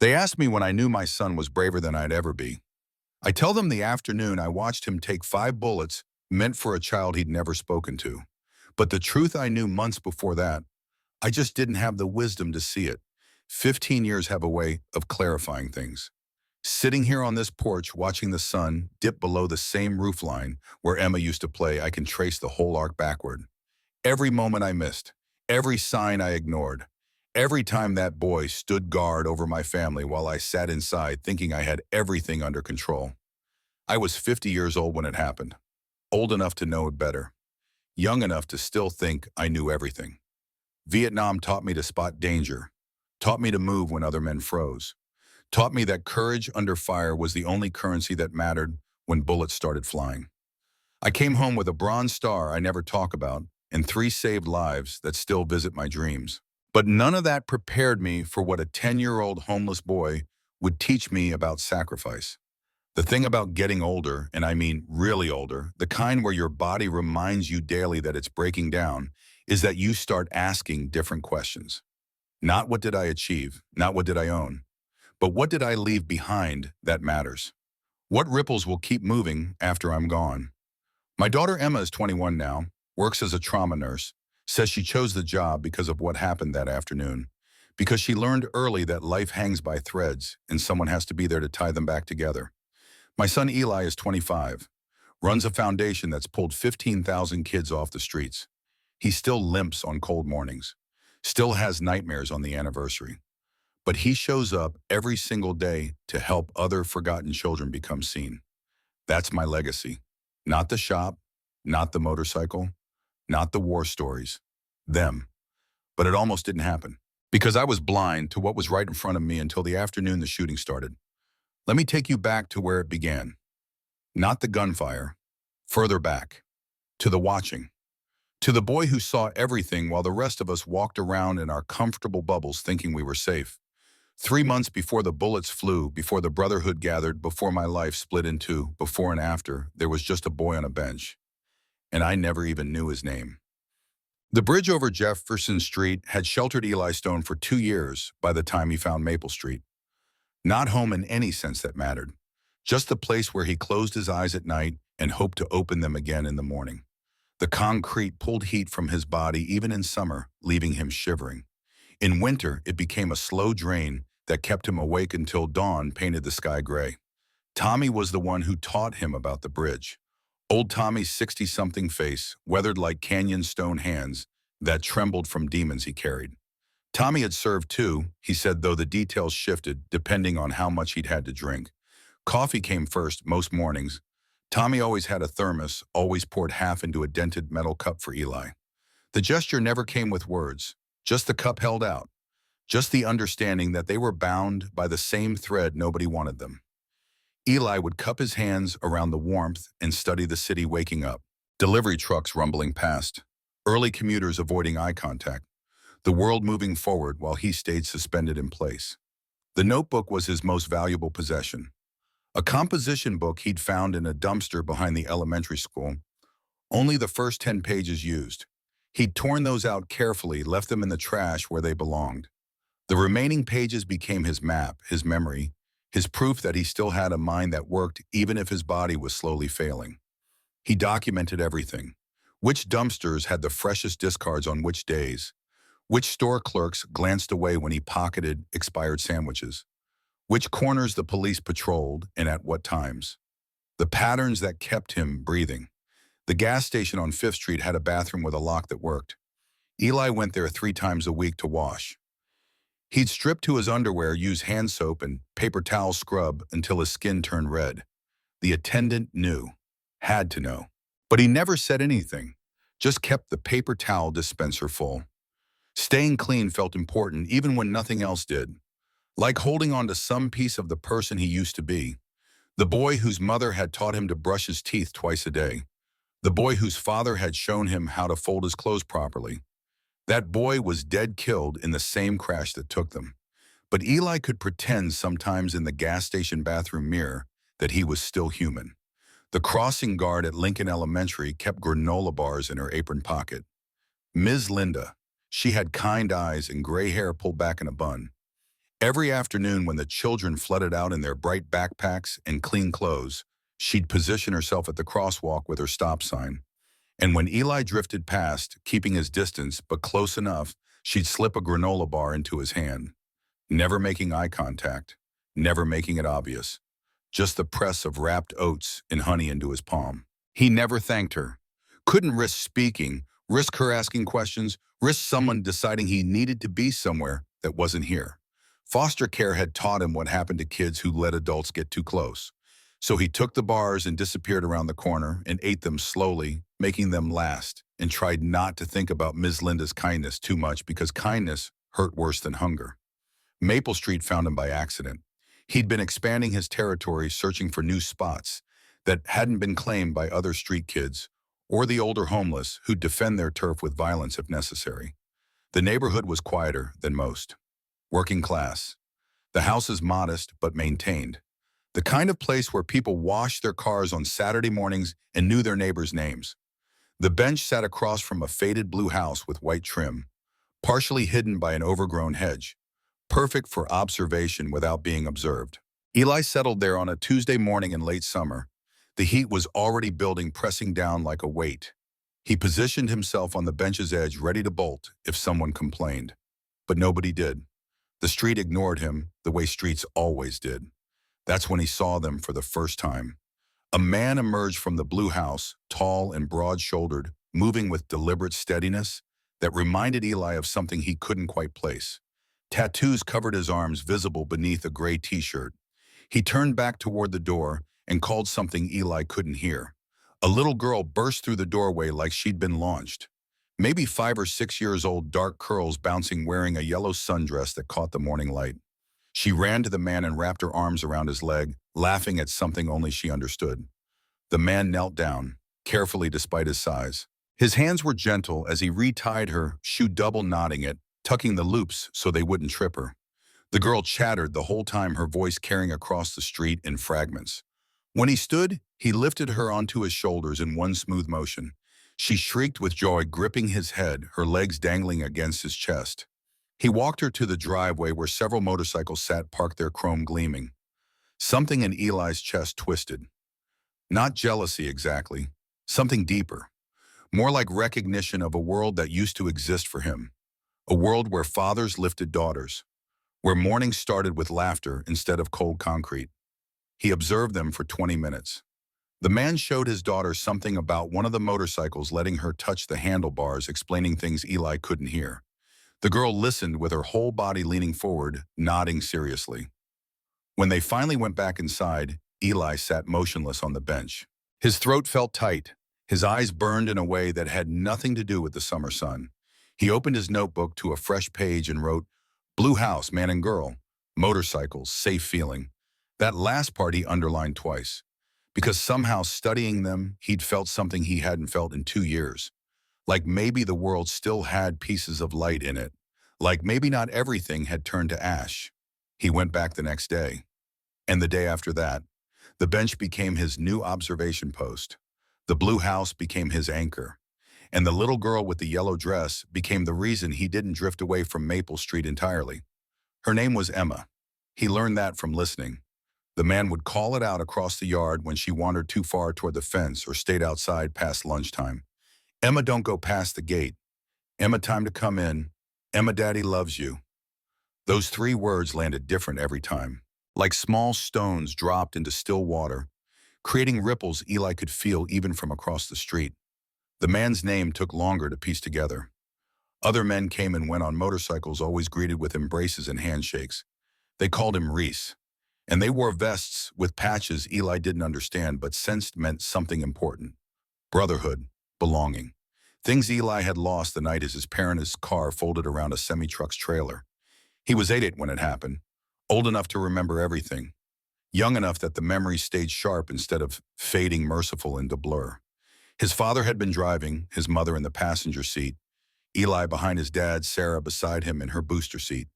They ask me when I knew my son was braver than I'd ever be. I tell them the afternoon I watched him take 5 bullets meant for a child he'd never spoken to. But the truth I knew months before that, I just didn't have the wisdom to see it. 15 years have a way of clarifying things. Sitting here on this porch watching the sun dip below the same roofline where Emma used to play, I can trace the whole arc backward. Every moment I missed, every sign I ignored, every time that boy stood guard over my family while I sat inside thinking I had everything under control. I was 50 years old when it happened, old enough to know it better, young enough to still think I knew everything. Vietnam taught me to spot danger, taught me to move when other men froze, taught me that courage under fire was the only currency that mattered when bullets started flying. I came home with a Bronze Star I never talk about and 3 saved lives that still visit my dreams. But none of that prepared me for what a 10-year-old homeless boy would teach me about sacrifice. The thing about getting older, and I mean really older, the kind where your body reminds you daily that it's breaking down, is that you start asking different questions. Not what did I achieve, not what did I own, but what did I leave behind that matters? What ripples will keep moving after I'm gone? My daughter Emma is 21 now, works as a trauma nurse, says she chose the job because of what happened that afternoon, because she learned early that life hangs by threads and someone has to be there to tie them back together. My son Eli is 25, runs a foundation that's pulled 15,000 kids off the streets. He still limps on cold mornings, still has nightmares on the anniversary. But he shows up every single day to help other forgotten children become seen. That's my legacy. Not the shop, not the motorcycle, not the war stories. Them. But it almost didn't happen, because I was blind to what was right in front of me until the afternoon the shooting started. Let me take you back to where it began. Not the gunfire, further back, to the watching. To the boy who saw everything while the rest of us walked around in our comfortable bubbles thinking we were safe. 3 months before the bullets flew, before the brotherhood gathered, before my life split in two, before and after, there was just a boy on a bench. And I never even knew his name. The bridge over Jefferson Street had sheltered Eli Stone for 2 years by the time he found Maple Street. Not home in any sense that mattered, just the place where he closed his eyes at night and hoped to open them again in the morning. The concrete pulled heat from his body even in summer, leaving him shivering. In winter, it became a slow drain that kept him awake until dawn painted the sky gray. Tommy was the one who taught him about the bridge. Old Tommy's 60-something face, weathered like canyon stone hands that trembled from demons he carried. Tommy had served too, he said, though the details shifted depending on how much he'd had to drink. Coffee came first most mornings. Tommy always had a thermos, always poured half into a dented metal cup for Eli. The gesture never came with words, just the cup held out, just the understanding that they were bound by the same thread nobody wanted them. Eli would cup his hands around the warmth and study the city waking up, delivery trucks rumbling past, early commuters avoiding eye contact, the world moving forward while he stayed suspended in place. The notebook was his most valuable possession. A composition book he'd found in a dumpster behind the elementary school, only the first 10 pages used. He'd torn those out carefully, left them in the trash where they belonged. The remaining pages became his map, his memory, his proof that he still had a mind that worked even if his body was slowly failing. He documented everything. Which dumpsters had the freshest discards on which days, which store clerks glanced away when he pocketed expired sandwiches, which corners the police patrolled and at what times. The patterns that kept him breathing. The gas station on 5th Street had a bathroom with a lock that worked. Eli went there 3 times a week to wash. He'd strip to his underwear, use hand soap and paper towel scrub until his skin turned red. The attendant knew, had to know. But he never said anything, just kept the paper towel dispenser full. Staying clean felt important even when nothing else did. Like holding on to some piece of the person he used to be. The boy whose mother had taught him to brush his teeth twice a day. The boy whose father had shown him how to fold his clothes properly. That boy was dead killed in the same crash that took them. But Eli could pretend sometimes in the gas station bathroom mirror that he was still human. The crossing guard at Lincoln Elementary kept granola bars in her apron pocket. Ms. Linda, she had kind eyes and gray hair pulled back in a bun. Every afternoon when the children flooded out in their bright backpacks and clean clothes, she'd position herself at the crosswalk with her stop sign. And when Eli drifted past, keeping his distance but close enough, she'd slip a granola bar into his hand, never making eye contact, never making it obvious, just the press of wrapped oats and honey into his palm. He never thanked her, couldn't risk speaking, risk her asking questions, risk someone deciding he needed to be somewhere that wasn't here. Foster care had taught him what happened to kids who let adults get too close. So he took the bars and disappeared around the corner and ate them slowly, making them last, and tried not to think about Ms. Linda's kindness too much because kindness hurt worse than hunger. Maple Street found him by accident. He'd been expanding his territory, searching for new spots that hadn't been claimed by other street kids or the older homeless who'd defend their turf with violence if necessary. The neighborhood was quieter than most. Working class. The house is modest but maintained. The kind of place where people washed their cars on Saturday mornings and knew their neighbors' names. The bench sat across from a faded blue house with white trim, partially hidden by an overgrown hedge, perfect for observation without being observed. Eli settled there on a Tuesday morning in late summer. The heat was already building, pressing down like a weight. He positioned himself on the bench's edge, ready to bolt if someone complained. But nobody did. The street ignored him the way streets always did. That's when he saw them for the first time. A man emerged from the blue house, tall and broad-shouldered, moving with deliberate steadiness that reminded Eli of something he couldn't quite place. Tattoos covered his arms, visible beneath a gray t-shirt. He turned back toward the door and called something Eli couldn't hear. A little girl burst through the doorway like she'd been launched. Maybe 5 or 6 years old, dark curls bouncing, wearing a yellow sundress that caught the morning light. She ran to the man and wrapped her arms around his leg, laughing at something only she understood. The man knelt down, carefully despite his size. His hands were gentle as he retied her shoe, double knotting it, tucking the loops so they wouldn't trip her. The girl chattered the whole time, her voice carrying across the street in fragments. When he stood, he lifted her onto his shoulders in one smooth motion. She shrieked with joy, gripping his head, her legs dangling against his chest. He walked her to the driveway where several motorcycles sat, parked, their chrome gleaming. Something in Eli's chest twisted. Not jealousy exactly, something deeper. More like recognition of a world that used to exist for him. A world where fathers lifted daughters. Where mornings started with laughter instead of cold concrete. He observed them for 20 minutes. The man showed his daughter something about one of the motorcycles, letting her touch the handlebars, explaining things Eli couldn't hear. The girl listened with her whole body leaning forward, nodding seriously. When they finally went back inside, Eli sat motionless on the bench. His throat felt tight. His eyes burned in a way that had nothing to do with the summer sun. He opened his notebook to a fresh page and wrote, "Blue house, man and girl, motorcycles, safe feeling." That last part he underlined twice, because somehow studying them, he'd felt something he hadn't felt in 2 years. Like maybe the world still had pieces of light in it. Like maybe not everything had turned to ash. He went back the next day. And the day after that. The bench became his new observation post. The blue house became his anchor. And the little girl with the yellow dress became the reason he didn't drift away from Maple Street entirely. Her name was Emma. He learned that from listening. The man would call it out across the yard when she wandered too far toward the fence or stayed outside past lunchtime. "Emma, don't go past the gate. Emma, time to come in. Emma, Daddy loves you." Those 3 words landed different every time, like small stones dropped into still water, creating ripples Eli could feel even from across the street. The man's name took longer to piece together. Other men came and went on motorcycles, always greeted with embraces and handshakes. They called him Reese. And they wore vests with patches Eli didn't understand but sensed meant something important. Brotherhood, belonging. Things Eli had lost the night his parents' car folded around a semi-truck's trailer. He was 8 when it happened, old enough to remember everything, young enough that the memories stayed sharp instead of fading merciful into blur. His father had been driving, his mother in the passenger seat, Eli behind his dad, Sarah beside him in her booster seat.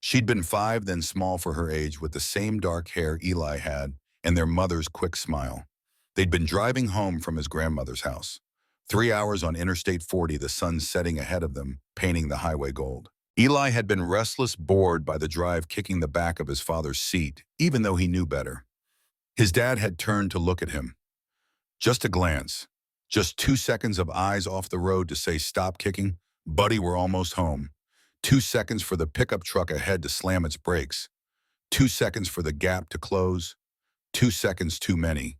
She'd been 5 then, small for her age, with the same dark hair Eli had and their mother's quick smile. They'd been driving home from his grandmother's house. 3 hours on Interstate 40, the sun setting ahead of them, painting the highway gold. Eli had been restless, bored by the drive kicking the back of his father's seat, even though he knew better. His dad had turned to look at him. Just a glance. Just 2 seconds of eyes off the road to say stop kicking. Buddy, we're almost home. 2 seconds for the pickup truck ahead to slam its brakes. 2 seconds for the gap to close. 2 seconds too many.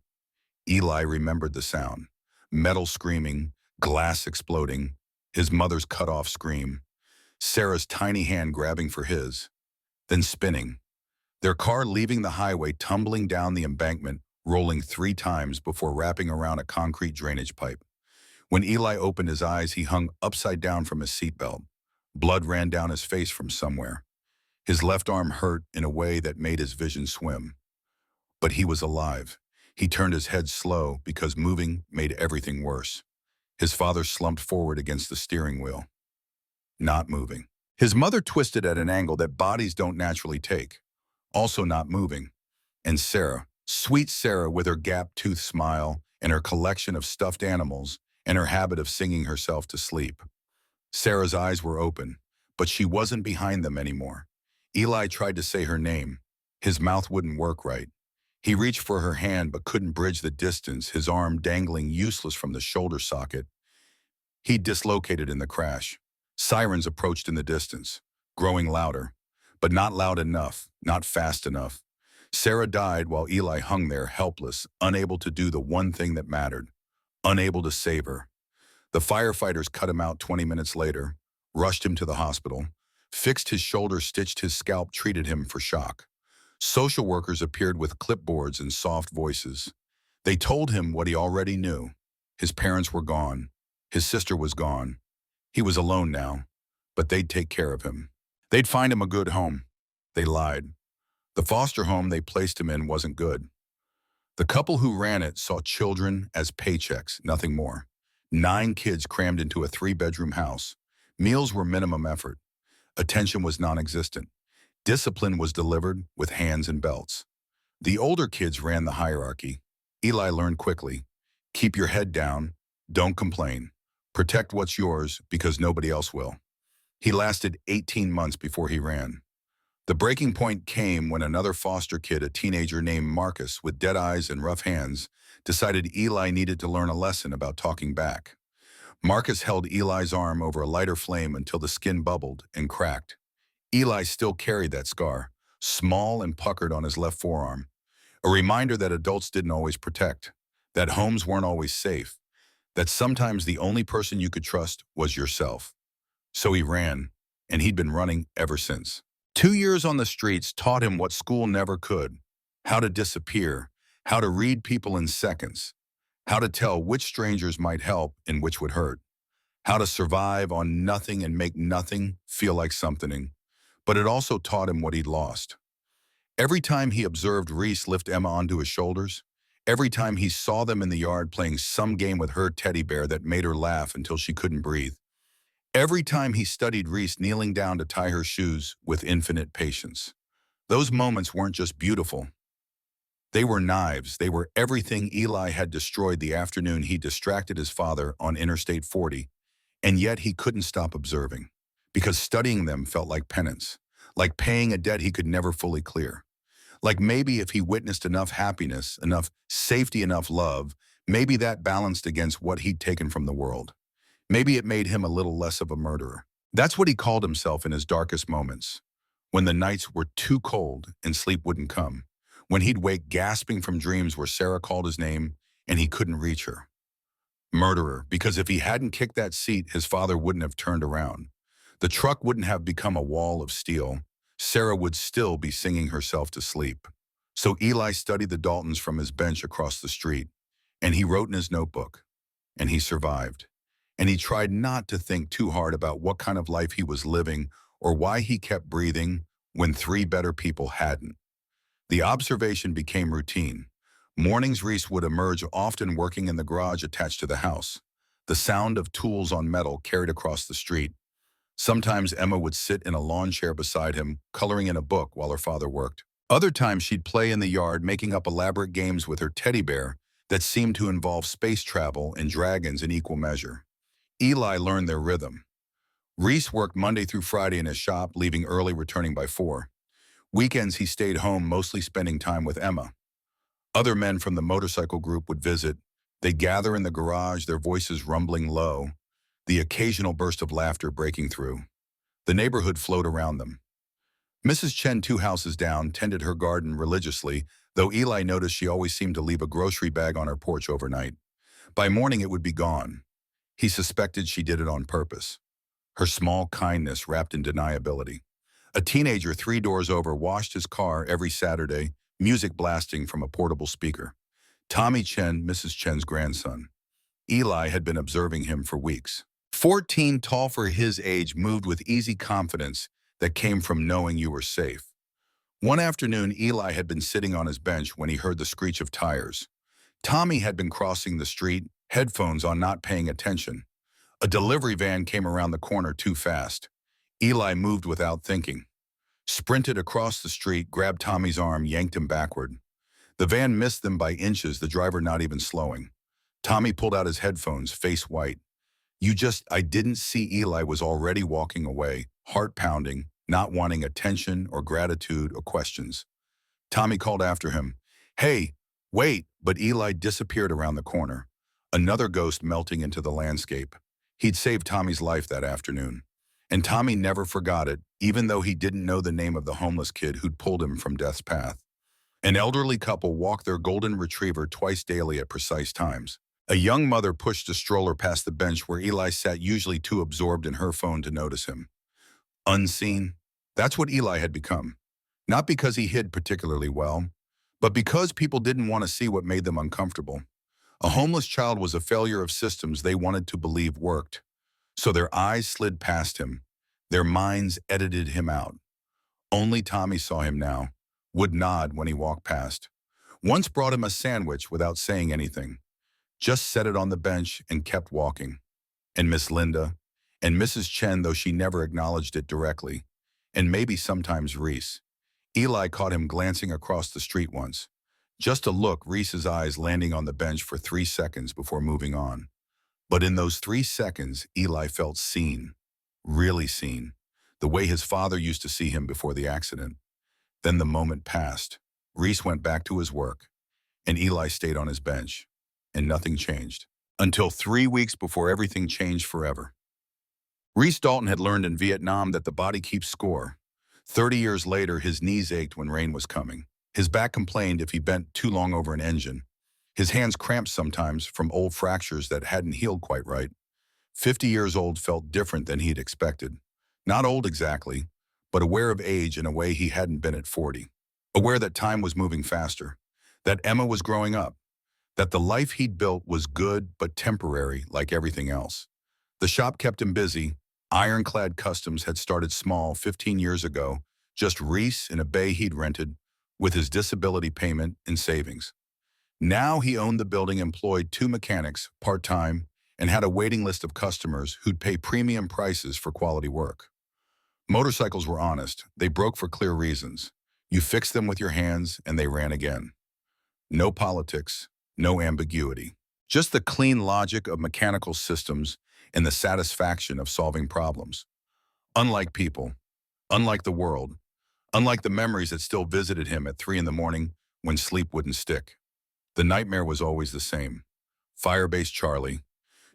Eli remembered the sound. Metal screaming, glass exploding, his mother's cut-off scream, Sarah's tiny hand grabbing for his, then spinning. Their car leaving the highway, tumbling down the embankment, rolling 3 times before wrapping around a concrete drainage pipe. When Eli opened his eyes, he hung upside down from his seatbelt. Blood ran down his face from somewhere. His left arm hurt in a way that made his vision swim. But he was alive. He turned his head slow because moving made everything worse. His father slumped forward against the steering wheel, not moving. His mother twisted at an angle that bodies don't naturally take, also not moving. And Sarah, sweet Sarah with her gap-toothed smile and her collection of stuffed animals and her habit of singing herself to sleep. Sarah's eyes were open, but she wasn't behind them anymore. Eli tried to say her name. His mouth wouldn't work right. He reached for her hand but couldn't bridge the distance, his arm dangling useless from the shoulder socket. He dislocated in the crash. Sirens approached in the distance, growing louder, but not loud enough, not fast enough. Sarah died while Eli hung there helpless, unable to do the one thing that mattered, unable to save her. The firefighters cut him out 20 minutes later, rushed him to the hospital, fixed his shoulder, stitched his scalp, treated him for shock. Social workers appeared with clipboards and soft voices. They told him what he already knew. His parents were gone. His sister was gone. He was alone now, but they'd take care of him. They'd find him a good home. They lied. The foster home they placed him in wasn't good. The couple who ran it saw children as paychecks, nothing more. 9 kids crammed into a 3-bedroom house. Meals were minimum effort. Attention was non-existent. Discipline was delivered with hands and belts. The older kids ran the hierarchy. Eli learned quickly. Keep your head down. Don't complain. Protect what's yours because nobody else will. He lasted 18 months before he ran. The breaking point came when another foster kid, a teenager named Marcus, with dead eyes and rough hands, decided Eli needed to learn a lesson about talking back. Marcus held Eli's arm over a lighter flame until the skin bubbled and cracked. Eli still carried that scar, small and puckered on his left forearm, a reminder that adults didn't always protect, that homes weren't always safe, that sometimes the only person you could trust was yourself. So he ran, and he'd been running ever since. 2 years on the streets taught him what school never could: how to disappear, how to read people in seconds, how to tell which strangers might help and which would hurt, how to survive on nothing and make nothing feel like something. But it also taught him what he'd lost. Every time he observed Reese lift Emma onto his shoulders, every time he saw them in the yard playing some game with her teddy bear that made her laugh until she couldn't breathe, every time he studied Reese kneeling down to tie her shoes with infinite patience, those moments weren't just beautiful. They were knives. They were everything Eli had destroyed the afternoon he distracted his father on Interstate 40, and yet he couldn't stop observing, because studying them felt like penance, like paying a debt he could never fully clear. Like maybe if he witnessed enough happiness, enough safety, enough love, maybe that balanced against what he'd taken from the world. Maybe it made him a little less of a murderer. That's what he called himself in his darkest moments, when the nights were too cold and sleep wouldn't come, when he'd wake gasping from dreams where Sarah called his name and he couldn't reach her. Murderer, because if he hadn't kicked that seat, his father wouldn't have turned around. The truck wouldn't have become a wall of steel. Sarah would still be singing herself to sleep. So Eli studied the Daltons from his bench across the street, and he wrote in his notebook, and he survived. And he tried not to think too hard about what kind of life he was living or why he kept breathing when 3 better people hadn't. The observation became routine. Mornings Reese would emerge, often working in the garage attached to the house. The sound of tools on metal carried across the street. Sometimes Emma would sit in a lawn chair beside him, coloring in a book while her father worked. Other times she'd play in the yard, making up elaborate games with her teddy bear that seemed to involve space travel and dragons in equal measure. Eli learned their rhythm. Reese worked Monday through Friday in his shop, leaving early, returning by 4. Weekends he stayed home, mostly spending time with Emma. Other men from the motorcycle group would visit. They'd gather in the garage, their voices rumbling low, the occasional burst of laughter breaking through. The neighborhood flowed around them. Mrs. Chen, 2 houses down, tended her garden religiously, though Eli noticed she always seemed to leave a grocery bag on her porch overnight. By morning it would be gone. He suspected she did it on purpose. Her small kindness wrapped in deniability. A teenager 3 doors over washed his car every Saturday, music blasting from a portable speaker. Tommy Chen, Mrs. Chen's grandson. Eli had been observing him for weeks. 14, tall for his age, moved with easy confidence that came from knowing you were safe. One afternoon, Eli had been sitting on his bench when he heard the screech of tires. Tommy had been crossing the street, headphones on, not paying attention. A delivery van came around the corner too fast. Eli moved without thinking. Sprinted across the street, grabbed Tommy's arm, yanked him backward. The van missed them by inches, the driver not even slowing. Tommy pulled out his headphones, face white. I didn't see. Eli was already walking away, heart pounding, not wanting attention or gratitude or questions. Tommy called after him, "Hey, wait," but Eli disappeared around the corner, another ghost melting into the landscape. He'd saved Tommy's life that afternoon, and Tommy never forgot it, even though he didn't know the name of the homeless kid who'd pulled him from death's path. An elderly couple walked their golden retriever twice daily at precise times. A young mother pushed a stroller past the bench where Eli sat, usually too absorbed in her phone to notice him. Unseen. That's what Eli had become. Not because he hid particularly well, but because people didn't want to see what made them uncomfortable. A homeless child was a failure of systems they wanted to believe worked. So their eyes slid past him. Their minds edited him out. Only Tommy saw him now, would nod when he walked past. Once brought him a sandwich without saying anything. Just set it on the bench and kept walking. And Miss Linda, and Mrs. Chen, though she never acknowledged it directly, and maybe sometimes Reese. Eli caught him glancing across the street once. Just a look, Reese's eyes landing on the bench for 3 seconds before moving on. But in those 3 seconds, Eli felt seen, really seen, the way his father used to see him before the accident. Then the moment passed. Reese went back to his work, and Eli stayed on his bench, and nothing changed. Until 3 weeks before everything changed forever. Reese Dalton had learned in Vietnam that the body keeps score. 30 years later, his knees ached when rain was coming. His back complained if he bent too long over an engine. His hands cramped sometimes from old fractures that hadn't healed quite right. 50 years old felt different than he'd expected. Not old exactly, but aware of age in a way he hadn't been at 40. Aware that time was moving faster, that Emma was growing up, that the life he'd built was good but temporary like everything else. The shop kept him busy. Ironclad Customs had started small 15 years ago, just Reese in a bay he'd rented, with his disability payment and savings. Now he owned the building, employed 2 mechanics, part-time, and had a waiting list of customers who'd pay premium prices for quality work. Motorcycles were honest. They broke for clear reasons. You fixed them with your hands and they ran again. No politics, no ambiguity. Just the clean logic of mechanical systems and the satisfaction of solving problems. Unlike people, unlike the world, unlike the memories that still visited him at 3 in the morning when sleep wouldn't stick. The nightmare was always the same. Firebase Charlie,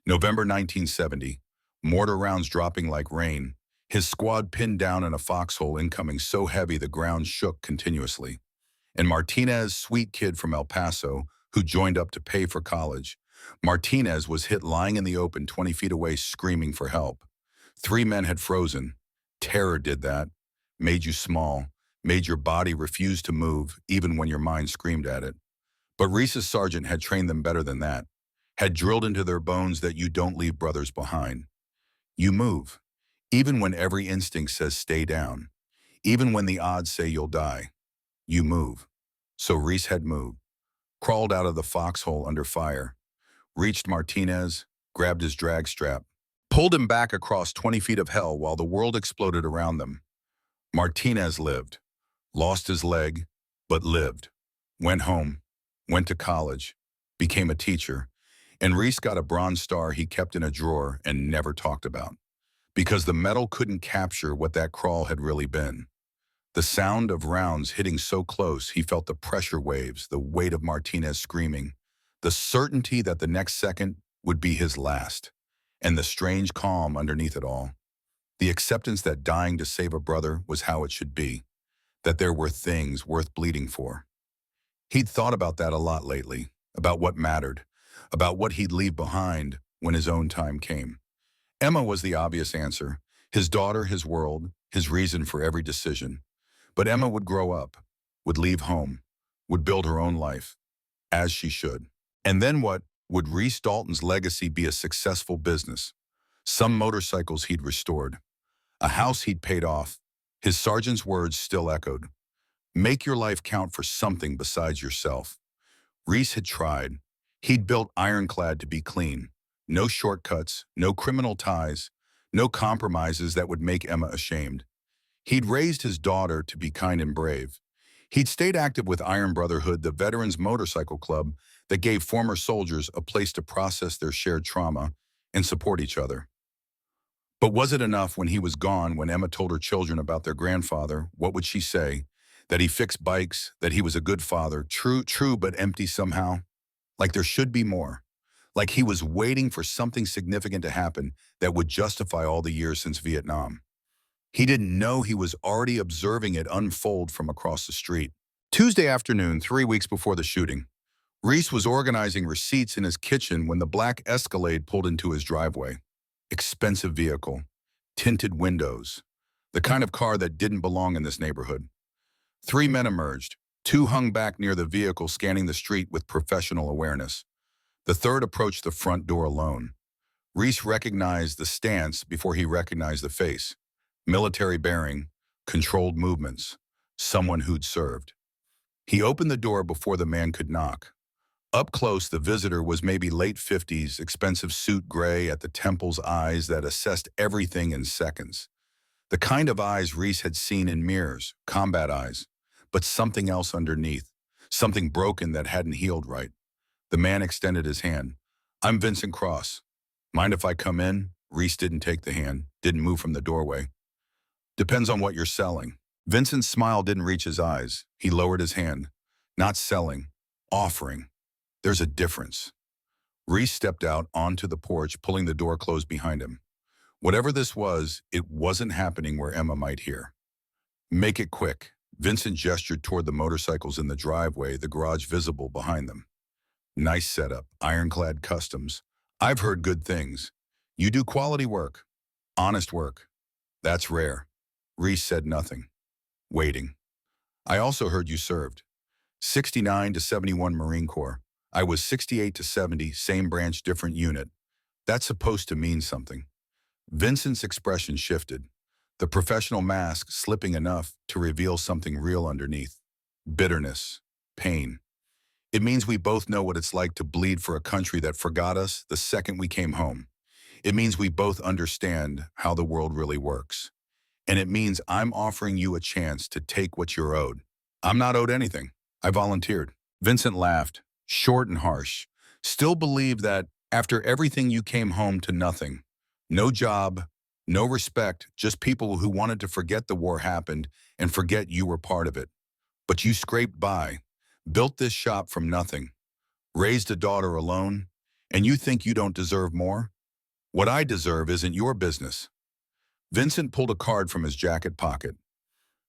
November 1970, mortar rounds dropping like rain, his squad pinned down in a foxhole, incoming so heavy the ground shook continuously. And Martinez, sweet kid from El Paso, who joined up to pay for college. Martinez was hit lying in the open 20 feet away, screaming for help. 3 men had frozen. Terror did that. Made you small, made your body refuse to move even when your mind screamed at it. But Reese's sergeant had trained them better than that, had drilled into their bones that you don't leave brothers behind. You move, even when every instinct says stay down, even when the odds say you'll die. You move. So Reese had moved, crawled out of the foxhole under fire, reached Martinez, grabbed his drag strap, pulled him back across 20 feet of hell while the world exploded around them. Martinez lived, lost his leg, but lived, went home, went to college, became a teacher, and Reese got a Bronze Star he kept in a drawer and never talked about. because the metal couldn't capture what that crawl had really been. The sound of rounds hitting so close, he felt the pressure waves, the weight of Martinez screaming, the certainty that the next second would be his last, and the strange calm underneath it all. The acceptance that dying to save a brother was how it should be, that there were things worth bleeding for. He'd thought about that a lot lately, about what mattered, about what he'd leave behind when his own time came. Emma was the obvious answer, his daughter, his world, his reason for every decision. But Emma would grow up, would leave home, would build her own life, as she should. And then what? Would Reese Dalton's legacy be a successful business? Some motorcycles he'd restored, a house he'd paid off. His sergeant's words still echoed. Make your life count for something besides yourself. Reese had tried. He'd built Ironclad to be clean. No shortcuts, no criminal ties, no compromises that would make Emma ashamed. He'd raised his daughter to be kind and brave. He'd stayed active with Iron Brotherhood, the Veterans Motorcycle Club that gave former soldiers a place to process their shared trauma and support each other. But was it enough when he was gone, when Emma told her children about their grandfather? What would she say? That he fixed bikes, that he was a good father, true, but empty somehow? Like there should be more. Like he was waiting for something significant to happen that would justify all the years since Vietnam. He didn't know he was already observing it unfold from across the street. Tuesday afternoon, 3 weeks before the shooting, Reese was organizing receipts in his kitchen when the black Escalade pulled into his driveway. Expensive vehicle, tinted windows, the kind of car that didn't belong in this neighborhood. 3 men emerged. 2 hung back near the vehicle, scanning the street with professional awareness. The third approached the front door alone. Reese recognized the stance before he recognized the face. Military bearing, controlled movements, someone who'd served. He opened the door before the man could knock. Up close, the visitor was maybe late 50s, expensive suit gray at the temples, eyes that assessed everything in seconds. The kind of eyes Reese had seen in mirrors, combat eyes, but something else underneath, something broken that hadn't healed right. The man extended his hand. I'm Vincent Cross. Mind if I come in? Reese didn't take the hand, didn't move from the doorway. Depends on what you're selling. Vincent's smile didn't reach his eyes. He lowered his hand. Not selling, offering. There's a difference. Reese stepped out onto the porch, pulling the door closed behind him. Whatever this was, it wasn't happening where Emma might hear. Make it quick. Vincent gestured toward the motorcycles in the driveway, the garage visible behind them. Nice setup, Ironclad Customs. I've heard good things. You do quality work, honest work. That's rare. Reese said nothing, waiting. I also heard you served. 69 to 71 Marine Corps. I was 68 to 70, same branch, different unit. That's supposed to mean something. Vincent's expression shifted, the professional mask slipping enough to reveal something real underneath. Bitterness, pain. It means we both know what it's like to bleed for a country that forgot us the second we came home. It means we both understand how the world really works. And it means I'm offering you a chance to take what you're owed. I'm not owed anything. I volunteered. Vincent laughed, short and harsh. Still believe that after everything you came home to nothing. No job, no respect, just people who wanted to forget the war happened and forget you were part of it. But you scraped by, built this shop from nothing, raised a daughter alone, and you think you don't deserve more? What I deserve isn't your business. Vincent pulled a card from his jacket pocket.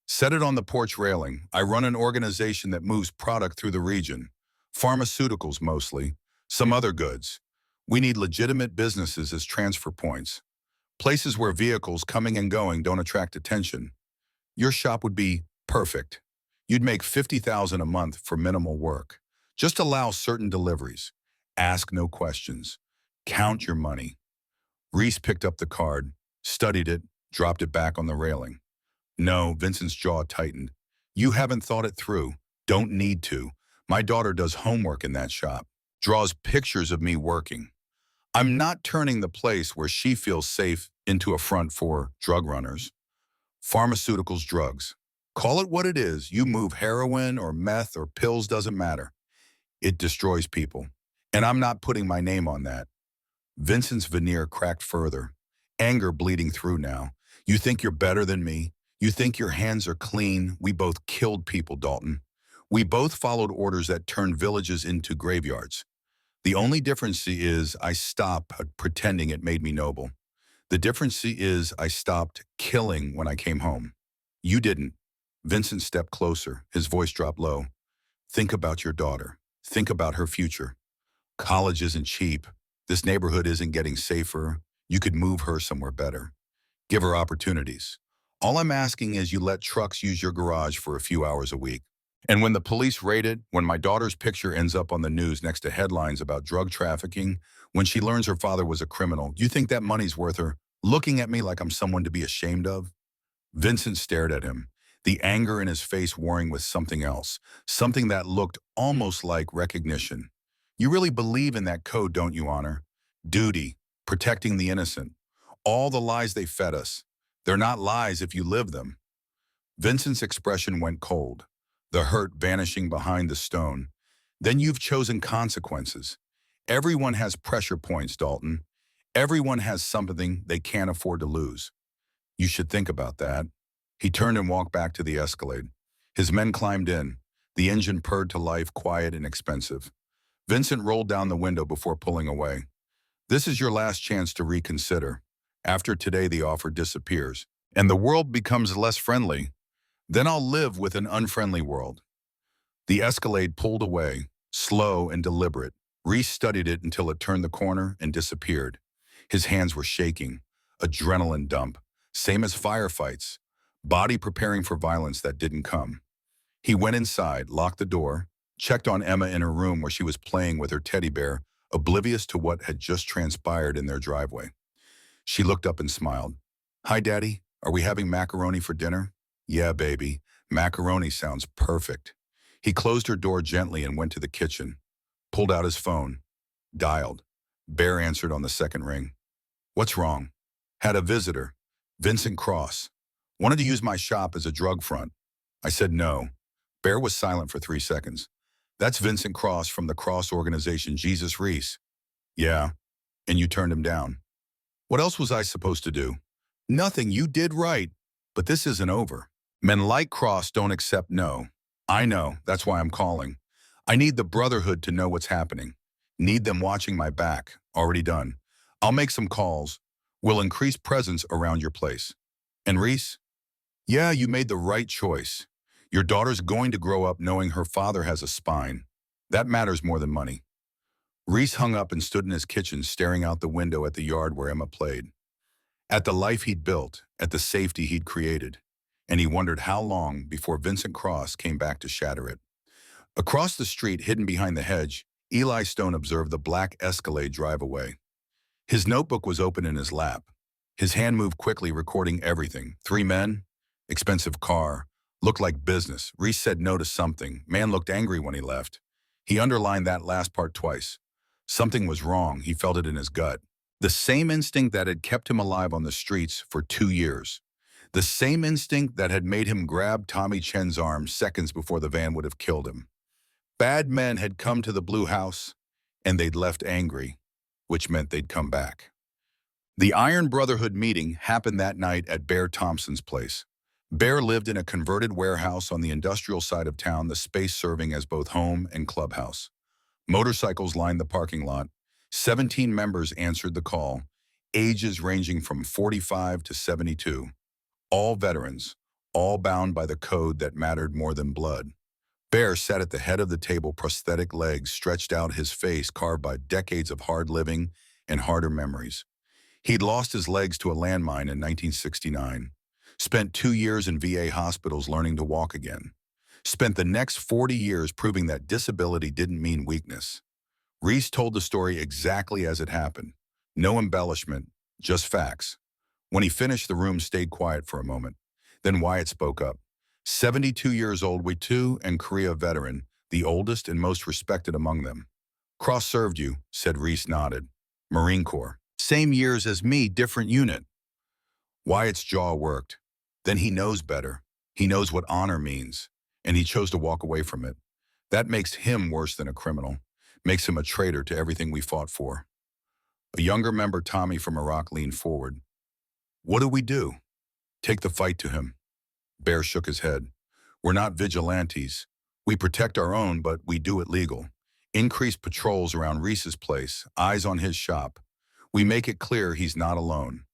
Set it on the porch railing. I run an organization that moves product through the region. Pharmaceuticals mostly, some other goods. We need legitimate businesses as transfer points. Places where vehicles coming and going don't attract attention. Your shop would be perfect. You'd make $50,000 a month for minimal work. Just allow certain deliveries. Ask no questions. Count your money. Reese picked up the card, studied it, dropped it back on the railing. No, Vincent's jaw tightened. You haven't thought it through. Don't need to. My daughter does homework in that shop. Draws pictures of me working. I'm not turning the place where she feels safe into a front for drug runners. Pharmaceuticals, drugs. Call it what it is. You move heroin or meth or pills, doesn't matter. It destroys people. And I'm not putting my name on that. Vincent's veneer cracked further. anger bleeding through now. You think you're better than me? You think your hands are clean? We both killed people, Dalton. We both followed orders that turned villages into graveyards. The only difference is I stopped pretending it made me noble. The difference is I stopped killing when I came home. You didn't. Vincent stepped closer. His voice dropped low. Think about your daughter. Think about her future. College isn't cheap. This neighborhood isn't getting safer. You could move her somewhere better. Give her opportunities. All I'm asking is you let trucks use your garage for a few hours a week. And when the police raid it, when my daughter's picture ends up on the news next to headlines about drug trafficking, when she learns her father was a criminal, do you think that money's worth her looking at me like I'm someone to be ashamed of? Vincent stared at him, the anger in his face warring with something else, something that looked almost like recognition. You really believe in that code, don't you, Honor? Duty, protecting the innocent. All the lies they fed us. They're not lies if you live them. Vincent's expression went cold, the hurt vanishing behind the stone. Then you've chosen consequences. Everyone has pressure points, Dalton. Everyone has something they can't afford to lose. You should think about that. He turned and walked back to the Escalade. His men climbed in. The engine purred to life, quiet and expensive. Vincent rolled down the window before pulling away. This is your last chance to reconsider. After today, the offer disappears, and the world becomes less friendly. Then I'll live with an unfriendly world. The Escalade pulled away, slow and deliberate. Reese studied it until it turned the corner and disappeared. His hands were shaking, adrenaline dump, same as firefights, body preparing for violence that didn't come. He went inside, locked the door, checked on Emma in her room where she was playing with her teddy bear, oblivious to what had just transpired in their driveway. She looked up and smiled. Hi, Daddy. Are we having macaroni for dinner? Yeah, baby. Macaroni sounds perfect. He closed her door gently and went to the kitchen, pulled out his phone, dialed. Bear answered on the second ring. What's wrong? Had a visitor. Vincent Cross. Wanted to use my shop as a drug front. I said no. Bear was silent for 3 seconds. That's Vincent Cross from the Cross organization, Jesus Reese. Yeah, and you turned him down. What else was I supposed to do? Nothing, you did right. But this isn't over. Men like Cross don't accept no. I know, that's why I'm calling. I need the Brotherhood to know what's happening. Need them watching my back. Already done. I'll make some calls. We'll increase presence around your place. And Reese? Yeah, you made the right choice. Your daughter's going to grow up knowing her father has a spine. That matters more than money. Reese hung up and stood in his kitchen staring out the window at the yard where Emma played. At the life he'd built, at the safety he'd created. And he wondered how long before Vincent Cross came back to shatter it. Across the street, hidden behind the hedge, Eli Stone observed the black Escalade drive away. His notebook was open in his lap. His hand moved quickly, recording everything. 3 men, expensive car, looked like business. Reese said no to something. Man looked angry when he left. He underlined that last part twice. Something was wrong. He felt it in his gut. The same instinct that had kept him alive on the streets for 2 years. The same instinct that had made him grab Tommy Chen's arm seconds before the van would have killed him. Bad men had come to the Blue House, and they'd left angry, which meant they'd come back. The Iron Brotherhood meeting happened that night at Bear Thompson's place. Bear lived in a converted warehouse on the industrial side of town, the space serving as both home and clubhouse. Motorcycles lined the parking lot. 17 members answered the call, ages ranging from 45 to 72. All veterans, all bound by the code that mattered more than blood. Bear sat at the head of the table, prosthetic legs stretched out, his face carved by decades of hard living and harder memories. He'd lost his legs to a landmine in 1969, spent 2 years in VA hospitals learning to walk again, spent the next 40 years proving that disability didn't mean weakness. Reese told the story exactly as it happened. No embellishment, just facts. When he finished, the room stayed quiet for a moment. Then Wyatt spoke up. 72 years old, we too, and Korea veteran, the oldest and most respected among them. Cross served you, said. Reese nodded. Marine Corps. Same years as me, different unit. Wyatt's jaw worked. Then he knows better. He knows what honor means, and he chose to walk away from it. That makes him worse than a criminal, makes him a traitor to everything we fought for. A younger member, Tommy from Iraq, leaned forward. What do we do? Take the fight to him. Bear shook his head. We're not vigilantes. We protect our own, but we do it legal. Increase patrols around Reese's place, eyes on his shop. We make it clear he's not alone.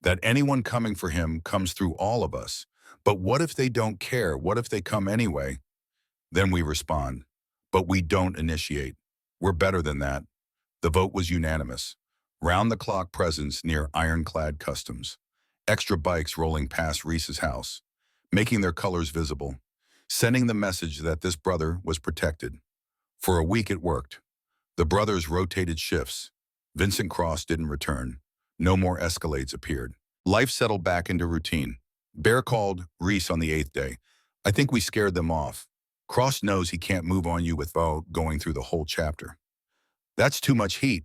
That anyone coming for him comes through all of us. But what if they don't care? What if they come anyway? Then we respond. But we don't initiate. We're better than that. The vote was unanimous. Round-the-clock presence near Ironclad Customs. Extra bikes rolling past Reese's house, making their colors visible, sending the message that this brother was protected. For a week it worked. The brothers rotated shifts. Vincent Cross didn't return. No more Escalades appeared. Life settled back into routine. Bear called Reese on the 8th day. I think we scared them off. Cross knows he can't move on you without going through the whole chapter. That's too much heat.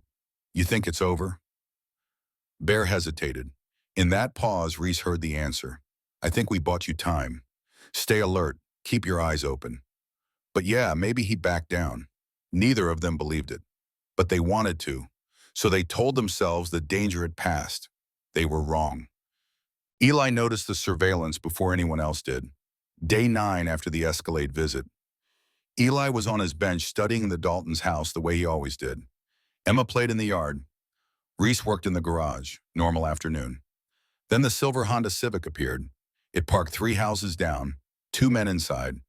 You think it's over? Bear hesitated. In that pause, Reese heard the answer. I think we bought you time. Stay alert. Keep your eyes open. But yeah, maybe he backed down. Neither of them believed it. But they wanted to. So they told themselves the danger had passed. They were wrong. Eli noticed the surveillance before anyone else did. Day 9 after the Escalade visit. Eli was on his bench studying the Daltons' house the way he always did. Emma played in the yard. Reese worked in the garage. Normal afternoon. Then the silver Honda Civic appeared. It parked 3 houses down, 2 men inside.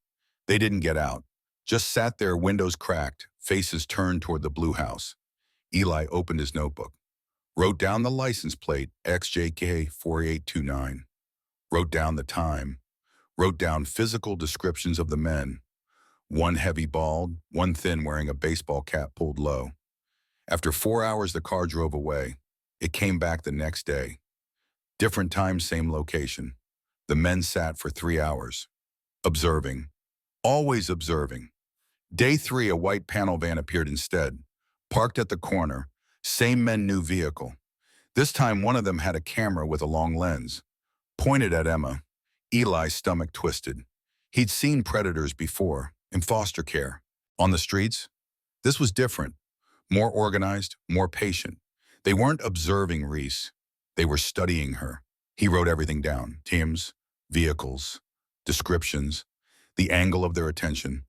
They didn't get out. Just sat there, windows cracked, faces turned toward the blue house. Eli opened his notebook. Wrote down the license plate, XJK4829. Wrote down the time. Wrote down physical descriptions of the men. One heavy bald, one thin wearing a baseball cap pulled low. After 4 hours, the car drove away. It came back the next day. Different time, same location. The men sat for 3 hours. Observing. Always observing. Day 3, a white panel van appeared instead. Parked at the corner. Same men, new vehicle. This time, one of them had a camera with a long lens. Pointed at Emma. Eli's stomach twisted. He'd seen predators before, in foster care. On the streets? This was different. More organized, more patient. They weren't observing Reese. They were studying her. He wrote everything down. Teams, vehicles, descriptions, the angle of their attention.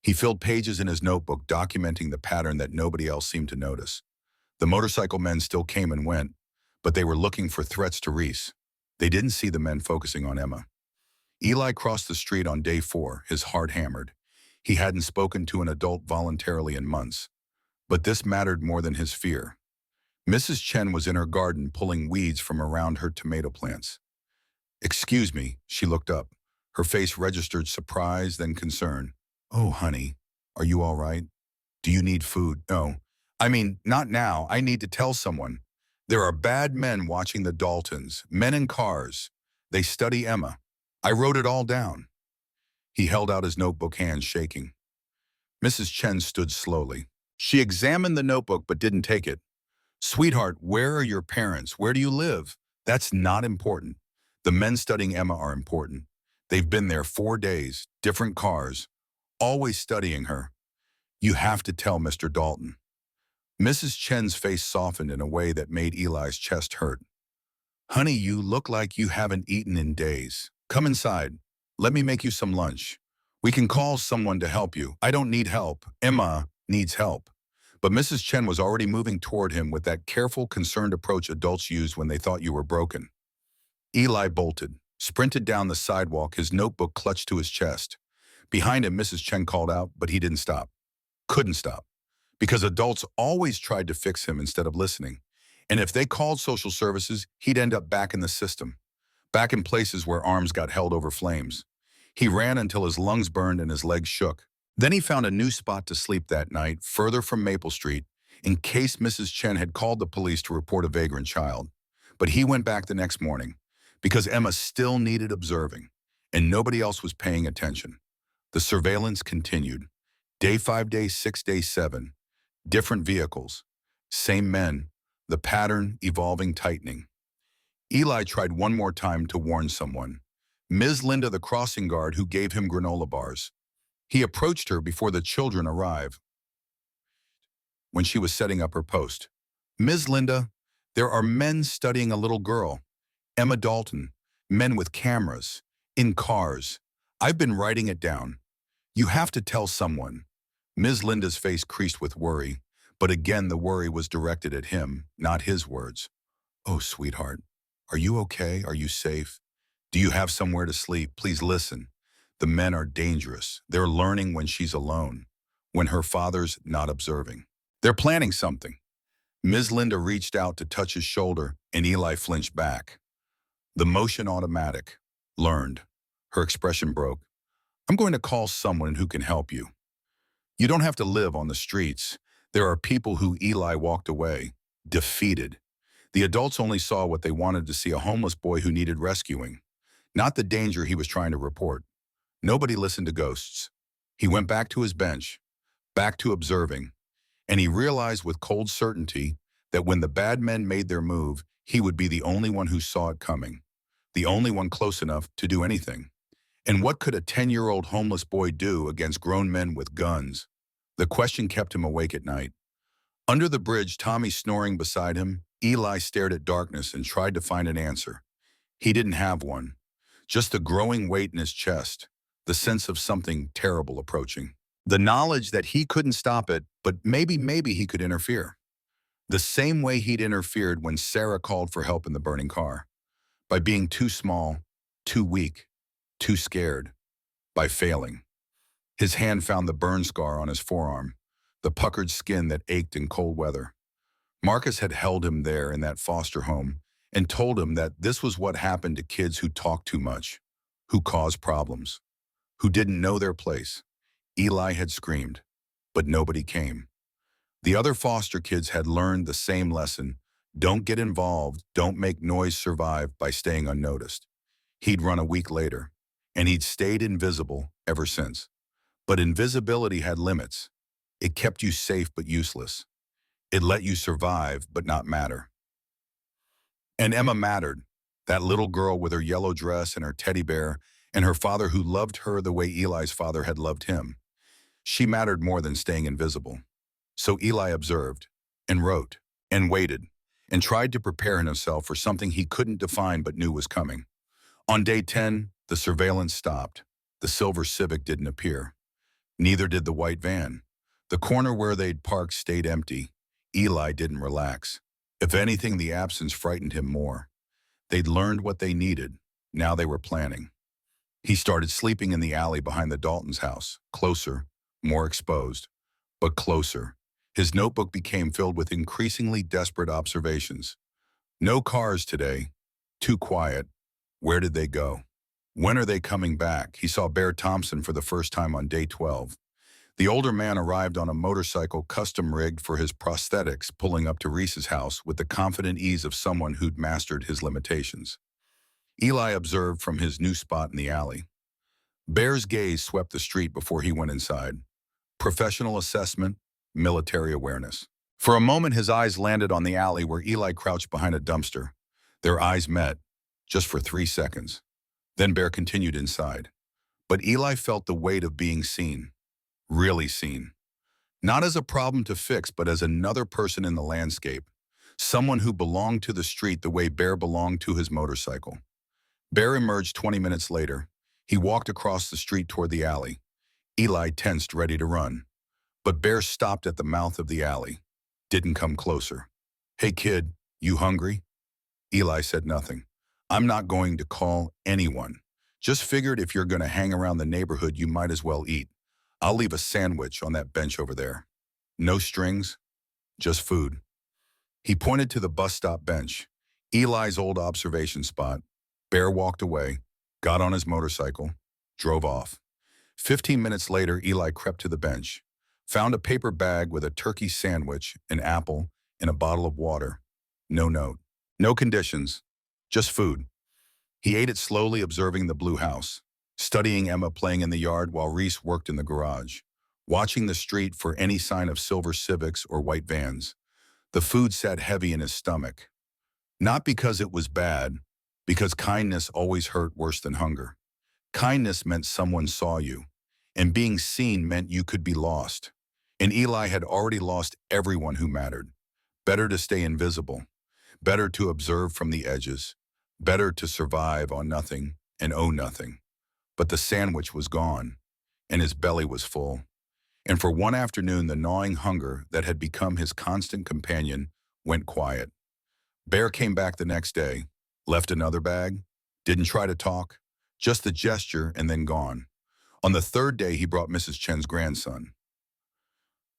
He filled pages in his notebook documenting the pattern that nobody else seemed to notice. The motorcycle men still came and went, but they were looking for threats to Reese. They didn't see the men focusing on Emma. Eli crossed the street on day 4, his heart hammered. He hadn't spoken to an adult voluntarily in months. But this mattered more than his fear. Mrs. Chen was in her garden pulling weeds from around her tomato plants. Excuse me, she looked up. Her face registered surprise, then concern. Oh, honey, are you all right? Do you need food? No. I mean, not now. I need to tell someone. There are bad men watching the Daltons, men in cars. They study Emma. I wrote it all down. He held out his notebook, hands shaking. Mrs. Chen stood slowly. She examined the notebook but didn't take it. Sweetheart, where are your parents? Where do you live? That's not important. The men studying Emma are important. They've been there 4 days, different cars, always studying her. You have to tell Mr. Dalton. Mrs. Chen's face softened in a way that made Eli's chest hurt. Honey, you look like you haven't eaten in days. Come inside. Let me make you some lunch. We can call someone to help you. I don't need help. Emma needs help. But Mrs. Chen was already moving toward him with that careful, concerned approach adults use when they thought you were broken. Eli bolted, sprinted down the sidewalk, his notebook clutched to his chest. Behind him, Mrs. Chen called out, but he didn't stop. Couldn't stop. Because adults always tried to fix him instead of listening. And if they called social services, he'd end up back in the system. Back in places where arms got held over flames. He ran until his lungs burned and his legs shook. Then he found a new spot to sleep that night, further from Maple Street, in case Mrs. Chen had called the police to report a vagrant child. But he went back the next morning, because Emma still needed observing, and nobody else was paying attention. The surveillance continued. Day 5, day 6, day 7. Different vehicles. Same men. The pattern evolving, tightening. Eli tried one more time to warn someone. Ms. Linda, the crossing guard who gave him granola bars. He approached her before the children arrived, when she was setting up her post. Ms. Linda, there are men studying a little girl. Emma Dalton, men with cameras, in cars. I've been writing it down. You have to tell someone. Ms. Linda's face creased with worry, but again the worry was directed at him, not his words. Oh, sweetheart, are you okay? Are you safe? Do you have somewhere to sleep? Please listen. The men are dangerous. They're learning when she's alone, when her father's not observing. They're planning something. Ms. Linda reached out to touch his shoulder, and Eli flinched back. The motion automatic. Learned. Her expression broke. I'm going to call someone who can help you. You don't have to live on the streets. There are people who Eli walked away, defeated. The adults only saw what they wanted to see, a homeless boy who needed rescuing, not the danger he was trying to report. Nobody listened to ghosts. He went back to his bench, back to observing, and he realized with cold certainty that when the bad men made their move, he would be the only one who saw it coming, the only one close enough to do anything. And what could a 10-year-old homeless boy do against grown men with guns? The question kept him awake at night. Under the bridge, Tommy snoring beside him, Eli stared at darkness and tried to find an answer. He didn't have one, just the growing weight in his chest, the sense of something terrible approaching. The knowledge that he couldn't stop it, but maybe he could interfere. The same way he'd interfered when Sarah called for help in the burning car. By being too small, too weak, too scared. By failing. His hand found the burn scar on his forearm, the puckered skin that ached in cold weather. Marcus had held him there in that foster home and told him that this was what happened to kids who talked too much, who caused problems, who didn't know their place. Eli had screamed, but nobody came. The other foster kids had learned the same lesson. Don't get involved, don't make noise, survive by staying unnoticed. He'd run a week later, and he'd stayed invisible ever since. But invisibility had limits. It kept you safe but useless. It let you survive but not matter. And Emma mattered, that little girl with her yellow dress and her teddy bear, and her father who loved her the way Eli's father had loved him. She mattered more than staying invisible. So Eli observed, and wrote, and waited, and tried to prepare himself for something he couldn't define but knew was coming. On day 10, the surveillance stopped. The silver Civic didn't appear. Neither did the white van. The corner where they'd parked stayed empty. Eli didn't relax. If anything, the absence frightened him more. They'd learned what they needed. Now they were planning. He started sleeping in the alley behind the Dalton's house, closer, more exposed, but closer. His notebook became filled with increasingly desperate observations. No cars today. Too quiet. Where did they go? When are they coming back? He saw Bear Thompson for the first time on day 12. The older man arrived on a motorcycle custom-rigged for his prosthetics, pulling up to Reese's house with the confident ease of someone who'd mastered his limitations. Eli observed from his new spot in the alley. Bear's gaze swept the street before he went inside. Professional assessment, military awareness. For a moment, his eyes landed on the alley where Eli crouched behind a dumpster. Their eyes met, just for 3 seconds. Then Bear continued inside. But Eli felt the weight of being seen. Really seen. Not as a problem to fix, but as another person in the landscape. Someone who belonged to the street the way Bear belonged to his motorcycle. Bear emerged 20 minutes later. He walked across the street toward the alley. Eli tensed, ready to run. But Bear stopped at the mouth of the alley. Didn't come closer. Hey kid, you hungry? Eli said nothing. I'm not going to call anyone. Just figured if you're going to hang around the neighborhood, you might as well eat. I'll leave a sandwich on that bench over there. No strings, just food. He pointed to the bus stop bench, Eli's old observation spot. Bear walked away, got on his motorcycle, drove off. 15 minutes later, Eli crept to the bench, found a paper bag with a turkey sandwich, an apple, and a bottle of water. No note, no conditions, just food. He ate it slowly, observing the blue house, studying Emma playing in the yard while Reese worked in the garage, watching the street for any sign of silver Civics or white vans. The food sat heavy in his stomach. Not because it was bad, because kindness always hurt worse than hunger. Kindness meant someone saw you, and being seen meant you could be lost. And Eli had already lost everyone who mattered. Better to stay invisible. Better to observe from the edges. Better to survive on nothing and own nothing. But the sandwich was gone, and his belly was full. And for one afternoon, the gnawing hunger that had become his constant companion went quiet. Bear came back the next day, left another bag, didn't try to talk, just the gesture and then gone. On the third day, he brought Mrs. Chen's grandson,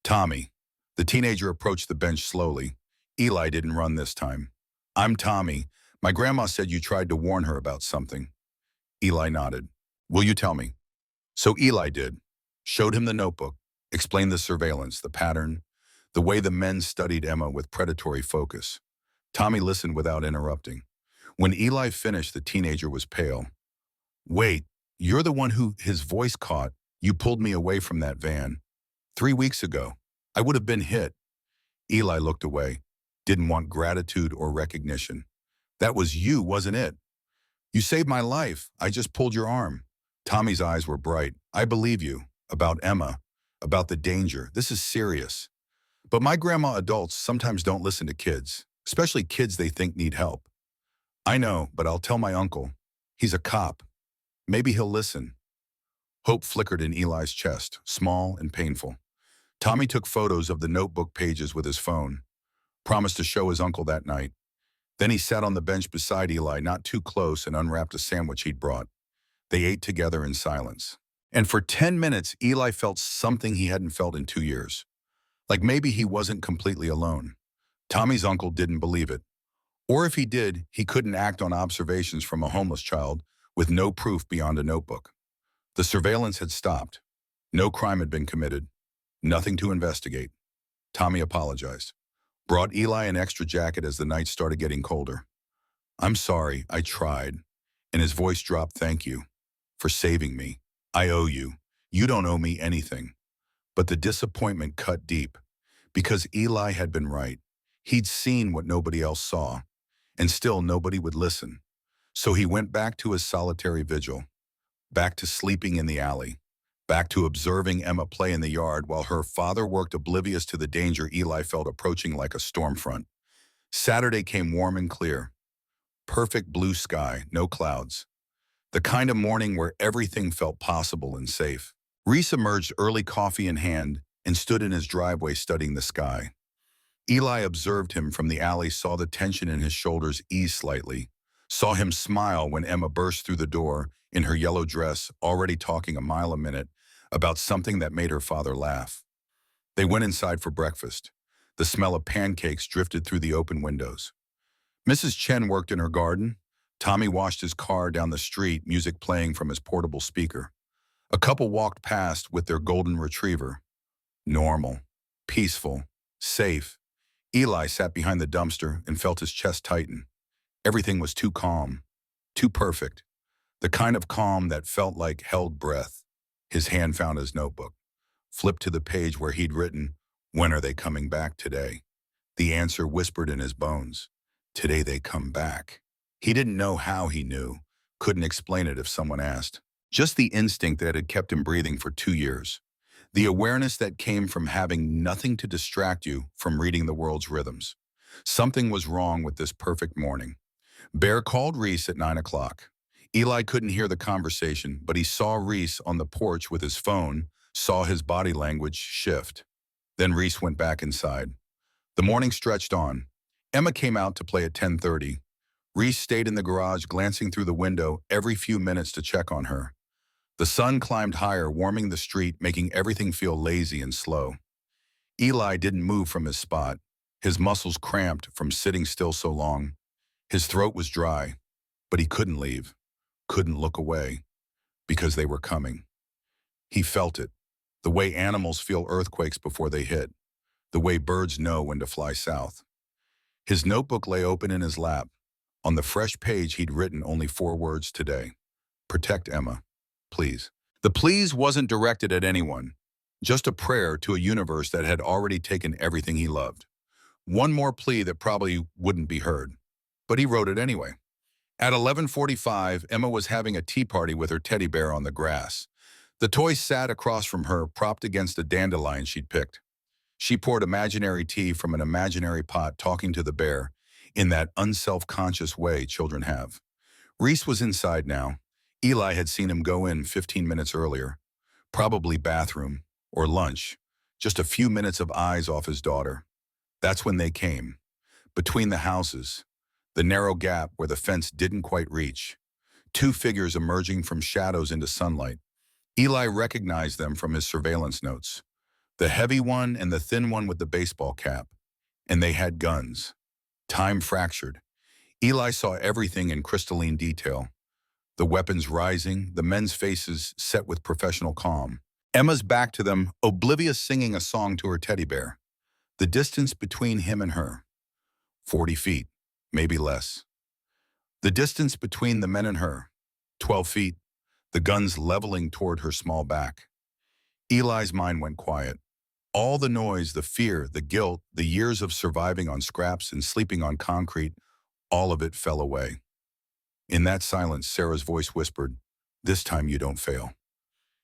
Tommy. The teenager approached the bench slowly. Eli didn't run this time. I'm Tommy. My grandma said you tried to warn her about something. Eli nodded. Will you tell me? So Eli did. Showed him the notebook, explained the surveillance, the pattern, the way the men studied Emma with predatory focus. Tommy listened without interrupting. When Eli finished, the teenager was pale. Wait, you're the one who his voice caught. You pulled me away from that van. 3 weeks ago. I would have been hit. Eli looked away. Didn't want gratitude or recognition. That was you, wasn't it? You saved my life. I just pulled your arm. Tommy's eyes were bright. I believe you. About Emma. About the danger. This is serious. But my grandma adults sometimes don't listen to kids, especially kids they think need help. I know, but I'll tell my uncle. He's a cop. Maybe he'll listen. Hope flickered in Eli's chest, small and painful. Tommy took photos of the notebook pages with his phone, promised to show his uncle that night. Then he sat on the bench beside Eli, not too close, and unwrapped a sandwich he'd brought. They ate together in silence. And for 10 minutes, Eli felt something he hadn't felt in 2 years. Like maybe he wasn't completely alone. Tommy's uncle didn't believe it. Or if he did, he couldn't act on observations from a homeless child with no proof beyond a notebook. The surveillance had stopped. No crime had been committed. Nothing to investigate. Tommy apologized. Brought Eli an extra jacket as the night started getting colder. I'm sorry, I tried. And his voice dropped, thank you. For saving me. I owe you. You don't owe me anything. But the disappointment cut deep. Because Eli had been right. He'd seen what nobody else saw. And still nobody would listen. So he went back to his solitary vigil. Back to sleeping in the alley. Back to observing Emma play in the yard while her father worked oblivious to the danger Eli felt approaching like a storm front. Saturday came warm and clear. Perfect blue sky, no clouds. The kind of morning where everything felt possible and safe. Reese emerged early, coffee in hand, and stood in his driveway studying the sky. Eli observed him from the alley, saw the tension in his shoulders ease slightly, saw him smile when Emma burst through the door in her yellow dress, already talking a mile a minute about something that made her father laugh. They went inside for breakfast. The smell of pancakes drifted through the open windows. Mrs. Chen worked in her garden. Tommy washed his car down the street, music playing from his portable speaker. A couple walked past with their golden retriever. Normal, peaceful, safe. Eli sat behind the dumpster and felt his chest tighten. Everything was too calm, too perfect. The kind of calm that felt like held breath. His hand found his notebook, flipped to the page where he'd written, when are they coming back today? The answer whispered in his bones. Today they come back. He didn't know how he knew, couldn't explain it if someone asked. Just the instinct that had kept him breathing for 2 years. The awareness that came from having nothing to distract you from reading the world's rhythms. Something was wrong with this perfect morning. Bear called Reese at 9 o'clock. Eli couldn't hear the conversation, but he saw Reese on the porch with his phone, saw his body language shift. Then Reese went back inside. The morning stretched on. Emma came out to play at 10:30. Reese stayed in the garage, glancing through the window every few minutes to check on her. The sun climbed higher, warming the street, making everything feel lazy and slow. Eli didn't move from his spot, his muscles cramped from sitting still so long. His throat was dry, but he couldn't leave, couldn't look away, because they were coming. He felt it, the way animals feel earthquakes before they hit, the way birds know when to fly south. His notebook lay open in his lap. On the fresh page, he'd written only 4 words today. Protect Emma, please. The please wasn't directed at anyone, just a prayer to a universe that had already taken everything he loved. One more plea that probably wouldn't be heard, but he wrote it anyway. At 11:45, Emma was having a tea party with her teddy bear on the grass. The toy sat across from her, propped against a dandelion she'd picked. She poured imaginary tea from an imaginary pot, talking to the bear in that unself-conscious way children have. Reese was inside now. Eli had seen him go in 15 minutes earlier, probably bathroom or lunch, just a few minutes of eyes off his daughter. That's when they came. Between the houses, the narrow gap where the fence didn't quite reach, two figures emerging from shadows into sunlight. Eli recognized them from his surveillance notes. The heavy one and the thin one with the baseball cap. And they had guns. Time fractured. Eli saw everything in crystalline detail. The weapons rising, the men's faces set with professional calm. Emma's back to them, oblivious singing a song to her teddy bear. The distance between him and her. 40 feet, maybe less. The distance between the men and her. 12 feet, the guns leveling toward her small back. Eli's mind went quiet. All the noise, the fear, the guilt, the years of surviving on scraps and sleeping on concrete, all of it fell away. In that silence, Sarah's voice whispered, "This time you don't fail."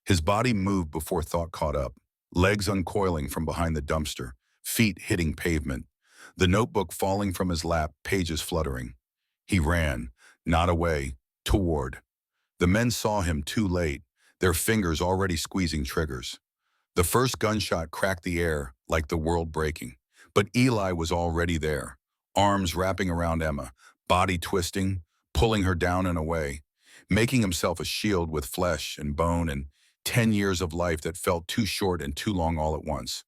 His body moved before thought caught up, legs uncoiling from behind the dumpster, feet hitting pavement, the notebook falling from his lap, pages fluttering. He ran, not away, toward. The men saw him too late, their fingers already squeezing triggers. The first gunshot cracked the air like the world breaking, but Eli was already there, arms wrapping around Emma, body twisting, pulling her down and away, making himself a shield with flesh and bone and 10 years of life that felt too short and too long all at once.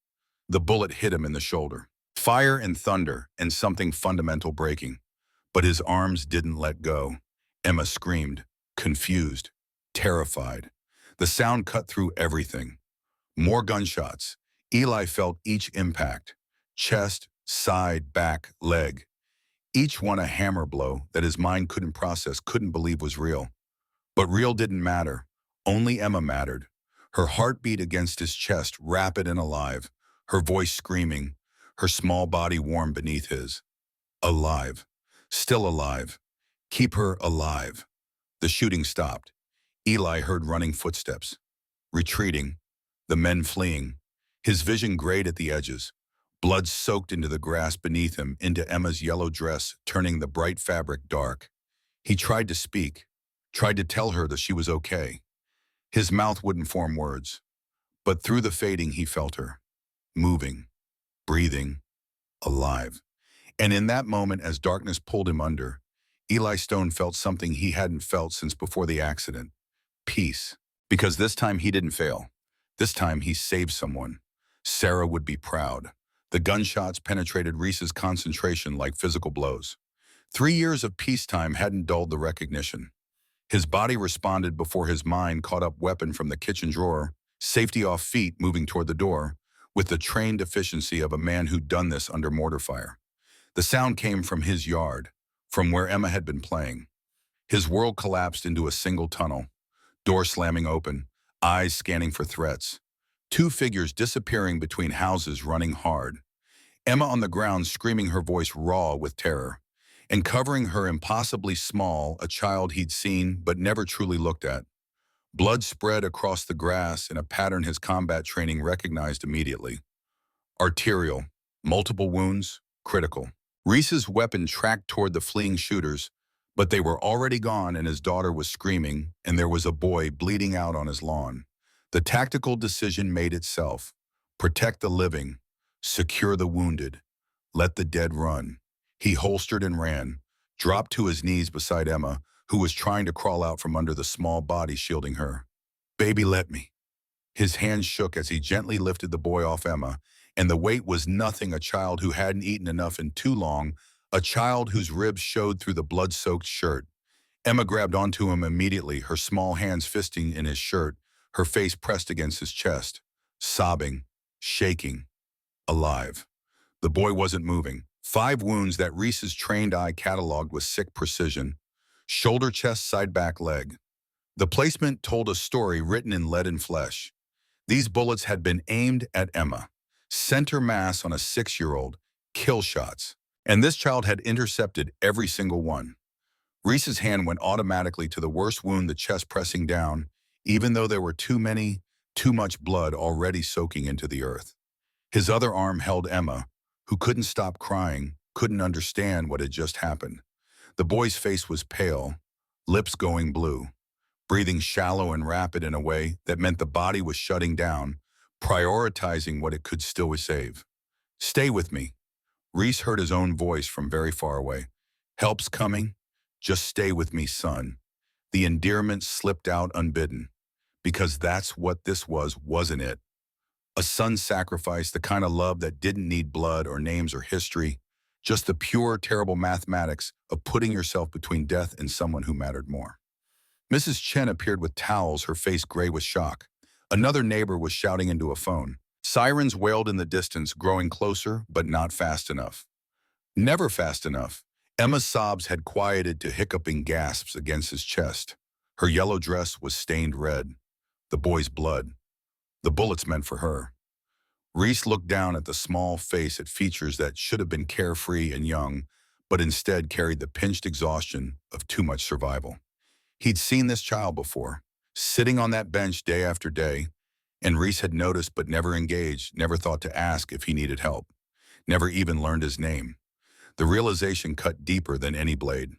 The bullet hit him in the shoulder. Fire and thunder and something fundamental breaking. But his arms didn't let go. Emma screamed, confused, terrified. The sound cut through everything. More gunshots. Eli felt each impact. Chest, side, back, leg. Each one a hammer blow that his mind couldn't process, couldn't believe was real. But real didn't matter. Only Emma mattered. Her heartbeat against his chest, rapid and alive. Her voice screaming. Her small body warm beneath his. Alive. Still alive. Keep her alive. The shooting stopped. Eli heard running footsteps. Retreating. The men fleeing. His vision grayed at the edges. Blood soaked into the grass beneath him, into Emma's yellow dress, turning the bright fabric dark. He tried to speak, tried to tell her that she was okay. His mouth wouldn't form words. But through the fading, he felt her. Moving, breathing, alive. And in that moment, as darkness pulled him under, Eli Stone felt something he hadn't felt since before the accident. Peace. Because this time he didn't fail. This time he saved someone. Sarah would be proud. The gunshots penetrated Reese's concentration like physical blows. 3 years of peacetime hadn't dulled the recognition. His body responded before his mind caught up, weapon from the kitchen drawer, safety off, feet moving toward the door, with the trained efficiency of a man who'd done this under mortar fire. The sound came from his yard, from where Emma had been playing. His world collapsed into a single tunnel, door slamming open, eyes scanning for threats. Two figures disappearing between houses, running hard. Emma on the ground, screaming, her voice raw with terror. And covering her, impossibly small, a child he'd seen but never truly looked at. Blood spread across the grass in a pattern his combat training recognized immediately. Arterial, multiple wounds, critical. Reese's weapon tracked toward the fleeing shooters, but they were already gone, and his daughter was screaming, and there was a boy bleeding out on his lawn. The tactical decision made itself. Protect the living, secure the wounded, let the dead run. He holstered and ran, dropped to his knees beside Emma, who was trying to crawl out from under the small body shielding her. "Baby, let me." His hands shook as he gently lifted the boy off Emma, and the weight was nothing. A child who hadn't eaten enough in too long, a child whose ribs showed through the blood-soaked shirt. Emma grabbed onto him immediately, her small hands fisting in his shirt, her face pressed against his chest, sobbing, shaking, alive. The boy wasn't moving. 5 wounds that Reese's trained eye cataloged with sick precision. Shoulder, chest, side, back, leg. The placement told a story written in lead and flesh. These bullets had been aimed at Emma. Center mass on a 6-year-old. Kill shots. And this child had intercepted every single one. Reese's hand went automatically to the worst wound, the chest, pressing down, even though there were too much blood already soaking into the earth. His other arm held Emma, who couldn't stop crying, couldn't understand what had just happened. The boy's face was pale, lips going blue, breathing shallow and rapid in a way that meant the body was shutting down, prioritizing what it could still save. Stay with me. Reese heard his own voice from very far away. Help's coming. Just stay with me, son. The endearment slipped out unbidden. Because that's what this was, wasn't it? A son sacrifice, the kind of love that didn't need blood or names or history, just the pure, terrible mathematics of putting yourself between death and someone who mattered more. Mrs. Chen appeared with towels, her face gray with shock. Another neighbor was shouting into a phone. Sirens wailed in the distance, growing closer, but not fast enough. Never fast enough. Emma's sobs had quieted to hiccuping gasps against his chest. Her yellow dress was stained red. The boy's blood. The bullets meant for her. Reese looked down at the small face at features that should have been carefree and young, but instead carried the pinched exhaustion of too much survival. He'd seen this child before, sitting on that bench day after day, and Reese had noticed but never engaged, never thought to ask if he needed help, never even learned his name. The realization cut deeper than any blade.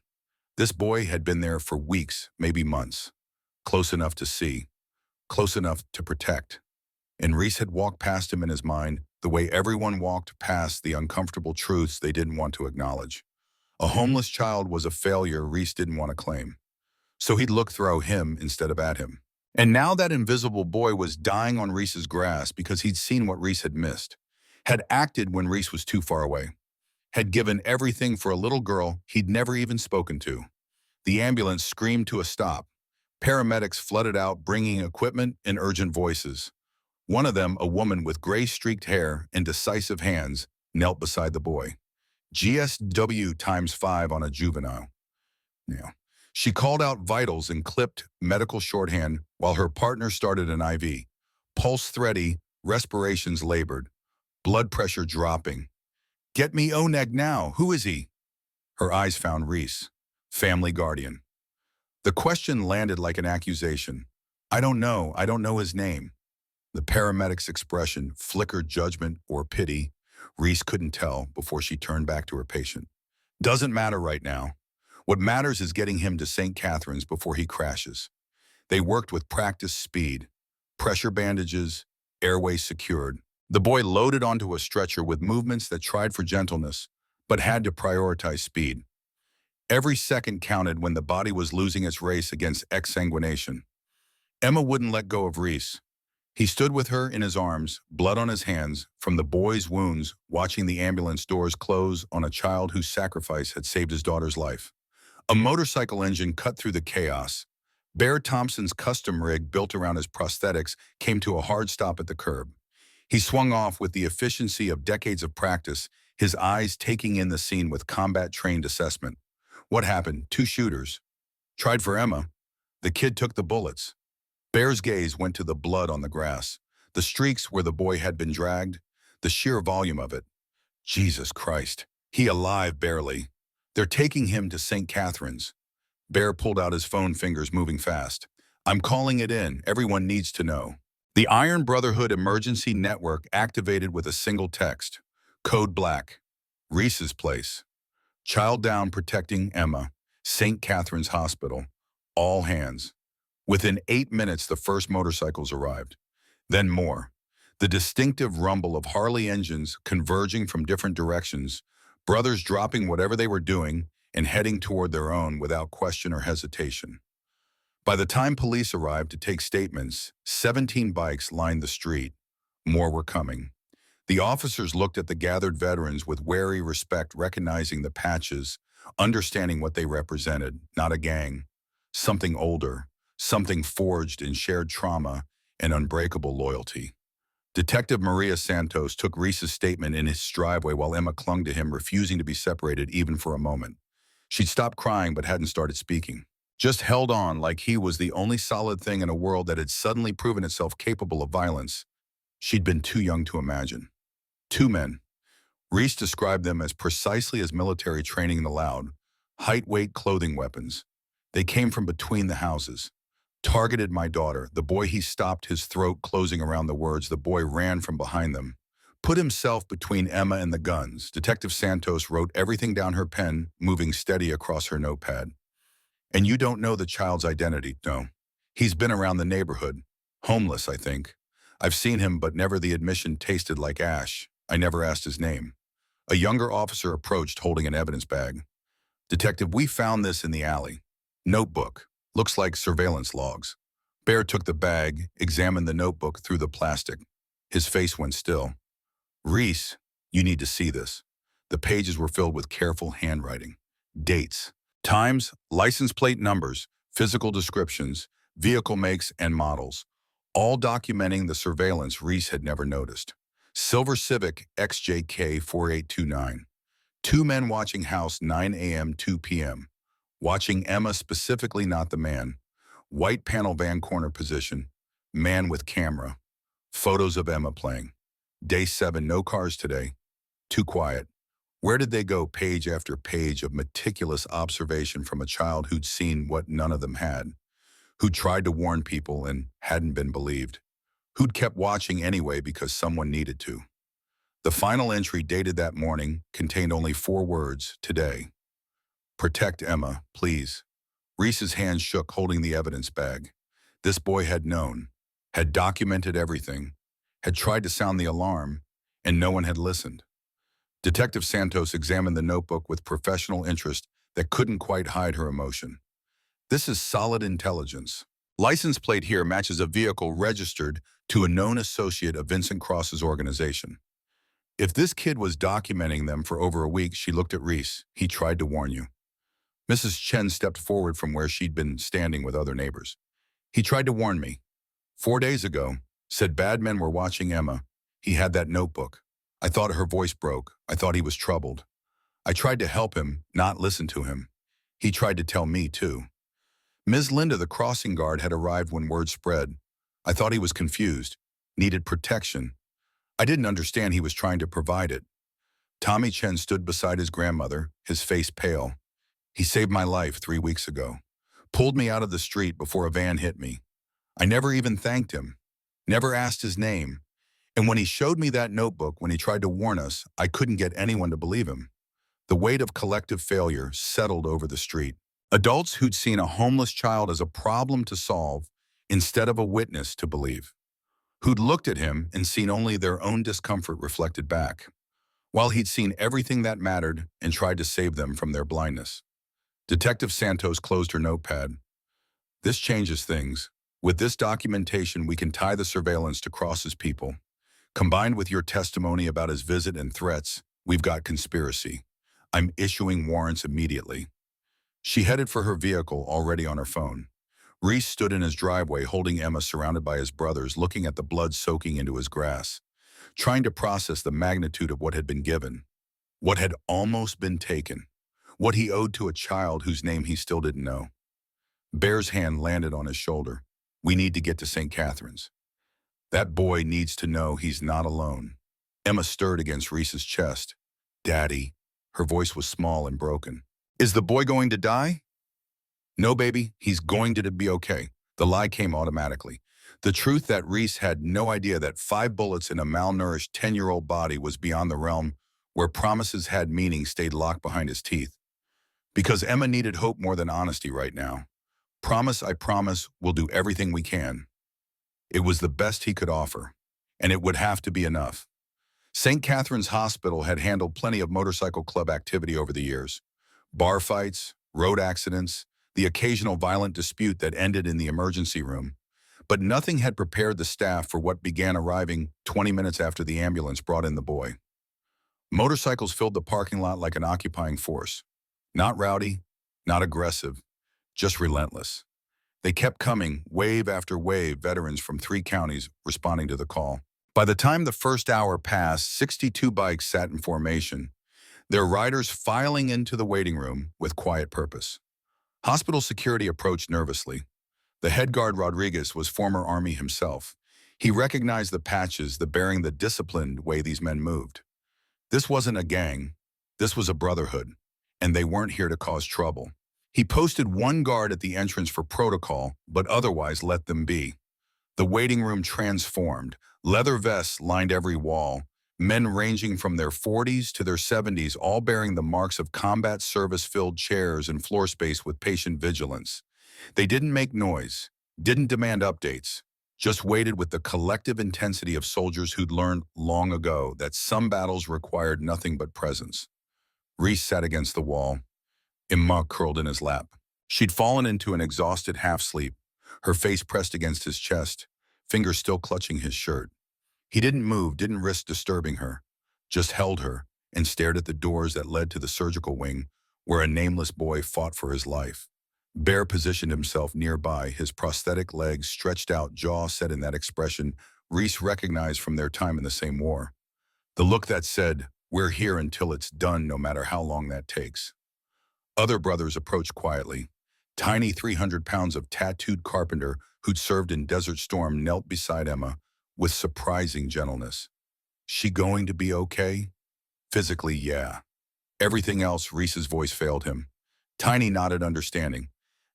This boy had been there for weeks, maybe months, close enough to see, close enough to protect. And Reese had walked past him in his mind the way everyone walked past the uncomfortable truths they didn't want to acknowledge. A homeless child was a failure Reese didn't want to claim. So he'd look through him instead of at him. And now that invisible boy was dying on Reese's grass because he'd seen what Reese had missed, had acted when Reese was too far away, had given everything for a little girl he'd never even spoken to. The ambulance screamed to a stop. Paramedics flooded out, bringing equipment and urgent voices. One of them, a woman with gray-streaked hair and decisive hands, knelt beside the boy. GSW ×5 on a juvenile. Yeah. She called out vitals and clipped medical shorthand while her partner started an IV. Pulse thready, respirations labored, blood pressure dropping. Get me Oneg now. Who is he? Her eyes found Reese, family guardian. The question landed like an accusation. I don't know his name. The paramedic's expression flickered judgment or pity. Reese couldn't tell before she turned back to her patient. Doesn't matter right now. What matters is getting him to St. Catherine's before he crashes. They worked with practiced speed, pressure bandages, airway secured. The boy loaded onto a stretcher with movements that tried for gentleness, but had to prioritize speed. Every second counted when the body was losing its race against exsanguination. Emma wouldn't let go of Reese. He stood with her in his arms, blood on his hands, from the boy's wounds, watching the ambulance doors close on a child whose sacrifice had saved his daughter's life. A motorcycle engine cut through the chaos. Bear Thompson's custom rig built around his prosthetics came to a hard stop at the curb. He swung off with the efficiency of decades of practice, his eyes taking in the scene with combat-trained assessment. What happened? 2 shooters. Tried for Emma. The kid took the bullets. Bear's gaze went to the blood on the grass, the streaks where the boy had been dragged, the sheer volume of it. Jesus Christ. He alive barely. They're taking him to St. Catherine's. Bear pulled out his phone, fingers moving fast. I'm calling it in. Everyone needs to know. The Iron Brotherhood Emergency Network activated with a single text. Code Black. Reese's place. Child down protecting Emma. St. Catherine's Hospital. All hands. Within 8 minutes, the first motorcycles arrived. Then more. The distinctive rumble of Harley engines converging from different directions, brothers dropping whatever they were doing and heading toward their own without question or hesitation. By the time police arrived to take statements, 17 bikes lined the street. More were coming. The officers looked at the gathered veterans with wary respect, recognizing the patches, understanding what they represented, not a gang, something older, something forged in shared trauma and unbreakable loyalty. Detective Maria Santos took Reese's statement in his driveway while Emma clung to him, refusing to be separated even for a moment. She'd stopped crying but hadn't started speaking. Just held on like he was the only solid thing in a world that had suddenly proven itself capable of violence. She'd been too young to imagine. 2 men. Reese described them as precisely as military training allowed, height-weight clothing weapons. They came from between the houses. Targeted my daughter. The boy, he stopped, his throat closing around the words. The boy ran from behind them. Put himself between Emma and the guns. Detective Santos wrote everything down her pen, moving steady across her notepad. And you don't know the child's identity, no. He's been around the neighborhood. Homeless, I think. I've seen him, but never the admission tasted like ash. I never asked his name. A younger officer approached holding an evidence bag. Detective, we found this in the alley. Notebook. Looks like surveillance logs. Bear took the bag, examined the notebook through the plastic. His face went still. Reese, you need to see this. The pages were filled with careful handwriting. Dates, times, license plate numbers, physical descriptions, vehicle makes and models, all documenting the surveillance Reese had never noticed. Silver Civic XJK 4829. Two men watching house 9 a.m. 2 p.m. Watching Emma, specifically not the man. White panel van corner position. Man with camera. Photos of Emma playing. Day 7, no cars today. Too quiet. Where did they go? Page after page of meticulous observation from a child who'd seen what none of them had. Who'd tried to warn people and hadn't been believed. Who'd kept watching anyway because someone needed to. The final entry, dated that morning, contained only 4 words: today. Protect Emma, please. Reese's hand shook, holding the evidence bag. This boy had known, had documented everything, had tried to sound the alarm, and no one had listened. Detective Santos examined the notebook with professional interest that couldn't quite hide her emotion. This is solid intelligence. License plate here matches a vehicle registered to a known associate of Vincent Cross's organization. If this kid was documenting them for over a week, she looked at Reese. He tried to warn you. Mrs. Chen stepped forward from where she'd been standing with other neighbors. He tried to warn me. 4 days ago, said bad men were watching Emma. He had that notebook. I thought her voice broke. I thought he was troubled. I tried to help him, not listen to him. He tried to tell me, too. Ms. Linda, the crossing guard, had arrived when word spread. I thought he was confused, needed protection. I didn't understand he was trying to provide it. Tommy Chen stood beside his grandmother, his face pale. He saved my life 3 weeks ago. Pulled me out of the street before a van hit me. I never even thanked him. Never asked his name. And when he showed me that notebook, when he tried to warn us, I couldn't get anyone to believe him. The weight of collective failure settled over the street. Adults who'd seen a homeless child as a problem to solve instead of a witness to believe. Who'd looked at him and seen only their own discomfort reflected back, while he'd seen everything that mattered and tried to save them from their blindness. Detective Santos closed her notepad. This changes things. With this documentation, we can tie the surveillance to Cross's people. Combined with your testimony about his visit and threats, we've got conspiracy. I'm issuing warrants immediately. She headed for her vehicle, already on her phone. Reese stood in his driveway holding Emma, surrounded by his brothers, looking at the blood soaking into his grass, trying to process the magnitude of what had been given, what had almost been taken, what he owed to a child whose name he still didn't know. Bear's hand landed on his shoulder. We need to get to St. Catherine's. That boy needs to know he's not alone. Emma stirred against Reese's chest. Daddy. Her voice was small and broken. Is the boy going to die? No, baby, he's going to be okay. The lie came automatically. The truth that Reese had no idea that 5 bullets in a malnourished 10-year-old body was beyond the realm where promises had meaning stayed locked behind his teeth. Because Emma needed hope more than honesty right now. Promise, I promise, we'll do everything we can. It was the best he could offer, and it would have to be enough. St. Catherine's Hospital had handled plenty of motorcycle club activity over the years. Bar fights, road accidents, the occasional violent dispute that ended in the emergency room. But nothing had prepared the staff for what began arriving 20 minutes after the ambulance brought in the boy. Motorcycles filled the parking lot like an occupying force. Not rowdy, not aggressive, just relentless. They kept coming, wave after wave, veterans from 3 counties responding to the call. By the time the first hour passed, 62 bikes sat in formation, their riders filing into the waiting room with quiet purpose. Hospital security approached nervously. The head guard, Rodriguez, was former Army himself. He recognized the patches, the bearing, the disciplined way these men moved. This wasn't a gang. This was a brotherhood, and they weren't here to cause trouble. He posted 1 guard at the entrance for protocol, but otherwise let them be. The waiting room transformed. Leather vests lined every wall. Men ranging from their 40s to their 70s, all bearing the marks of combat service-filled chairs and floor space with patient vigilance. They didn't make noise, didn't demand updates, just waited with the collective intensity of soldiers who'd learned long ago that some battles required nothing but presence. Reese sat against the wall, Imma curled in his lap. She'd fallen into an exhausted half-sleep, her face pressed against his chest, fingers still clutching his shirt. He didn't move, didn't risk disturbing her, just held her and stared at the doors that led to the surgical wing, where a nameless boy fought for his life. Bear positioned himself nearby, his prosthetic legs stretched out, jaw set in that expression Reese recognized from their time in the same war. The look that said, "We're here until it's done, no matter how long that takes." Other brothers approached quietly. Tiny 300 pounds of tattooed carpenter who'd served in Desert Storm knelt beside Emma with surprising gentleness. "She going to be okay?" "Physically, yeah." Everything else, Reese's voice failed him. Tiny nodded understanding.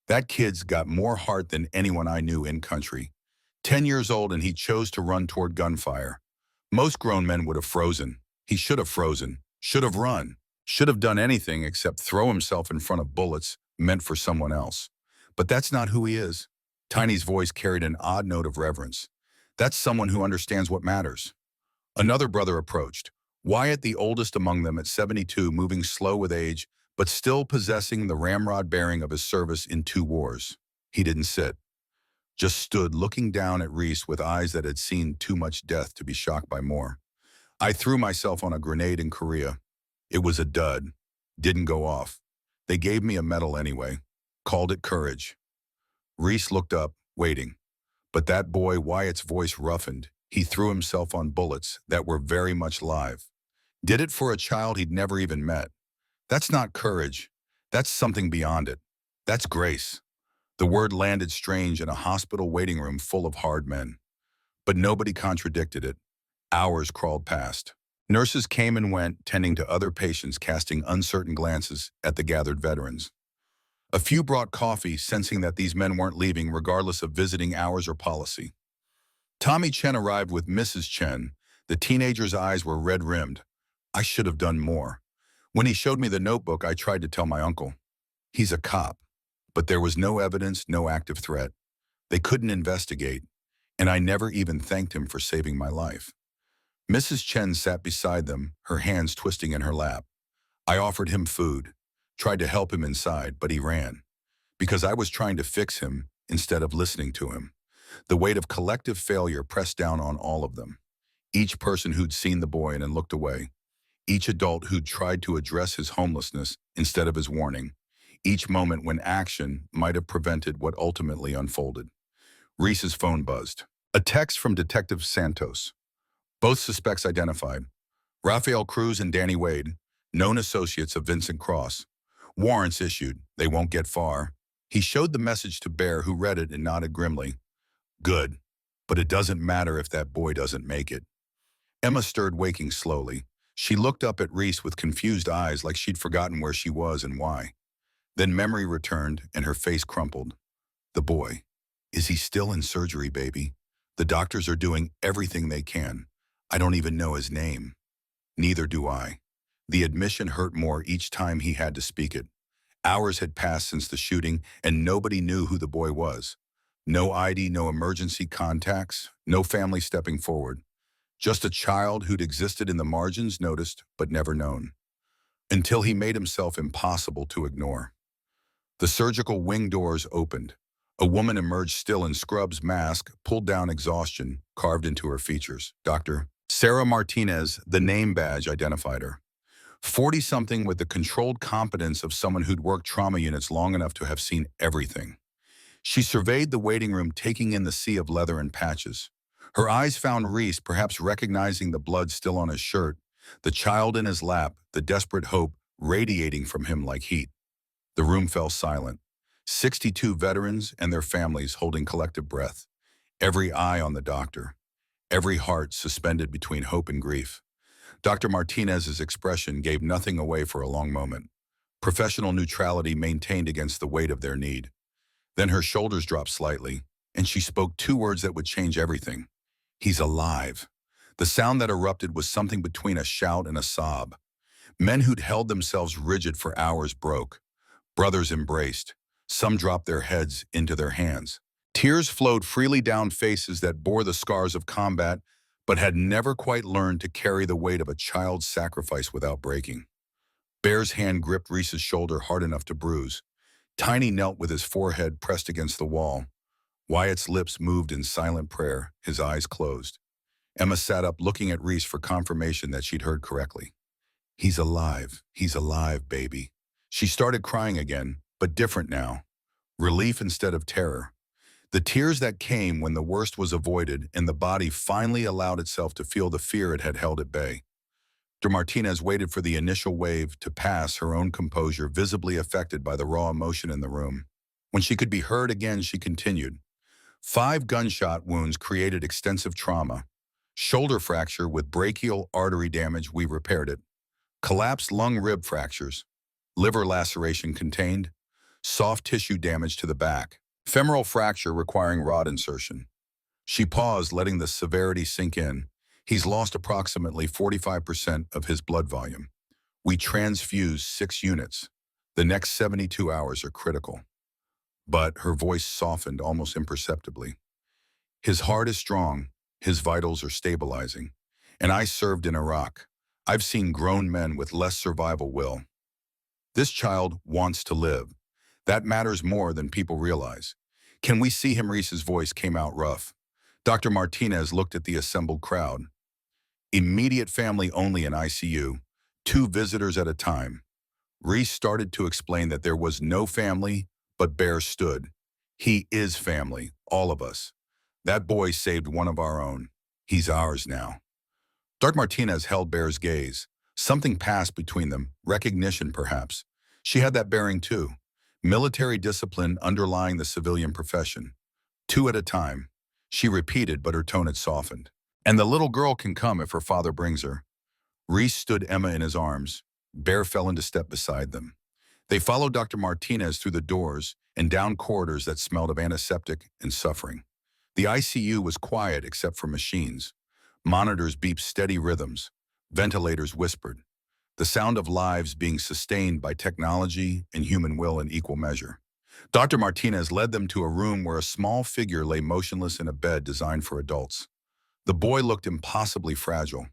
"That kid's got more heart than anyone I knew in country. 10 years old and he chose to run toward gunfire. Most grown men would have frozen. He should have frozen, should have run, should have done anything except throw himself in front of bullets meant for someone else. But that's not who he is." Tiny's voice carried an odd note of reverence. "That's someone who understands what matters." Another brother approached, Wyatt the oldest among them at 72, moving slow with age, but still possessing the ramrod bearing of his service in 2 wars. He didn't sit, just stood looking down at Reese with eyes that had seen too much death to be shocked by more. "I threw myself on a grenade in Korea. It was a dud. Didn't go off. They gave me a medal anyway. Called it courage." Reese looked up, waiting. But that boy, Wyatt's voice roughened. He threw himself on bullets that were very much live. Did it for a child he'd never even met. That's not courage. That's something beyond it. That's grace. The word landed strange in a hospital waiting room full of hard men. But nobody contradicted it. Hours crawled past. Nurses came and went, tending to other patients, casting uncertain glances at the gathered veterans. A few brought coffee, sensing that these men weren't leaving regardless of visiting hours or policy. Tommy Chen arrived with Mrs. Chen. The teenager's eyes were red-rimmed. "I should have done more. When he showed me the notebook, I tried to tell my uncle. He's a cop. But there was no evidence, no active threat. They couldn't investigate, and I never even thanked him for saving my life." Mrs. Chen sat beside them, her hands twisting in her lap. "I offered him food, tried to help him inside, but he ran. Because I was trying to fix him instead of listening to him." The weight of collective failure pressed down on all of them. Each person who'd seen the boy and looked away. Each adult who'd tried to address his homelessness instead of his warning. Each moment when action might have prevented what ultimately unfolded. Reese's phone buzzed. A text from Detective Santos. Both suspects identified. Rafael Cruz and Danny Wade, known associates of Vincent Cross. Warrants issued. They won't get far. He showed the message to Bear, who read it and nodded grimly. "Good. But it doesn't matter if that boy doesn't make it." Emma stirred, waking slowly. She looked up at Reese with confused eyes, like she'd forgotten where she was and why. Then memory returned and her face crumpled. "The boy. Is he still in surgery, baby? The doctors are doing everything they can. I don't even know his name." "Neither do I." The admission hurt more each time he had to speak it. Hours had passed since the shooting, and nobody knew who the boy was. No ID, no emergency contacts, no family stepping forward. Just a child who'd existed in the margins, noticed but never known. Until he made himself impossible to ignore. The surgical wing doors opened. A woman emerged, still in scrubs, mask, pulled down, exhaustion carved into her features. Dr. Sarah Martinez, the name badge, identified her. 40-something with the controlled competence of someone who'd worked trauma units long enough to have seen everything. She surveyed the waiting room, taking in the sea of leather and patches. Her eyes found Reese, perhaps recognizing the blood still on his shirt, the child in his lap, the desperate hope radiating from him like heat. The room fell silent. 62 veterans and their families holding collective breath. Every eye on the doctor. Every heart suspended between hope and grief. Dr. Martinez's expression gave nothing away for a long moment. Professional neutrality maintained against the weight of their need. Then her shoulders dropped slightly, and she spoke 2 words that would change everything. "He's alive." The sound that erupted was something between a shout and a sob. Men who'd held themselves rigid for hours broke. Brothers embraced. Some dropped their heads into their hands. Tears flowed freely down faces that bore the scars of combat, but had never quite learned to carry the weight of a child's sacrifice without breaking. Bear's hand gripped Reese's shoulder hard enough to bruise. Tiny knelt with his forehead pressed against the wall. Wyatt's lips moved in silent prayer, his eyes closed. Emma sat up looking at Reese for confirmation that she'd heard correctly. He's alive, baby. She started crying again, but different now. Relief instead of terror. The tears that came when the worst was avoided and the body finally allowed itself to feel the fear it had held at bay. Dr. Martinez waited for the initial wave to pass, her own composure visibly affected by the raw emotion in the room. When she could be heard again, she continued. 5 gunshot wounds created extensive trauma. Shoulder fracture with brachial artery damage, we repaired it. Collapsed lung rib fractures. Liver laceration contained. Soft tissue damage to the back. Femoral fracture requiring rod insertion. She paused, letting the severity sink in. He's lost approximately 45% of his blood volume. We transfused 6 units. The next 72 hours are critical. But her voice softened almost imperceptibly. His heart is strong. His vitals are stabilizing. And I served in Iraq. I've seen grown men with less survival will. This child wants to live. That matters more than people realize. Can we see him? Reese's voice came out rough. Dr. Martinez looked at the assembled crowd. Immediate family only in ICU, 2 visitors at a time. Reese started to explain that there was no family, but Bear stood. He is family, all of us. That boy saved one of our own. He's ours now. Dr. Martinez held Bear's gaze. Something passed between them, recognition perhaps. She had that bearing too. Military discipline underlying the civilian profession. 2 at a time. She repeated, but her tone had softened. And the little girl can come if her father brings her. Reese stood Emma in his arms. Bear fell into step beside them. They followed Dr. Martinez through the doors and down corridors that smelled of antiseptic and suffering. The ICU was quiet except for machines. Monitors beeped steady rhythms. Ventilators whispered. The sound of lives being sustained by technology and human will in equal measure. Dr. Martinez led them to a room where a small figure lay motionless in a bed designed for adults. The boy looked impossibly fragile.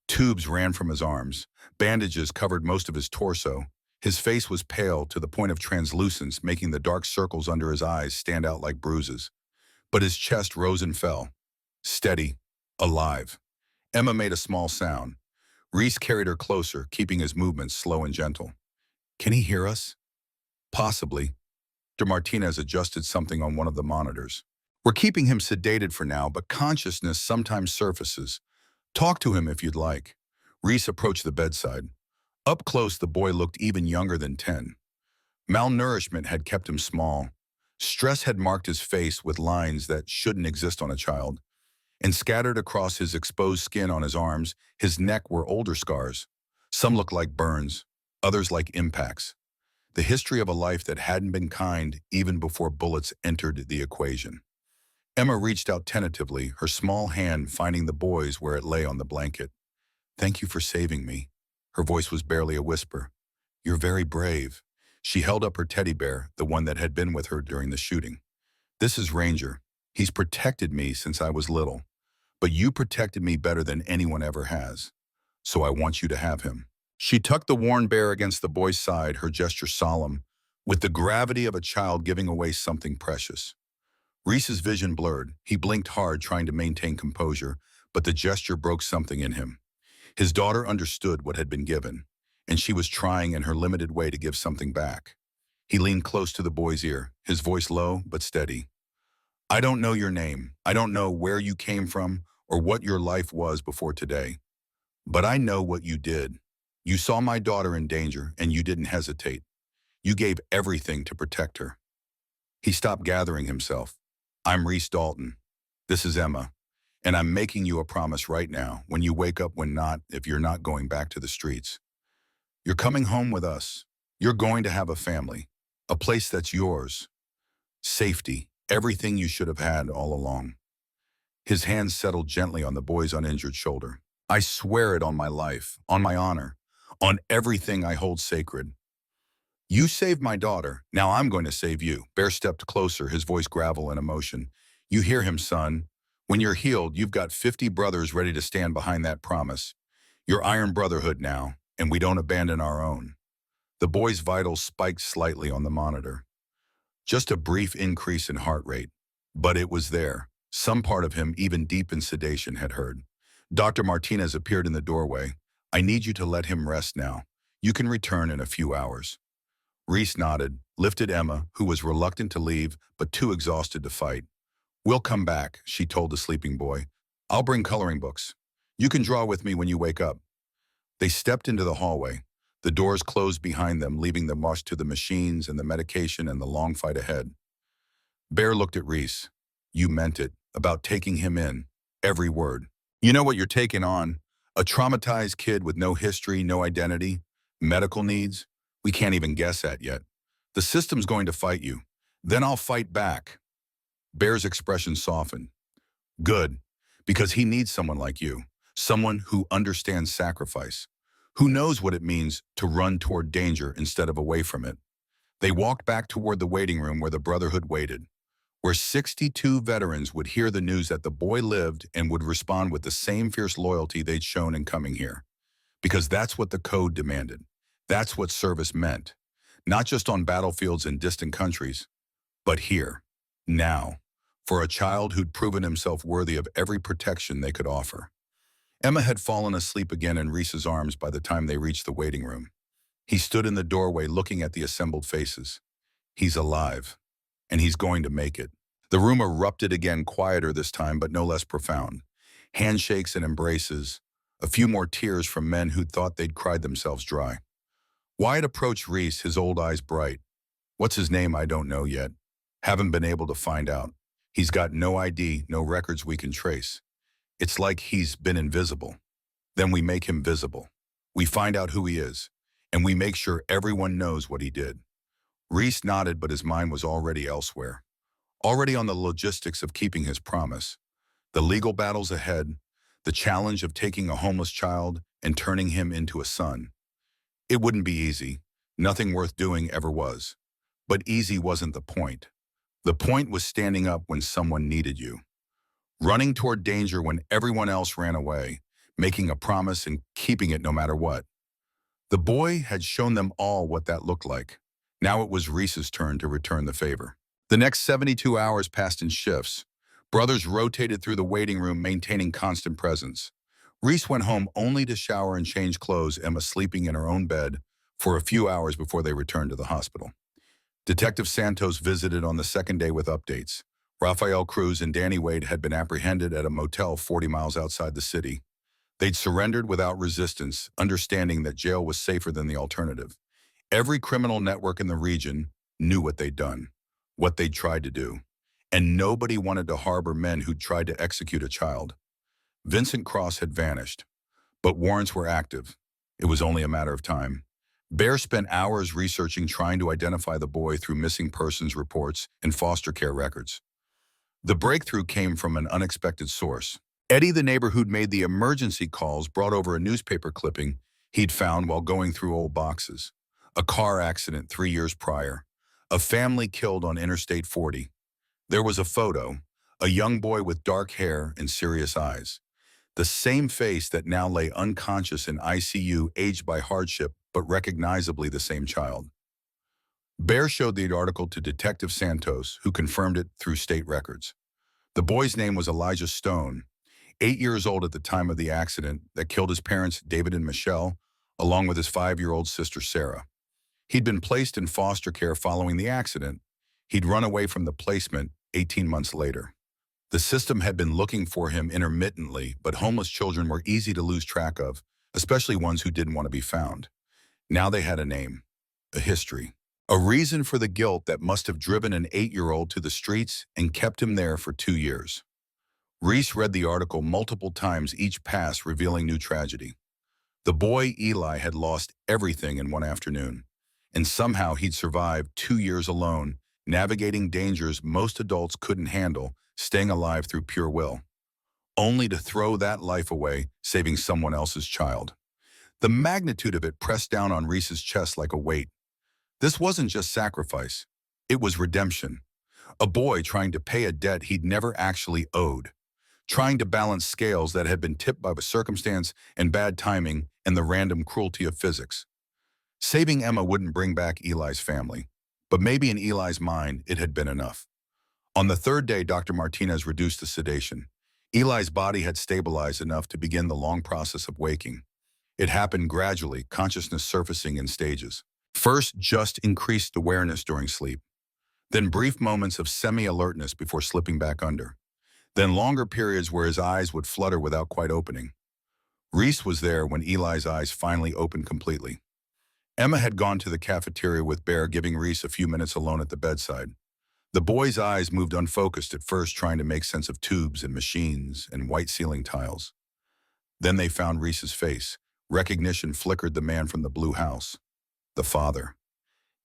Tubes ran from his arms. Bandages covered most of his torso. His face was pale to the point of translucence, making the dark circles under his eyes stand out like bruises. But his chest rose and fell. Steady. Alive. Emma made a small sound. Reese carried her closer, keeping his movements slow and gentle. Can he hear us? Possibly. Dr. Martinez adjusted something on one of the monitors. We're keeping him sedated for now, but consciousness sometimes surfaces. Talk to him if you'd like. Reese approached the bedside. Up close, the boy looked even younger than 10. Malnourishment had kept him small. Stress had marked his face with lines that shouldn't exist on a child. And scattered across his exposed skin on his arms, his neck were older scars. Some looked like burns, others like impacts. The history of a life that hadn't been kind even before bullets entered the equation. Emma reached out tentatively, her small hand finding the boy's where it lay on the blanket. Thank you for saving me. Her voice was barely a whisper. You're very brave. She held up her teddy bear, the one that had been with her during the shooting. This is Ranger. He's protected me since I was little. But you protected me better than anyone ever has. So I want you to have him. She tucked the worn bear against the boy's side, her gesture solemn, with the gravity of a child giving away something precious. Reese's vision blurred. He blinked hard, trying to maintain composure, but the gesture broke something in him. His daughter understood what had been given, and she was trying in her limited way to give something back. He leaned close to the boy's ear, his voice low but steady. I don't know your name. I don't know where you came from or what your life was before today. But I know what you did. You saw my daughter in danger, and you didn't hesitate. You gave everything to protect her. He stopped gathering himself. I'm Reese Dalton. This is Emma. And I'm making you a promise right now, when you wake up, if you're not going back to the streets. You're coming home with us. You're going to have a family, a place that's yours. Safety, everything you should have had all along. His hand settled gently on the boy's uninjured shoulder. I swear it on my life, on my honor, on everything I hold sacred. You saved my daughter. Now I'm going to save you. Bear stepped closer, his voice gravel and emotion. You hear him, son. When you're healed, you've got 50 brothers ready to stand behind that promise. You're Iron Brotherhood now, and we don't abandon our own. The boy's vitals spiked slightly on the monitor. Just a brief increase in heart rate. But it was there. Some part of him, even deep in sedation, had heard. Dr. Martinez appeared in the doorway. I need you to let him rest now. You can return in a few hours. Reese nodded, lifted Emma, who was reluctant to leave, but too exhausted to fight. We'll come back, she told the sleeping boy. I'll bring coloring books. You can draw with me when you wake up. They stepped into the hallway. The doors closed behind them, leaving them rushed to the machines and the medication and the long fight ahead. Bear looked at Reese. You meant it, about taking him in. Every word. You know what you're taking on? A traumatized kid with no history, no identity, medical needs we can't even guess at yet. The system's going to fight you. Then I'll fight back. Bear's expression softened. Good, because he needs someone like you, someone who understands sacrifice, who knows what it means to run toward danger instead of away from it. They walked back toward the waiting room where the Brotherhood waited, where 62 veterans would hear the news that the boy lived and would respond with the same fierce loyalty they'd shown in coming here. Because that's what the code demanded. That's what service meant. Not just on battlefields in distant countries, but here, now, for a child who'd proven himself worthy of every protection they could offer. Emma had fallen asleep again in Reese's arms by the time they reached the waiting room. He stood in the doorway looking at the assembled faces. He's alive, and he's going to make it. The room erupted again, quieter this time, but no less profound. Handshakes and embraces, a few more tears from men who'd thought they'd cried themselves dry. Wyatt approached Reese, his old eyes bright. What's his name? I don't know yet. Haven't been able to find out. He's got no ID, no records we can trace. It's like he's been invisible. Then we make him visible. We find out who he is, and we make sure everyone knows what he did. Reese nodded, but his mind was already elsewhere. Already on the logistics of keeping his promise. The legal battles ahead, the challenge of taking a homeless child and turning him into a son. It wouldn't be easy. Nothing worth doing ever was. But easy wasn't the point. The point was standing up when someone needed you. Running toward danger when everyone else ran away, making a promise and keeping it no matter what. The boy had shown them all what that looked like. Now it was Reese's turn to return the favor. The next 72 hours passed in shifts. Brothers rotated through the waiting room, maintaining constant presence. Reese went home only to shower and change clothes, Emma sleeping in her own bed for a few hours before they returned to the hospital. Detective Santos visited on the second day with updates. Rafael Cruz and Danny Wade had been apprehended at a motel 40 miles outside the city. They'd surrendered without resistance, understanding that jail was safer than the alternative. Every criminal network in the region knew what they'd done, what they'd tried to do, and nobody wanted to harbor men who'd tried to execute a child. Vincent Cross had vanished, but warrants were active. It was only a matter of time. Bear spent hours researching, trying to identify the boy through missing persons reports and foster care records. The breakthrough came from an unexpected source. Eddie, the neighbor who'd made the emergency calls, brought over a newspaper clipping he'd found while going through old boxes. A car accident 3 years prior. A family killed on Interstate 40. There was a photo, a young boy with dark hair and serious eyes. The same face that now lay unconscious in ICU, aged by hardship, but recognizably the same child. Bear showed the article to Detective Santos, who confirmed it through state records. The boy's name was Elijah Stone, 8 years old at the time of the accident that killed his parents, David and Michelle, along with his 5-year-old sister, Sarah. He'd been placed in foster care following the accident. He'd run away from the placement 18 months later. The system had been looking for him intermittently, but homeless children were easy to lose track of, especially ones who didn't want to be found. Now they had a name, a history, a reason for the guilt that must have driven an 8-year-old to the streets and kept him there for 2 years. Reese read the article multiple times, each pass revealing new tragedy. The boy, Eli, had lost everything in one afternoon, and somehow he'd survived 2 years alone, navigating dangers most adults couldn't handle, staying alive through pure will. only to throw that life away, saving someone else's child. The magnitude of it pressed down on Reese's chest like a weight. This wasn't just sacrifice. It was redemption. A boy trying to pay a debt he'd never actually owed, trying to balance scales that had been tipped by circumstance and bad timing and the random cruelty of physics. Saving Emma wouldn't bring back Eli's family, but maybe in Eli's mind it had been enough. On the third day, Dr. Martinez reduced the sedation. Eli's body had stabilized enough to begin the long process of waking. It happened gradually, consciousness surfacing in stages. First, just increased awareness during sleep. Then brief moments of semi-alertness before slipping back under. Then longer periods where his eyes would flutter without quite opening. Reese was there when Eli's eyes finally opened completely. Emma had gone to the cafeteria with Bear, giving Reese a few minutes alone at the bedside. The boy's eyes moved unfocused at first, trying to make sense of tubes and machines and white ceiling tiles. Then they found Reese's face. Recognition flickered the man from the blue house. The father.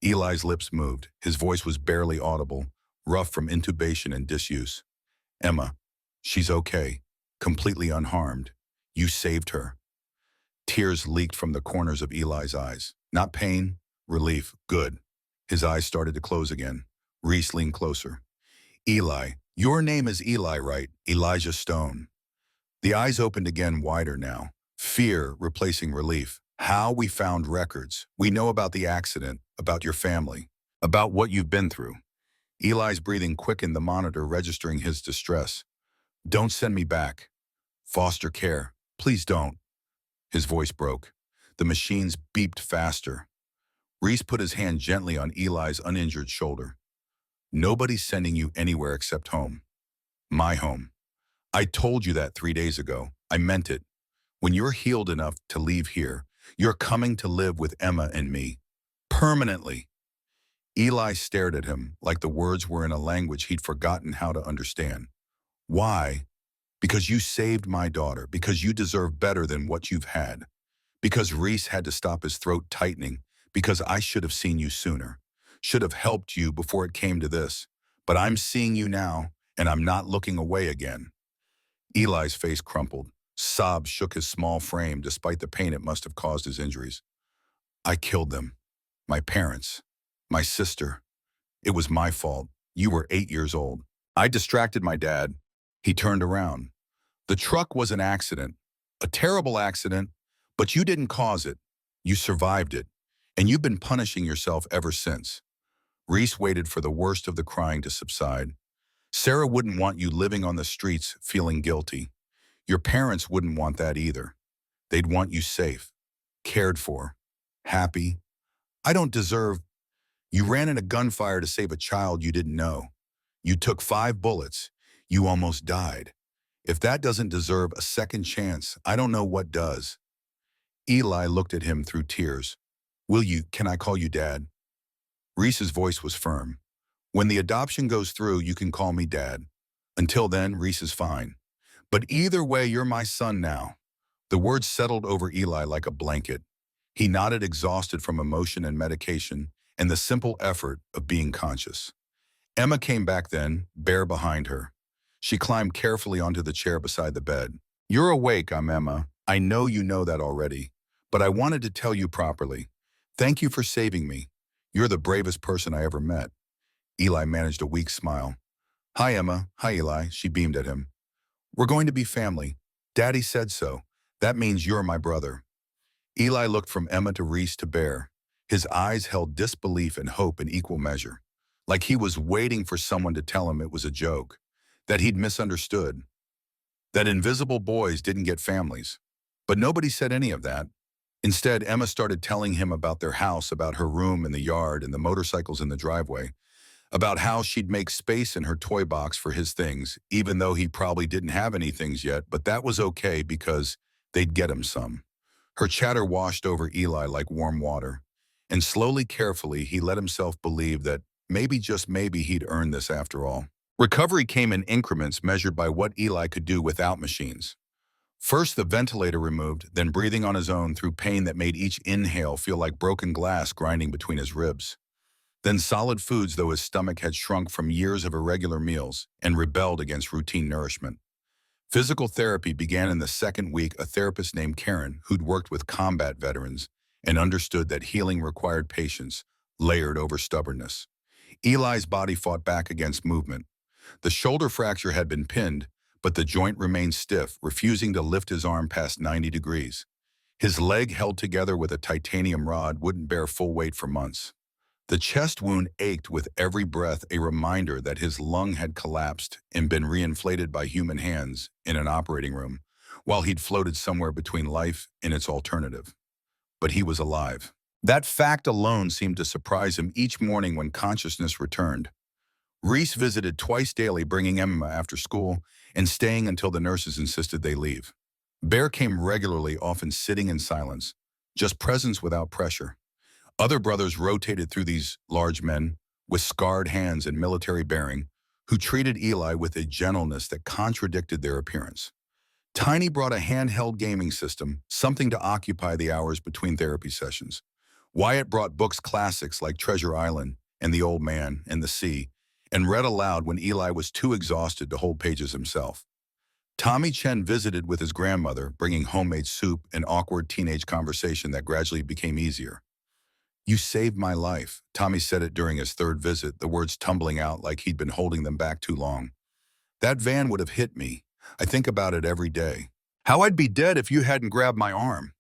Eli's lips moved. His voice was barely audible, rough from intubation and disuse. Emma, she's okay, completely unharmed. You saved her. Tears leaked from the corners of Eli's eyes. Not pain, relief, good. His eyes started to close again. Reese leaned closer. Eli, your name is Eli, right? Elijah Stone. The eyes opened again, wider now. Fear replacing relief. How we found records. We know about the accident, about your family, about what you've been through. Eli's breathing quickened, the monitor registering his distress. Don't send me back. Foster care. Please don't. His voice broke. The machines beeped faster. Reese put his hand gently on Eli's uninjured shoulder. Nobody's sending you anywhere except home. My home. I told you that 3 days ago. I meant it. When you're healed enough to leave here, you're coming to live with Emma and me. Permanently. Eli stared at him like the words were in a language he'd forgotten how to understand. Why? Because you saved my daughter. Because you deserve better than what you've had. Because Reese had to stop his throat tightening. Because I should have seen you sooner. Should have helped you before it came to this. But I'm seeing you now, and I'm not looking away again. Eli's face crumpled. Sobs shook his small frame despite the pain it must have caused his injuries. I killed them. My parents. My sister. It was my fault. You were 8 years old. I distracted my dad. He turned around. The truck was an accident. A terrible accident, but you didn't cause it. You survived it. And you've been punishing yourself ever since. Reese waited for the worst of the crying to subside. Sarah wouldn't want you living on the streets feeling guilty. Your parents wouldn't want that either. They'd want you safe, cared for, happy. I don't deserve. You ran in a gunfire to save a child you didn't know. You took 5 bullets. You almost died. If that doesn't deserve a second chance, I don't know what does. Eli looked at him through tears. Can I call you Dad? Reese's voice was firm. When the adoption goes through, you can call me Dad. Until then, Reese is fine. But either way, you're my son now. The words settled over Eli like a blanket. He nodded, exhausted from emotion and medication and the simple effort of being conscious. Emma came back then, Bear behind her. She climbed carefully onto the chair beside the bed. You're awake, I'm Emma. I know you know that already, but I wanted to tell you properly. Thank you for saving me. You're the bravest person I ever met. Eli managed a weak smile. Hi, Emma. Hi, Eli. She beamed at him. We're going to be family. Daddy said so. That means you're my brother. Eli looked from Emma to Reese to Bear. His eyes held disbelief and hope in equal measure, like he was waiting for someone to tell him it was a joke, that he'd misunderstood, that invisible boys didn't get families. But nobody said any of that. Instead, Emma started telling him about their house, about her room in the yard and the motorcycles in the driveway, about how she'd make space in her toy box for his things, even though he probably didn't have any things yet, but that was okay because they'd get him some. Her chatter washed over Eli like warm water, and slowly, carefully, he let himself believe that maybe, just maybe, he'd earned this after all. Recovery came in increments measured by what Eli could do without machines. First, the ventilator removed, then breathing on his own through pain that made each inhale feel like broken glass grinding between his ribs. Then solid foods, though his stomach had shrunk from years of irregular meals and rebelled against routine nourishment. Physical therapy began in the second week. A therapist named Karen, who'd worked with combat veterans and understood that healing required patience, layered over stubbornness. Eli's body fought back against movement. The shoulder fracture had been pinned, but the joint remained stiff, refusing to lift his arm past 90 degrees. His leg, held together with a titanium rod, wouldn't bear full weight for months. The chest wound ached with every breath, a reminder that his lung had collapsed and been reinflated by human hands in an operating room, while he'd floated somewhere between life and its alternative. But he was alive. That fact alone seemed to surprise him each morning when consciousness returned. Reese visited twice daily, bringing Emma after school and staying until the nurses insisted they leave. Bear came regularly, often sitting in silence, just presence without pressure. Other brothers rotated through these large men with scarred hands and military bearing, who treated Eli with a gentleness that contradicted their appearance. Tiny brought a handheld gaming system, something to occupy the hours between therapy sessions. Wyatt brought books, classics like Treasure Island and The Old Man and the Sea, and read aloud when Eli was too exhausted to hold pages himself. Tommy Chen visited with his grandmother, bringing homemade soup and awkward teenage conversation that gradually became easier. "You saved my life," Tommy said it during his third visit, the words tumbling out like he'd been holding them back too long. "That van would have hit me. I think about it every day. How I'd be dead if you hadn't grabbed my arm."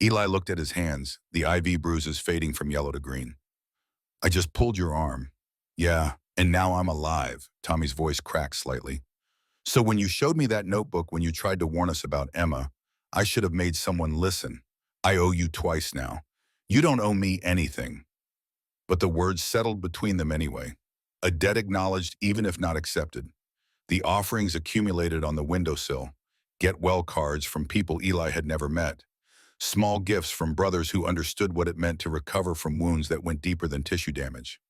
Eli looked at his hands, the IV bruises fading from yellow to green. "I just pulled your arm." "Yeah, and now I'm alive," Tommy's voice cracked slightly. "So when you showed me that notebook when you tried to warn us about Emma, I should have made someone listen. I owe you twice now. You don't owe me anything." But the words settled between them anyway. A debt acknowledged, even if not accepted. The offerings accumulated on the windowsill. Get-well cards from people Eli had never met. Small gifts from brothers who understood what it meant to recover from wounds that went deeper than tissue damage.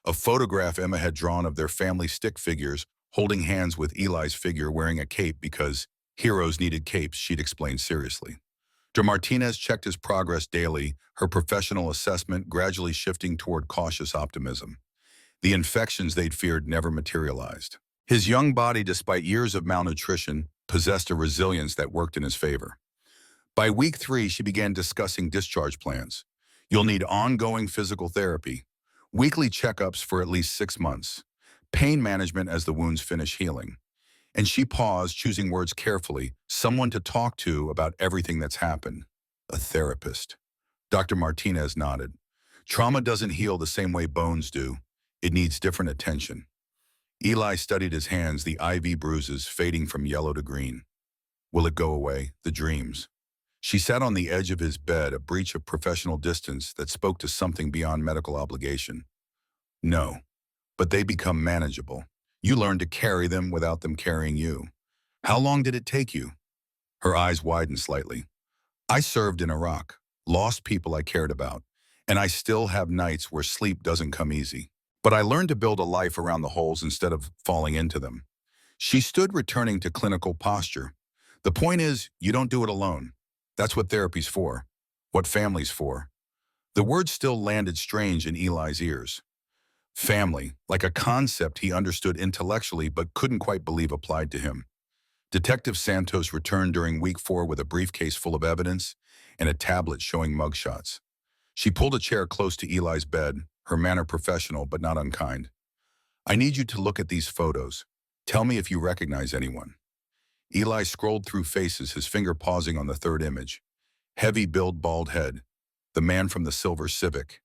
A photograph Emma had drawn of their family stick figures holding hands with Eli's figure wearing a cape because heroes needed capes, she'd explained seriously. De Martinez checked his progress daily, her professional assessment gradually shifting toward cautious optimism. The infections they'd feared never materialized. His young body, despite years of malnutrition, possessed a resilience that worked in his favor. By week 3, she began discussing discharge plans. "You'll need ongoing physical therapy, weekly checkups for at least 6 months, pain management as the wounds finish healing." And she paused, choosing words carefully, "someone to talk to about everything that's happened." "A therapist." Dr. Martinez nodded. "Trauma doesn't heal the same way bones do. It needs different attention." Eli studied his hands, the IV bruises fading from yellow to green. Will it go away? The dreams. She sat on the edge of his bed, a breach of professional distance that spoke to something beyond medical obligation. "No, but they become manageable. You learn to carry them without them carrying you." "How long did it take you?" Her eyes widened slightly. "I served in Iraq, lost people I cared about, and I still have nights where sleep doesn't come easy. But I learned to build a life around the holes instead of falling into them." She stood, returning to clinical posture. "The point is, you don't do it alone. That's what therapy's for, what family's for." The words still landed strange in Eli's ears. Family, like a concept he understood intellectually but couldn't quite believe applied to him. Detective Santos returned during week 4 with a briefcase full of evidence and a tablet showing mugshots. She pulled a chair close to Eli's bed, her manner professional but not unkind. "I need you to look at these photos. Tell me if you recognize anyone." Eli scrolled through faces, his finger pausing on the third image. Heavy build, bald head. The man from the silver Civic.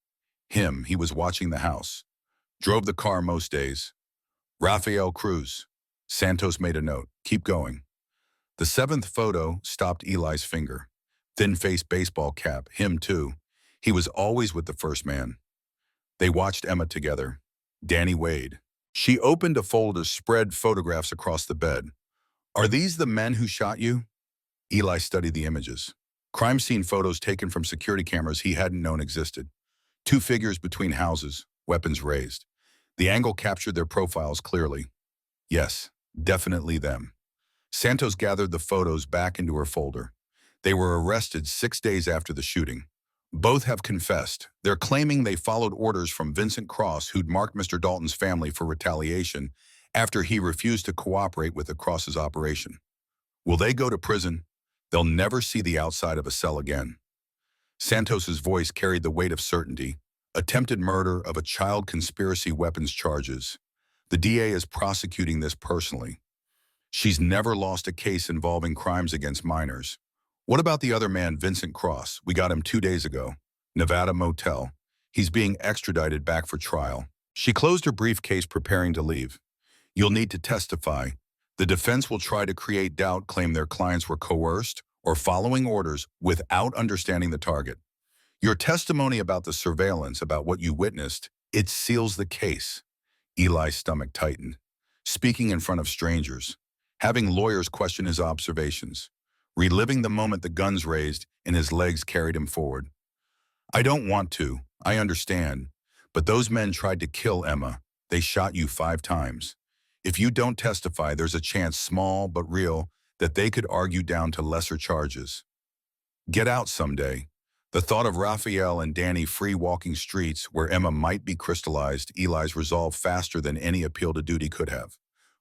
Him, he was watching the house. Drove the car most days. Rafael Cruz. Santos made a note. "Keep going." The 7th photo stopped Eli's finger. Thin-faced baseball cap, him too. He was always with the first man. They watched Emma together. Danny Wade. She opened a folder, spread photographs across the bed. "Are these the men who shot you?" Eli studied the images. Crime scene photos taken from security cameras he hadn't known existed. 2 figures between houses, weapons raised. The angle captured their profiles clearly. Yes, definitely them. Santos gathered the photos back into her folder. They were arrested 6 days after the shooting. Both have confessed. They're claiming they followed orders from Vincent Cross, who'd marked Mr. Dalton's family for retaliation after he refused to cooperate with the Cross's operation. Will they go to prison? They'll never see the outside of a cell again. Santos's voice carried the weight of certainty. Attempted murder of a child, conspiracy, weapons charges. The DA is prosecuting this personally. She's never lost a case involving crimes against minors. What about the other man, Vincent Cross? We got him 2 days ago. Nevada motel. He's being extradited back for trial. She closed her briefcase, preparing to leave. You'll need to testify. The defense will try to create doubt, claim their clients were coerced or following orders without understanding the target. Your testimony about the surveillance, about what you witnessed, it seals the case. Eli's stomach tightened. Speaking in front of strangers. Having lawyers question his observations. Reliving the moment the guns raised and his legs carried him forward. I don't want to. I understand. But those men tried to kill Emma. They shot you 5 times. If you don't testify, there's a chance, small but real, that they could argue down to lesser charges. Get out someday. The thought of Raphael and Danny free walking streets where Emma might be crystallized Eli's resolve faster than any appeal to duty could have.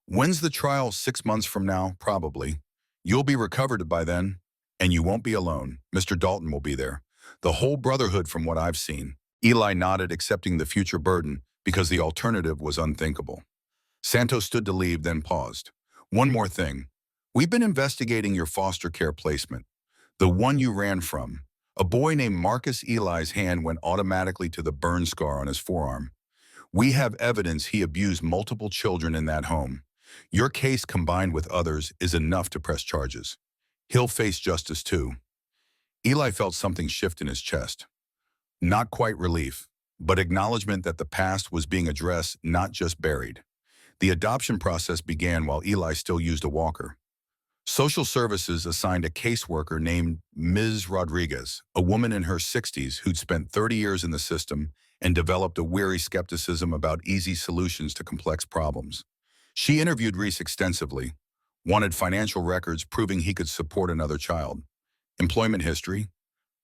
When's the trial? 6 months from now, probably. You'll be recovered by then, and you won't be alone. Mr. Dalton will be there. The whole brotherhood from what I've seen. Eli nodded, accepting the future burden because the alternative was unthinkable. Santos stood to leave, then paused. One more thing. We've been investigating your foster care placement. The one you ran from. A boy named Marcus. Eli's hand went automatically to the burn scar on his forearm. We have evidence he abused multiple children in that home. Your case, combined with others, is enough to press charges. He'll face justice too. Eli felt something shift in his chest. Not quite relief, but acknowledgement that the past was being addressed, not just buried. The adoption process began while Eli still used a walker. Social services assigned a caseworker named Ms. Rodriguez, a woman in her 60s who'd spent 30 years in the system and developed a weary skepticism about easy solutions to complex problems. She interviewed Reese extensively, wanted financial records proving he could support another child, employment history,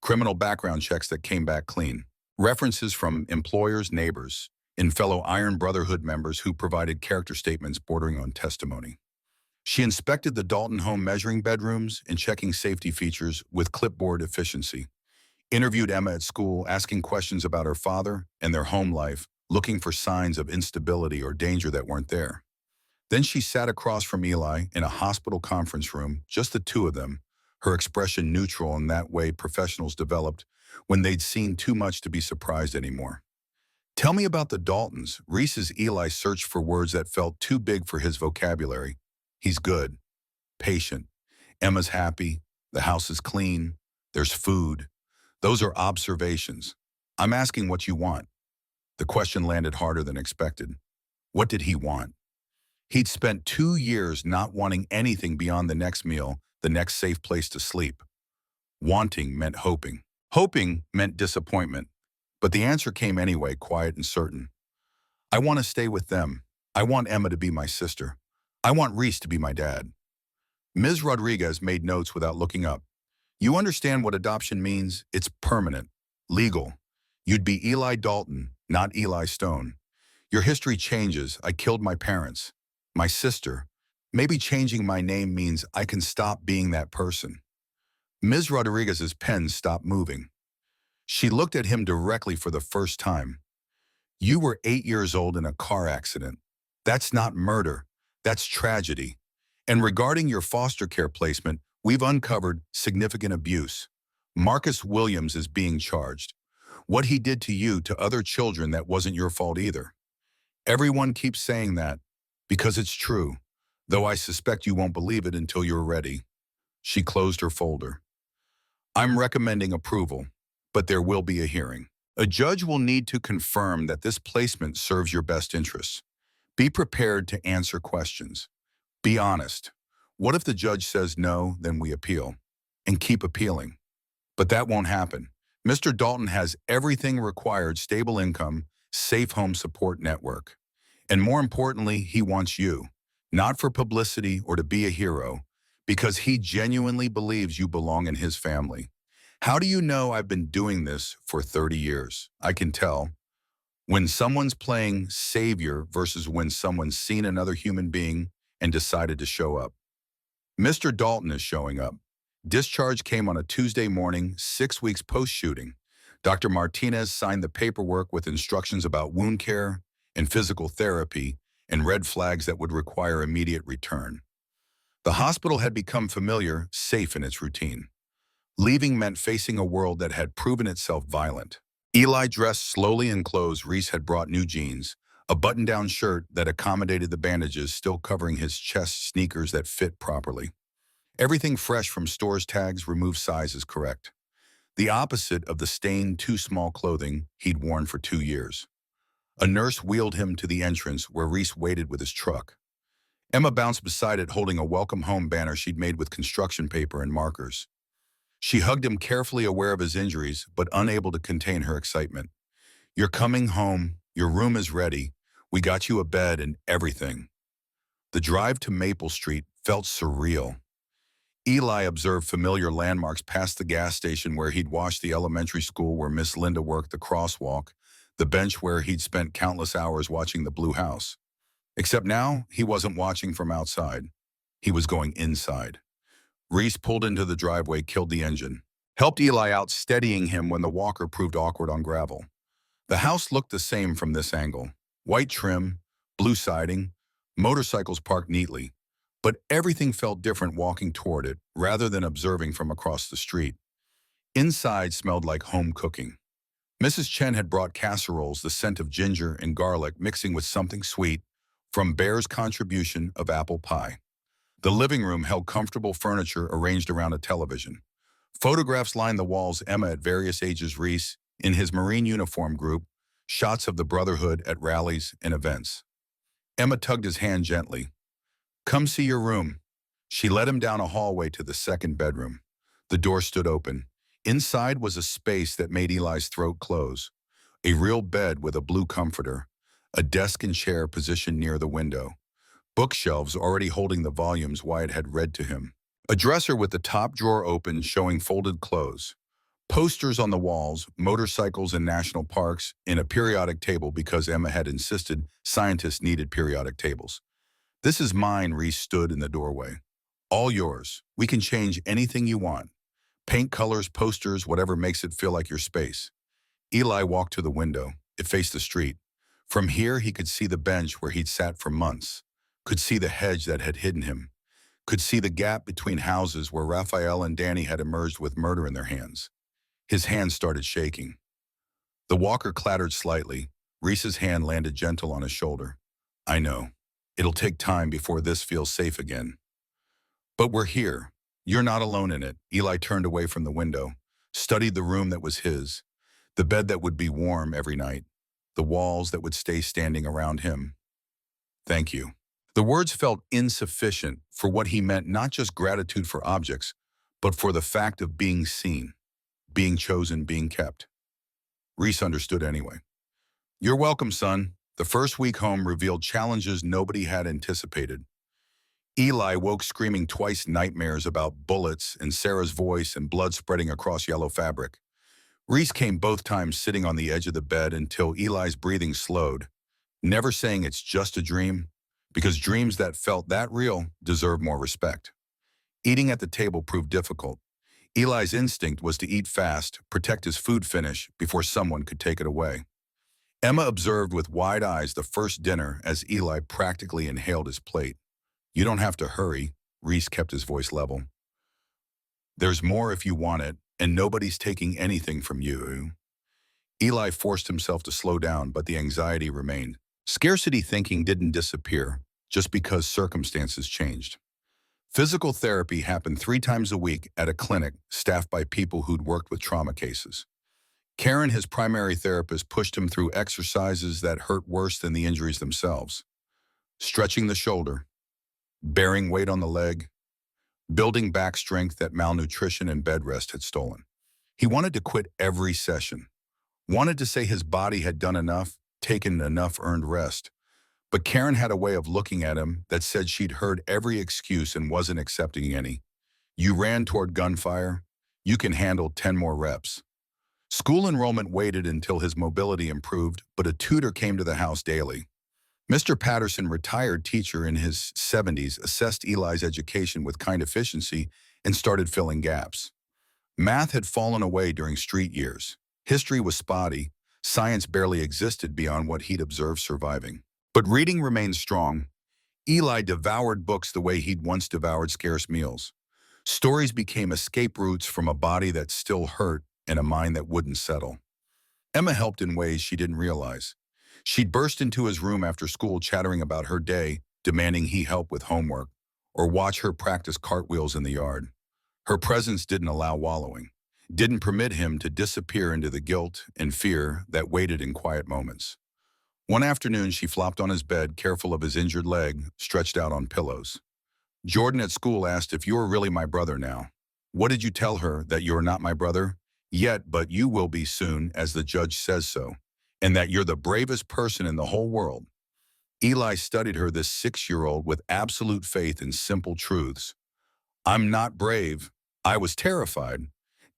criminal background checks that came back clean, references from employers, neighbors, and fellow Iron Brotherhood members who provided character statements bordering on testimony. She inspected the Dalton home, measuring bedrooms and checking safety features with clipboard efficiency. Interviewed Emma at school, asking questions about her father and their home life, looking for signs of instability or danger that weren't there. Then she sat across from Eli in a hospital conference room, just the two of them, her expression neutral in that way professionals developed when they'd seen too much to be surprised anymore. Tell me about the Daltons. Reese's Eli searched for words that felt too big for his vocabulary. He's good, patient. Emma's happy. The house is clean. There's food. Those are observations. I'm asking what you want. The question landed harder than expected. What did he want? He'd spent 2 years not wanting anything beyond the next meal, the next safe place to sleep. Wanting meant hoping. Hoping meant disappointment. But the answer came anyway, quiet and certain. I want to stay with them. I want Emma to be my sister. I want Reese to be my dad. Ms. Rodriguez made notes without looking up. You understand what adoption means? It's permanent, legal. You'd be Eli Dalton, not Eli Stone. Your history changes. I killed my parents, my sister. Maybe changing my name means I can stop being that person. Ms. Rodriguez's pen stopped moving. She looked at him directly for the first time. You were 8 years old in a car accident. That's not murder. That's tragedy. And regarding your foster care placement, we've uncovered significant abuse. Marcus Williams is being charged. What he did to you, to other children, that wasn't your fault either. Everyone keeps saying that because it's true, though I suspect you won't believe it until you're ready. She closed her folder. I'm recommending approval, but there will be a hearing. A judge will need to confirm that this placement serves your best interests. Be prepared to answer questions. Be honest. What if the judge says no, then we appeal. And keep appealing. But that won't happen. Mr. Dalton has everything required: stable income, safe home support network. And more importantly, he wants you. Not for publicity or to be a hero, because he genuinely believes you belong in his family. How do you know? I've been doing this for 30 years. I can tell. When someone's playing savior versus when someone's seen another human being and decided to show up. Mr. Dalton is showing up. Discharge came on a Tuesday morning, 6 weeks post-shooting. Dr. Martinez signed the paperwork with instructions about wound care and physical therapy and red flags that would require immediate return. The hospital had become familiar, safe in its routine. Leaving meant facing a world that had proven itself violent. Eli dressed slowly in clothes Reese had brought: new jeans, a button-down shirt that accommodated the bandages still covering his chest, sneakers that fit properly. Everything fresh from stores tags removed sizes correct. The opposite of the stained, too small clothing he'd worn for 2 years. A nurse wheeled him to the entrance where Reese waited with his truck. Emma bounced beside it holding a welcome home banner she'd made with construction paper and markers. She hugged him, carefully aware of his injuries, but unable to contain her excitement. "You're coming home. Your room is ready. We got you a bed and everything." The drive to Maple Street felt surreal. Eli observed familiar landmarks past the gas station where he'd washed, the elementary school where Miss Linda worked, the crosswalk, the bench where he'd spent countless hours watching the Blue House. Except now, he wasn't watching from outside. He was going inside. Reese pulled into the driveway, killed the engine, helped Eli out, steadying him when the walker proved awkward on gravel. The house looked the same from this angle. White trim, blue siding, motorcycles parked neatly. But everything felt different walking toward it rather than observing from across the street. Inside smelled like home cooking. Mrs. Chen had brought casseroles, the scent of ginger and garlic mixing with something sweet, from Bear's contribution of apple pie. The living room held comfortable furniture arranged around a television. Photographs lined the walls: Emma at various ages, Reese in his Marine uniform group, shots of the Brotherhood at rallies and events. Emma tugged his hand gently. "Come see your room." She led him down a hallway to the second bedroom. The door stood open. Inside was a space that made Eli's throat close. A real bed with a blue comforter, a desk and chair positioned near the window, bookshelves already holding the volumes Wyatt had read to him, a dresser with the top drawer open showing folded clothes, posters on the walls, motorcycles and national parks, and a periodic table because Emma had insisted scientists needed periodic tables. "This is mine," Reese stood in the doorway. "All yours. We can change anything you want. Paint, colors, posters, whatever makes it feel like your space." Eli walked to the window. It faced the street. From here, he could see the bench where he'd sat for months, could see the hedge that had hidden him, could see the gap between houses where Raphael and Danny had emerged with murder in their hands. His hands started shaking. The walker clattered slightly. Reese's hand landed gentle on his shoulder. "I know. It'll take time before this feels safe again. But we're here. You're not alone in it." Eli turned away from the window, studied the room that was his, the bed that would be warm every night, the walls that would stay standing around him. "Thank you." The words felt insufficient for what he meant: not just gratitude for objects, but for the fact of being seen, being chosen, being kept. Reese understood anyway. "You're welcome, son." The first week home revealed challenges nobody had anticipated. Eli woke screaming twice, nightmares about bullets and Sarah's voice and blood spreading across yellow fabric. Reese came both times, sitting on the edge of the bed until Eli's breathing slowed, never saying it's just a dream, because dreams that felt that real deserve more respect. Eating at the table proved difficult. Eli's instinct was to eat fast, protect his food finish before someone could take it away. Emma observed with wide eyes the first dinner as Eli practically inhaled his plate. "You don't have to hurry," Reese kept his voice level. "There's more if you want it, and nobody's taking anything from you." Eli forced himself to slow down, but the anxiety remained. Scarcity thinking didn't disappear just because circumstances changed. Physical therapy happened 3 times a week at a clinic staffed by people who'd worked with trauma cases. Karen, his primary therapist, pushed him through exercises that hurt worse than the injuries themselves. Stretching the shoulder, bearing weight on the leg, building back strength that malnutrition and bed rest had stolen. He wanted to quit every session, wanted to say his body had done enough, taken enough earned rest. But Karen had a way of looking at him that said she'd heard every excuse and wasn't accepting any. "You ran toward gunfire. You can handle 10 more reps." School enrollment waited until his mobility improved, but a tutor came to the house daily. Mr. Patterson, retired teacher in his 70s, assessed Eli's education with kind efficiency and started filling gaps. Math had fallen away during street years. History was spotty. Science barely existed beyond what he'd observed surviving. But reading remained strong. Eli devoured books the way he'd once devoured scarce meals. Stories became escape routes from a body that still hurt and a mind that wouldn't settle. Emma helped in ways she didn't realize. She'd burst into his room after school chattering about her day, demanding he help with homework, or watch her practice cartwheels in the yard. Her presence didn't allow wallowing, didn't permit him to disappear into the guilt and fear that waited in quiet moments. One afternoon, she flopped on his bed, careful of his injured leg, stretched out on pillows. Jordan at school asked if you're really my brother now. What did you tell her, that you're not my brother? Yet, but you will be soon, as the judge says so, and that you're the bravest person in the whole world. Eli studied her, this 6-year-old, with absolute faith in simple truths. I'm not brave. I was terrified.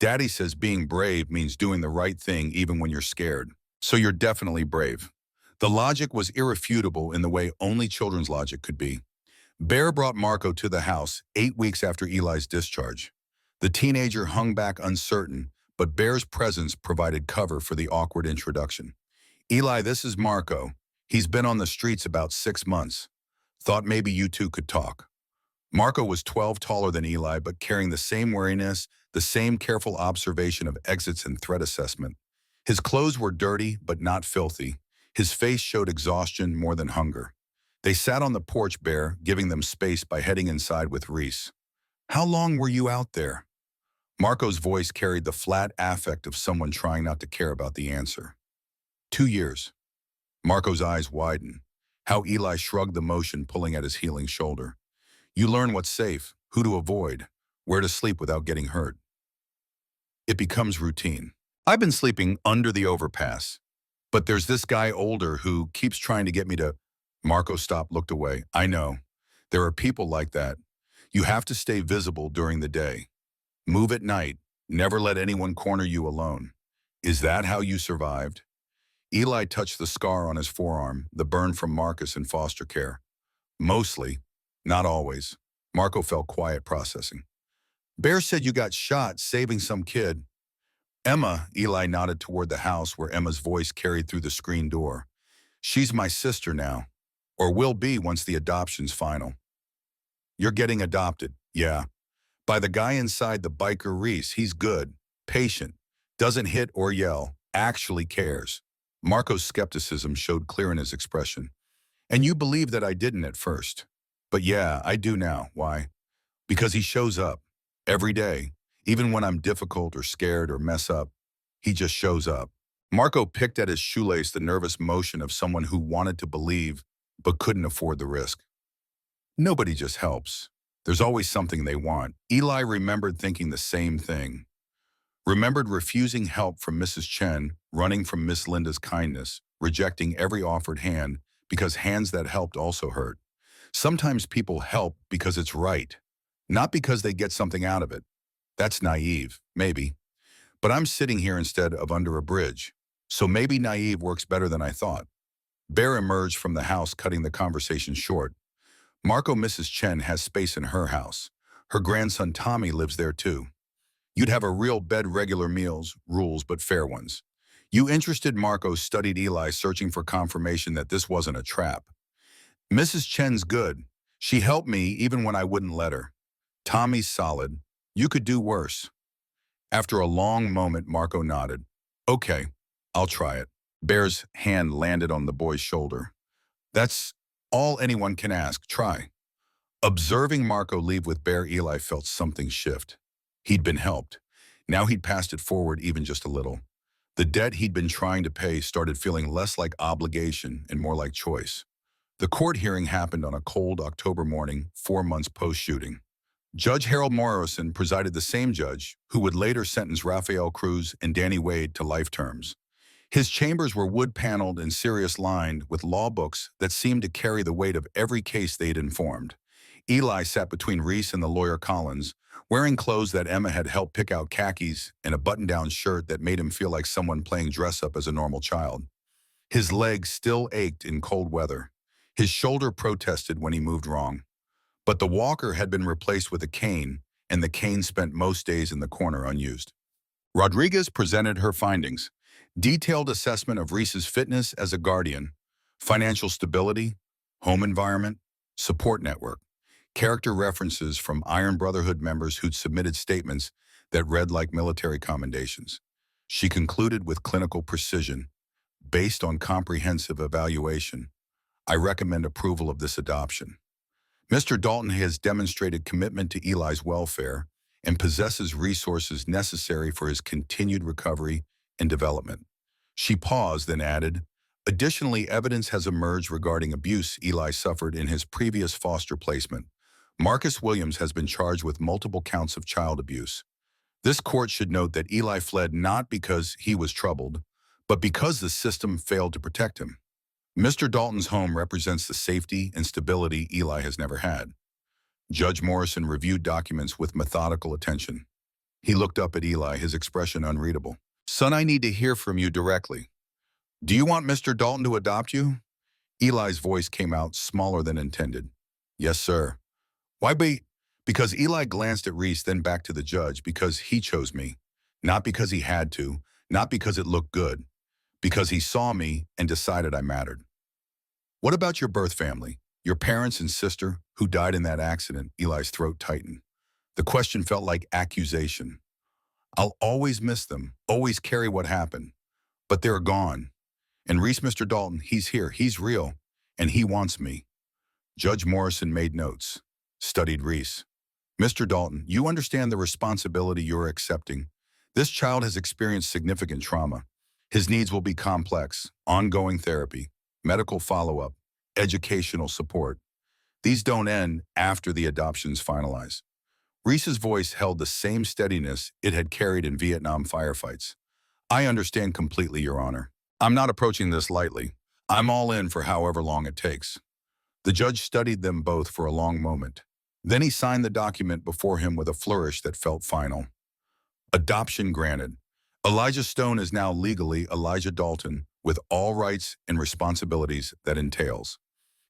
Daddy says being brave means doing the right thing even when you're scared. So you're definitely brave. The logic was irrefutable in the way only children's logic could be. Bear brought Marco to the house 8 weeks after Eli's discharge. The teenager hung back uncertain, but Bear's presence provided cover for the awkward introduction. Eli, this is Marco. He's been on the streets about 6 months. Thought maybe you two could talk. Marco was 12 taller than Eli, but carrying the same wariness, the same careful observation of exits and threat assessment. His clothes were dirty, but not filthy. His face showed exhaustion more than hunger. They sat on the porch, Bear, giving them space by heading inside with Reese. How long were you out there? Marco's voice carried the flat affect of someone trying not to care about the answer. 2 years. Marco's eyes widened. How Eli shrugged the motion, pulling at his healing shoulder. You learn what's safe, who to avoid, where to sleep without getting hurt. It becomes routine. I've been sleeping under the overpass, but there's this guy older who keeps trying to get me to... Marco stopped, looked away. I know. There are people like that. You have to stay visible during the day. Move at night. Never let anyone corner you alone. Is that how you survived? Eli touched the scar on his forearm, the burn from Marcus in foster care. Mostly. Not always. Marco felt quiet, processing. Bear said you got shot saving some kid. Emma, Eli nodded toward the house where Emma's voice carried through the screen door. She's my sister now. Or will be once the adoption's final. You're getting adopted, yeah. By the guy inside the biker Reese. He's good, patient, doesn't hit or yell, actually cares. Marco's skepticism showed clear in his expression. And you believe that I didn't at first. But yeah, I do now. Why? Because he shows up. Every day. Even when I'm difficult or scared or mess up. He just shows up. Marco picked at his shoelace, the nervous motion of someone who wanted to believe but couldn't afford the risk. Nobody just helps. There's always something they want. Eli remembered thinking the same thing. Remembered refusing help from Mrs. Chen, running from Miss Linda's kindness, rejecting every offered hand because hands that helped also hurt. Sometimes people help because it's right, not because they get something out of it. That's naive, maybe. But I'm sitting here instead of under a bridge, so maybe naive works better than I thought. Bear emerged from the house, cutting the conversation short. Marco, Mrs. Chen has space in her house. Her grandson Tommy lives there too. You'd have a real bed, regular meals, rules, but fair ones. You interested? Marco studied Eli, searching for confirmation that this wasn't a trap. Mrs. Chen's good. She helped me even when I wouldn't let her. Tommy's solid. You could do worse. After a long moment, Marco nodded. Okay, I'll try it. Bear's hand landed on the boy's shoulder. That's all anyone can ask. Try. Observing Marco leave with Bear, Eli felt something shift. He'd been helped. Now he'd passed it forward even just a little. The debt he'd been trying to pay started feeling less like obligation and more like choice. The court hearing happened on a cold October morning, 4 months post-shooting. Judge Harold Morrison presided, the same judge who would later sentence Rafael Cruz and Danny Wade to life terms. His chambers were wood-paneled and serious-lined with law books that seemed to carry the weight of every case they'd informed. Eli sat between Reese and the lawyer Collins, wearing clothes that Emma had helped pick out, khakis and a button-down shirt that made him feel like someone playing dress-up as a normal child. His legs still ached in cold weather. His shoulder protested when he moved wrong. But the walker had been replaced with a cane, and the cane spent most days in the corner unused. Rodriguez presented her findings. Detailed assessment of Reese's fitness as a guardian, financial stability, home environment, support network, character references from Iron Brotherhood members who'd submitted statements that read like military commendations. She concluded with clinical precision. Based on comprehensive evaluation, I recommend approval of this adoption. Mr. Dalton has demonstrated commitment to Eli's welfare and possesses resources necessary for his continued recovery and development. She paused, then added, additionally, evidence has emerged regarding abuse Eli suffered in his previous foster placement. Marcus Williams has been charged with multiple counts of child abuse. This court should note that Eli fled not because he was troubled, but because the system failed to protect him. Mr. Dalton's home represents the safety and stability Eli has never had. Judge Morrison reviewed documents with methodical attention. He looked up at Eli, his expression unreadable. Son, I need to hear from you directly. Do you want Mr. Dalton to adopt you? Eli's voice came out smaller than intended. Yes, sir. Why be? Because Eli glanced at Reese, then back to the judge, because he chose me. Not because he had to, not because it looked good, because he saw me and decided I mattered. What about your birth family, your parents and sister who died in that accident? Eli's throat tightened. The question felt like accusation. I'll always miss them, always carry what happened, but they're gone. And Reese, Mr. Dalton, he's here, he's real, and he wants me. Judge Morrison made notes, studied Reese. Mr. Dalton, you understand the responsibility you're accepting. This child has experienced significant trauma. His needs will be complex, ongoing therapy, medical follow-up, educational support. These don't end after the adoption's finalized. Reese's voice held the same steadiness it had carried in Vietnam firefights. I understand completely, Your Honor. I'm not approaching this lightly. I'm all in for however long it takes. The judge studied them both for a long moment. Then he signed the document before him with a flourish that felt final. Adoption granted. Elijah Stone is now legally Elijah Dalton, with all rights and responsibilities that entails.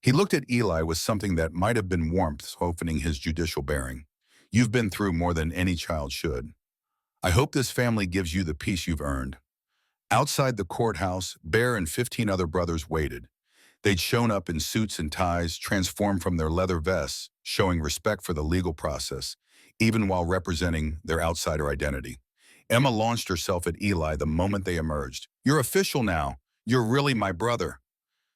He looked at Eli with something that might have been warmth softening his judicial bearing. You've been through more than any child should. I hope this family gives you the peace you've earned. Outside the courthouse, Bear and 15 other brothers waited. They'd shown up in suits and ties, transformed from their leather vests, showing respect for the legal process, even while representing their outsider identity. Emma launched herself at Eli the moment they emerged. You're official now. You're really my brother.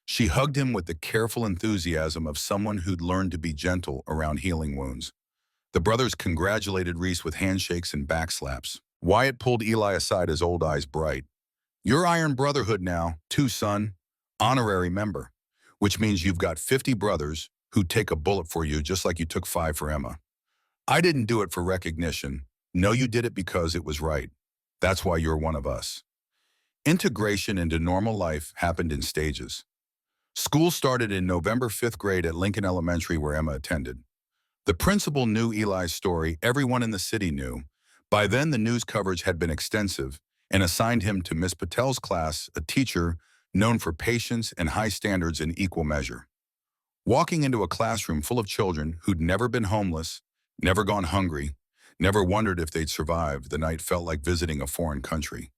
She hugged him with the careful enthusiasm of someone who'd learned to be gentle around healing wounds. The brothers congratulated Reese with handshakes and backslaps. Wyatt pulled Eli aside, his old eyes bright. You're Iron Brotherhood now, too, son. Honorary member. Which means you've got 50 brothers who'd take a bullet for you just like you took 5 for Emma. I didn't do it for recognition. No, you did it because it was right. That's why you're one of us. Integration into normal life happened in stages. School started in November 5th grade at Lincoln Elementary, where Emma attended. The principal knew Eli's story, everyone in the city knew. By then, the news coverage had been extensive and assigned him to Miss Patel's class, a teacher known for patience and high standards in equal measure. Walking into a classroom full of children who'd never been homeless, never gone hungry, never wondered if they'd survived, the night felt like visiting a foreign country.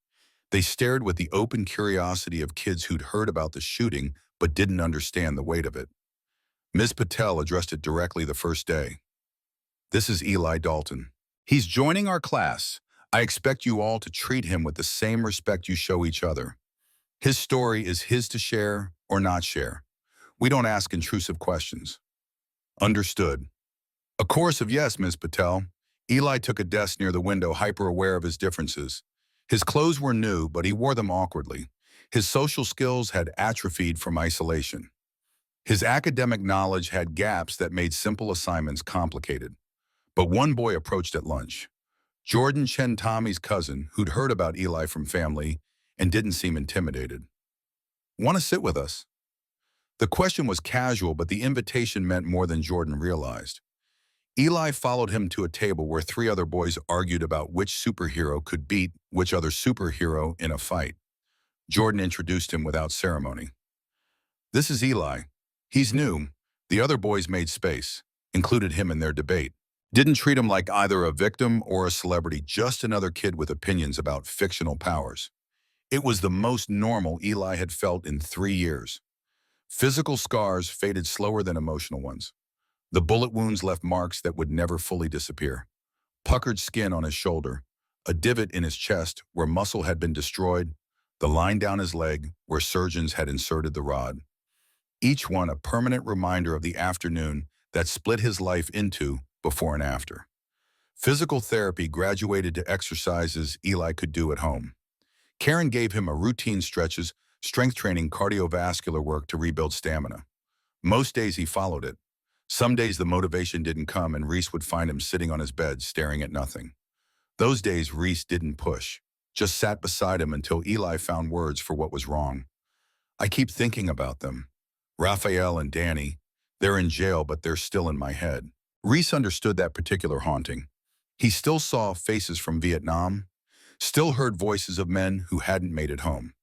They stared with the open curiosity of kids who'd heard about the shooting but didn't understand the weight of it. Ms. Patel addressed it directly the first day. This is Eli Dalton. He's joining our class. I expect you all to treat him with the same respect you show each other. His story is his to share or not share. We don't ask intrusive questions. Understood. A chorus of yes, Ms. Patel. Eli took a desk near the window, hyper-aware of his differences. His clothes were new, but he wore them awkwardly. His social skills had atrophied from isolation. His academic knowledge had gaps that made simple assignments complicated. But one boy approached at lunch. Jordan Chen, Tommy's cousin, who'd heard about Eli from family and didn't seem intimidated. Want to sit with us? The question was casual, but the invitation meant more than Jordan realized. Eli followed him to a table where 3 other boys argued about which superhero could beat which other superhero in a fight. Jordan introduced him without ceremony. This is Eli. He's new. The other boys made space, included him in their debate. Didn't treat him like either a victim or a celebrity, just another kid with opinions about fictional powers. It was the most normal Eli had felt in 3 years. Physical scars faded slower than emotional ones. The bullet wounds left marks that would never fully disappear. Puckered skin on his shoulder, a divot in his chest where muscle had been destroyed, the line down his leg where surgeons had inserted the rod. Each one a permanent reminder of the afternoon that split his life into before and after. Physical therapy graduated to exercises Eli could do at home. Karen gave him a routine stretches, strength training, cardiovascular work to rebuild stamina. Most days he followed it. Some days the motivation didn't come and Reese would find him sitting on his bed staring at nothing. Those days Reese didn't push, just sat beside him until Eli found words for what was wrong. I keep thinking about them. Raphael and Danny, they're in jail but they're still in my head. Reese understood that particular haunting. He still saw faces from Vietnam, still heard voices of men who hadn't made it home.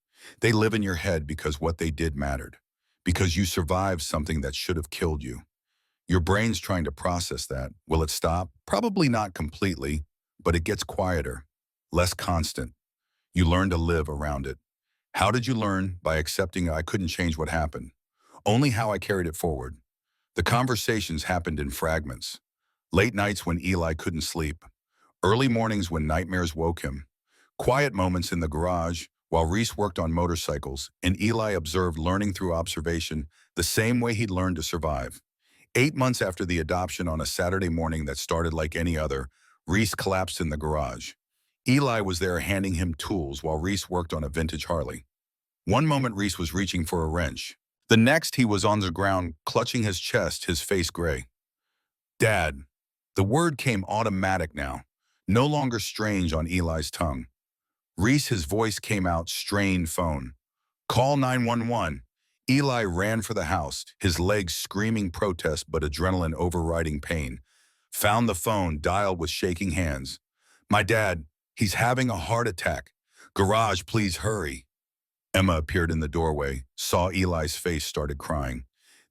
They live in your head because what they did mattered, because you survived something that should have killed you. Your brain's trying to process that. Will it stop? Probably not completely, but it gets quieter, less constant. You learn to live around it. How did you learn? By accepting I couldn't change what happened, only how I carried it forward. The conversations happened in fragments. Late nights when Eli couldn't sleep, early mornings when nightmares woke him, quiet moments in the garage while Reese worked on motorcycles and Eli observed, learning through observation the same way he'd learned to survive. 8 months after the adoption, on a Saturday morning that started like any other, Reese collapsed in the garage. Eli was there handing him tools while Reese worked on a vintage Harley. One moment Reese was reaching for a wrench. The next he was on the ground, clutching his chest, his face gray. Dad. The word came automatic now, no longer strange on Eli's tongue. Reese, his voice came out strained. Phone. Call 911. Eli ran for the house, his legs screaming protest but adrenaline overriding pain. Found the phone, dialed with shaking hands. My dad, he's having a heart attack. Garage, please hurry. Emma appeared in the doorway, saw Eli's face, started crying.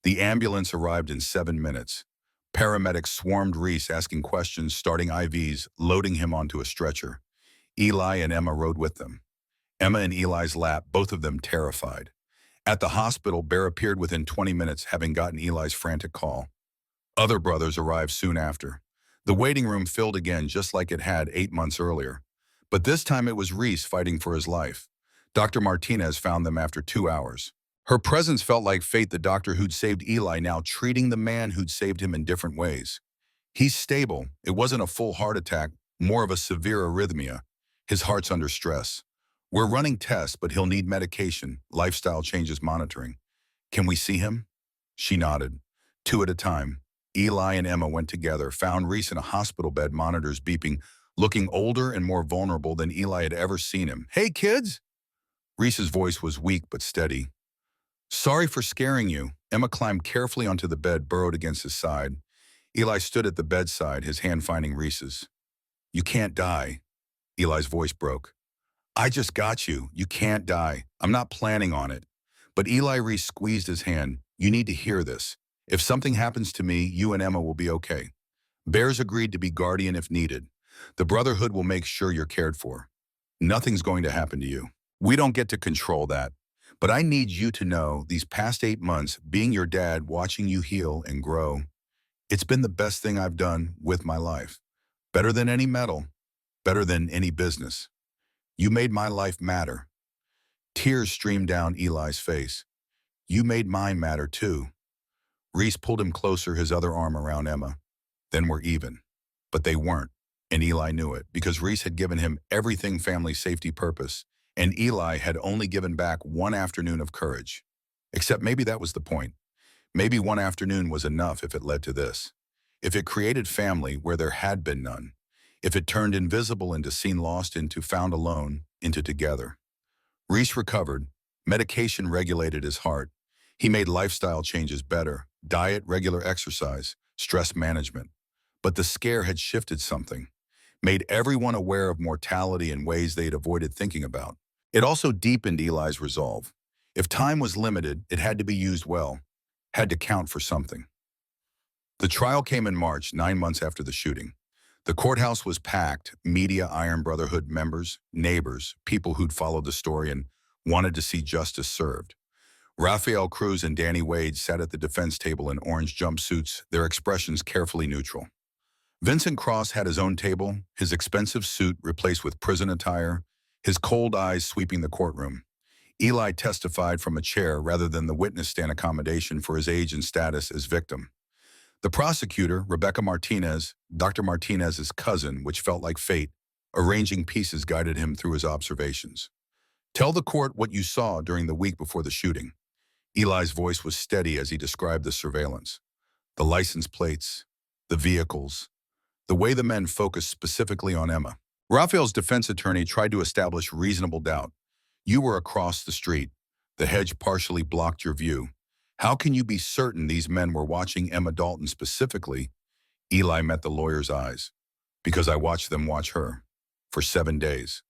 The ambulance arrived in 7 minutes. Paramedics swarmed Reese, asking questions, starting IVs, loading him onto a stretcher. Eli and Emma rode with them. Emma in Eli's lap, both of them terrified. At the hospital, Bear appeared within 20 minutes, having gotten Eli's frantic call. Other brothers arrived soon after. The waiting room filled again, just like it had 8 months earlier. But this time it was Reese fighting for his life. Dr. Martinez found them after 2 hours. Her presence felt like fate, the doctor who'd saved Eli now treating the man who'd saved him in different ways. He's stable. It wasn't a full heart attack, more of a severe arrhythmia. His heart's under stress. We're running tests, but he'll need medication, lifestyle changes, monitoring. Can we see him? She nodded. 2 at a time. Eli and Emma went together, found Reese in a hospital bed, monitors beeping, looking older and more vulnerable than Eli had ever seen him. Hey, kids! Reese's voice was weak but steady. Sorry for scaring you. Emma climbed carefully onto the bed, burrowed against his side. Eli stood at the bedside, his hand finding Reese's. You can't die. Eli's voice broke. I just got you. You can't die. I'm not planning on it. But Eli, Reese squeezed his hand. You need to hear this. If something happens to me, you and Emma will be okay. Bear's agreed to be guardian if needed. The Brotherhood will make sure you're cared for. Nothing's going to happen to you. We don't get to control that. But I need you to know these past 8 months, being your dad, watching you heal and grow, it's been the best thing I've done with my life. Better than any medal. Better than any business. You made my life matter. Tears streamed down Eli's face. You made mine matter too. Reese pulled him closer, his other arm around Emma. Then we're even. But they weren't, and Eli knew it, because Reese had given him everything, family, safety, purpose, and Eli had only given back one afternoon of courage. Except maybe that was the point. Maybe one afternoon was enough if it led to this. If it created family where there had been none. If it turned invisible into seen, lost into found, alone into together. Reese recovered. Medication regulated his heart. He made lifestyle changes better. Diet, regular exercise, stress management. But the scare had shifted something. Made everyone aware of mortality in ways they'd avoided thinking about. It also deepened Eli's resolve. If time was limited, it had to be used well. had to count for something. The trial came in March, 9 months after the shooting. The courthouse was packed, media, Iron Brotherhood members, neighbors, people who'd followed the story and wanted to see justice served. Rafael Cruz and Danny Wade sat at the defense table in orange jumpsuits, their expressions carefully neutral. Vincent Cross had his own table, his expensive suit replaced with prison attire, his cold eyes sweeping the courtroom. Eli testified from a chair rather than the witness stand accommodation for his age and status as victim. The prosecutor, Rebecca Martinez, Dr. Martinez's cousin, which felt like fate, arranging pieces guided him through his observations. Tell the court what you saw during the week before the shooting. Eli's voice was steady as he described the surveillance. The license plates, the vehicles, the way the men focused specifically on Emma. Rafael's defense attorney tried to establish reasonable doubt. You were across the street. The hedge partially blocked your view. How can you be certain these men were watching Emma Dalton specifically? Eli met the lawyer's eyes. Because I watched them watch her. For 7 days.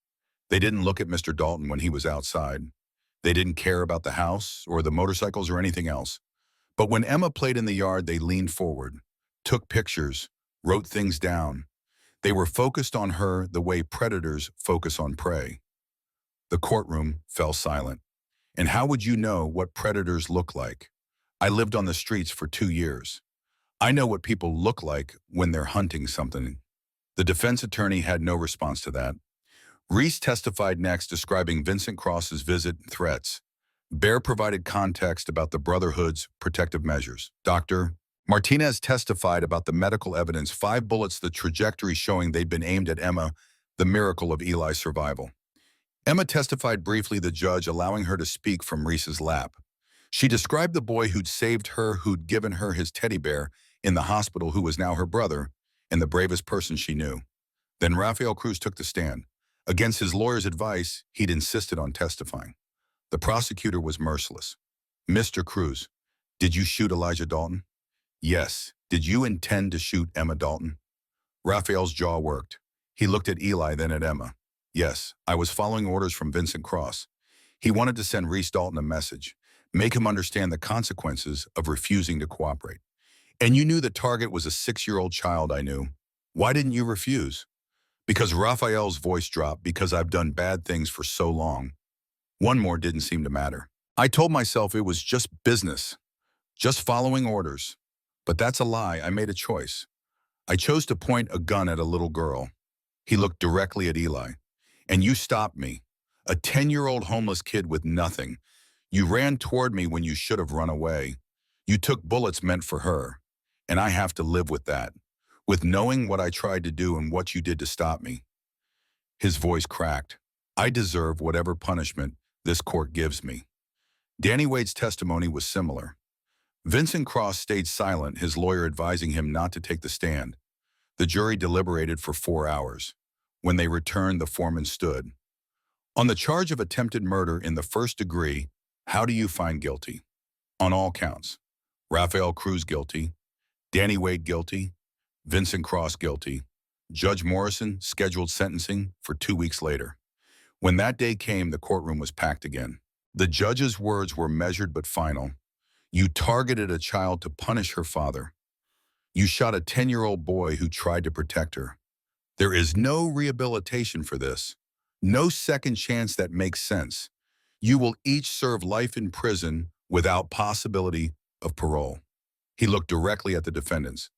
They didn't look at Mr. Dalton when he was outside. They didn't care about the house or the motorcycles or anything else. But when Emma played in the yard, they leaned forward, took pictures, wrote things down. They were focused on her the way predators focus on prey. The courtroom fell silent. And how would you know what predators look like? I lived on the streets for 2 years. I know what people look like when they're hunting something. The defense attorney had no response to that. Reese testified next, describing Vincent Cross's visit and threats. Bear provided context about the Brotherhood's protective measures. Dr. Martinez testified about the medical evidence, 5 bullets, the trajectory showing they'd been aimed at Emma, the miracle of Eli's survival. Emma testified briefly, the judge allowing her to speak from Reese's lap. She described the boy who'd saved her, who'd given her his teddy bear in the hospital, who was now her brother, and the bravest person she knew. Then Rafael Cruz took the stand. Against his lawyer's advice, he'd insisted on testifying. The prosecutor was merciless. Mr. Cruz, did you shoot Elijah Dalton? Yes. Did you intend to shoot Emma Dalton? Rafael's jaw worked. He looked at Eli, then at Emma. Yes, I was following orders from Vincent Cross. He wanted to send Reese Dalton a message, make him understand the consequences of refusing to cooperate. And you knew the target was a 6-year-old child. I knew. Why didn't you refuse? Because Rafael's voice dropped. Because I've done bad things for so long. One more didn't seem to matter. I told myself it was just business, just following orders. But that's a lie. I made a choice. I chose to point a gun at a little girl. He looked directly at Eli. And you stopped me, a 10-year-old homeless kid with nothing. You ran toward me when you should have run away. You took bullets meant for her. And I have to live with that, with knowing what I tried to do and what you did to stop me. His voice cracked. I deserve whatever punishment this court gives me. Danny Wade's testimony was similar. Vincent Cross stayed silent, his lawyer advising him not to take the stand. The jury deliberated for 4 hours. When they returned, the foreman stood. On the charge of attempted murder in the 1st degree, how do you find guilty? On all counts. Rafael Cruz guilty. Danny Wade guilty. Vincent Cross guilty. Judge Morrison scheduled sentencing for 2 weeks later. When that day came, the courtroom was packed again. The judge's words were measured but final. You targeted a child to punish her father. You shot a 10-year-old boy who tried to protect her. There is no rehabilitation for this. No second chance that makes sense. You will each serve life in prison without possibility of parole. He looked directly at the defendants.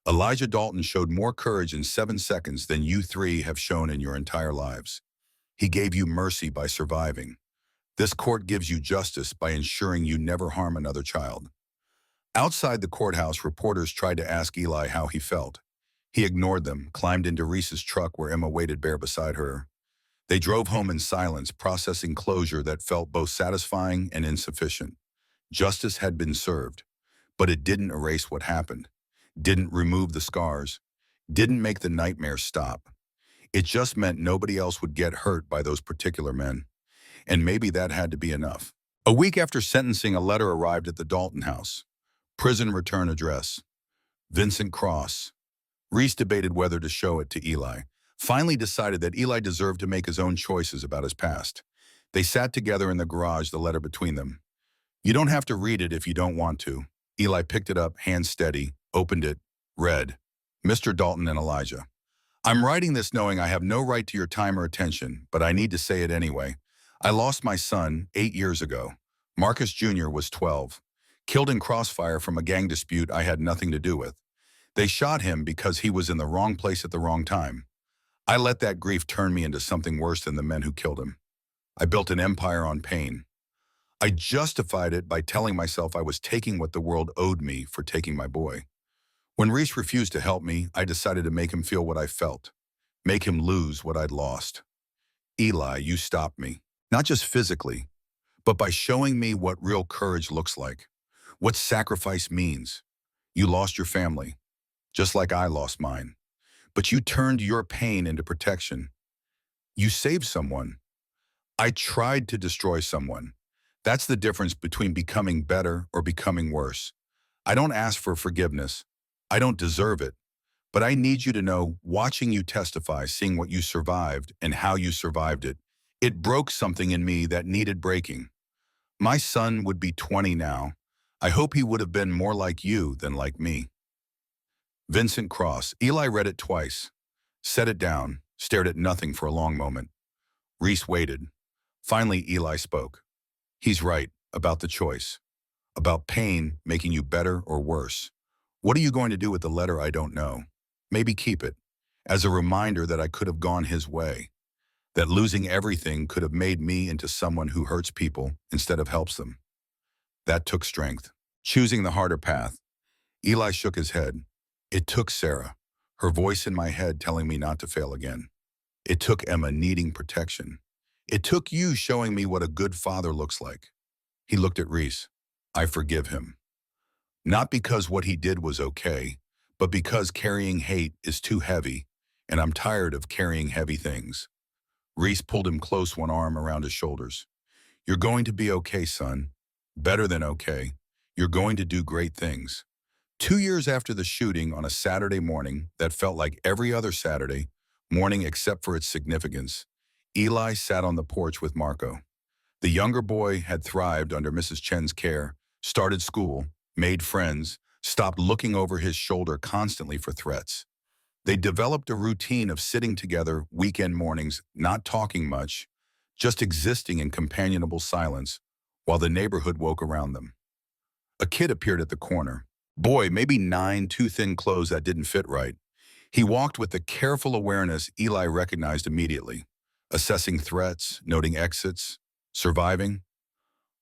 Elijah Dalton showed more courage in 7 seconds than you 3 have shown in your entire lives. He gave you mercy by surviving. This court gives you justice by ensuring you never harm another child. Outside the courthouse, reporters tried to ask Eli how he felt. He ignored them, climbed into Reese's truck where Emma waited bare beside her. They drove home in silence, processing closure that felt both satisfying and insufficient. Justice had been served, but it didn't erase what happened, didn't remove the scars, didn't make the nightmare stop. It just meant nobody else would get hurt by those particular men. And maybe that had to be enough. A week after sentencing, a letter arrived at the Dalton house. Prison return address. Vincent Cross. Reese debated whether to show it to Eli. Finally decided that Eli deserved to make his own choices about his past. They sat together in the garage, the letter between them. You don't have to read it if you don't want to, Eli picked it up, hand steady, opened it, read, Mr. Dalton and Elijah. I'm writing this knowing I have no right to your time or attention, but I need to say it anyway. I lost my son 8 years ago. Marcus Jr. was 12, killed in crossfire from a gang dispute I had nothing to do with. They shot him because he was in the wrong place at the wrong time. I let that grief turn me into something worse than the men who killed him. I built an empire on pain. I justified it by telling myself I was taking what the world owed me for taking my boy. When Reese refused to help me, I decided to make him feel what I felt, make him lose what I'd lost. Eli, you stopped me, not just physically, but by showing me what real courage looks like, what sacrifice means. You lost your family, just like I lost mine, but you turned your pain into protection. You saved someone. I tried to destroy someone. That's the difference between becoming better or becoming worse. I don't ask for forgiveness. I don't deserve it. But I need you to know, watching you testify, seeing what you survived and how you survived it, it broke something in me that needed breaking. My son would be 20 now. I hope he would have been more like you than like me. Vincent Cross. Eli read it twice, set it down, stared at nothing for a long moment. Reese waited. Finally, Eli spoke. He's right about the choice, about pain making you better or worse. What are you going to do with the letter? I don't know. Maybe keep it as a reminder that I could have gone his way, that losing everything could have made me into someone who hurts people instead of helps them. That took strength. Choosing the harder path. Eli shook his head. It took Sarah, her voice in my head telling me not to fail again. It took Emma needing protection. It took you showing me what a good father looks like. He looked at Reese. I forgive him. Not because what he did was okay, but because carrying hate is too heavy, and I'm tired of carrying heavy things. Reese pulled him close, one arm around his shoulders. You're going to be okay, son. Better than okay. You're going to do great things. 2 years after the shooting, on a Saturday morning that felt like every other Saturday morning except for its significance, Eli sat on the porch with Marco. The younger boy had thrived under Mrs. Chen's care, started school, made friends, stopped looking over his shoulder constantly for threats. They developed a routine of sitting together weekend mornings, not talking much, just existing in companionable silence while the neighborhood woke around them. A kid appeared at the corner. Boy, maybe 9, too thin clothes that didn't fit right. He walked with the careful awareness Eli recognized immediately, assessing threats, noting exits, surviving.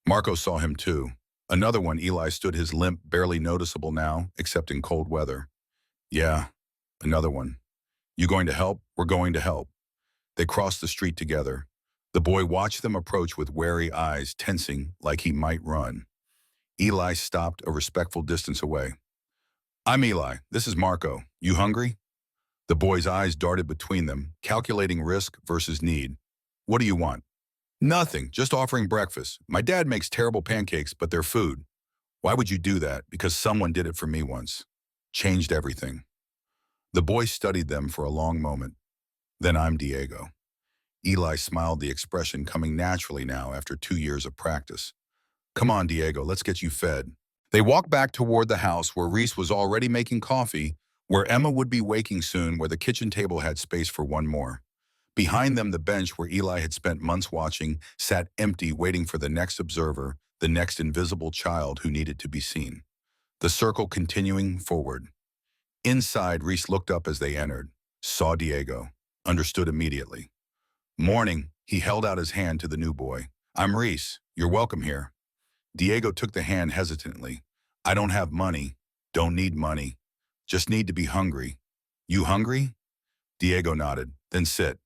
Marco saw him too. Another one. Eli stood, his limp barely noticeable now, except in cold weather. Yeah, another one. You going to help? We're going to help. They crossed the street together. The boy watched them approach with wary eyes, tensing like he might run. Eli stopped a respectful distance away. I'm Eli. This is Marco. You hungry? The boy's eyes darted between them, calculating risk versus need. What do you want? Nothing, just offering breakfast. My dad makes terrible pancakes, but they're food. Why would you do that? Because someone did it for me once. Changed everything. The boy studied them for a long moment. Then I'm Diego. Eli smiled, the expression coming naturally now after 2 years of practice. Come on, Diego, let's get you fed. They walked back toward the house where Reese was already making coffee, where Emma would be waking soon, where the kitchen table had space for one more. Behind them, the bench where Eli had spent months watching sat empty, waiting for the next observer, the next invisible child who needed to be seen. The circle continuing forward. Inside, Reese looked up as they entered, saw Diego, understood immediately. Morning, he held out his hand to the new boy. I'm Reese. You're welcome here. Diego took the hand hesitantly. I don't have money. Don't need money. Just need to be hungry. You hungry? Diego nodded. Then sit.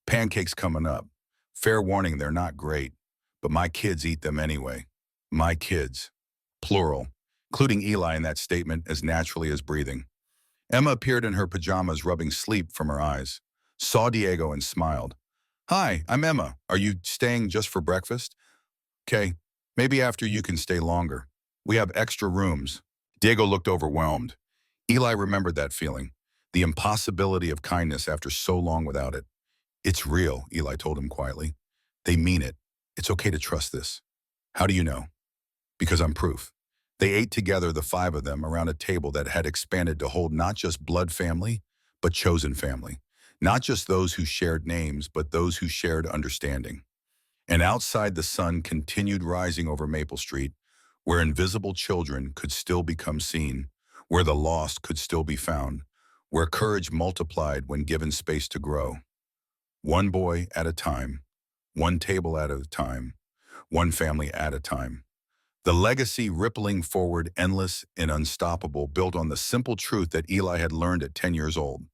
Pancakes coming up. Fair warning, they're not great, but my kids eat them anyway. My kids. Plural, including Eli in that statement as naturally as breathing. Emma appeared in her pajamas, rubbing sleep from her eyes. Saw Diego and smiled. Hi, I'm Emma. Are you staying just for breakfast? Okay, maybe after you can stay longer. We have extra rooms. Diego looked overwhelmed. Eli remembered that feeling, the impossibility of kindness after so long without it. It's real, Eli told him quietly. They mean it. It's okay to trust this. How do you know? Because I'm proof. They ate together, the five of them, around a table that had expanded to hold not just blood family, but chosen family. Not just those who shared names, but those who shared understanding. And outside, the sun continued rising over Maple Street, where invisible children could still become seen, where the lost could still be found, where courage multiplied when given space to grow. One boy at a time, one table at a time, one family at a time. The legacy rippling forward, endless and unstoppable, built on the simple truth that Eli had learned at 10 years old.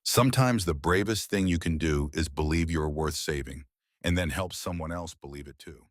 Sometimes the bravest thing you can do is believe you're worth saving, and then help someone else believe it too.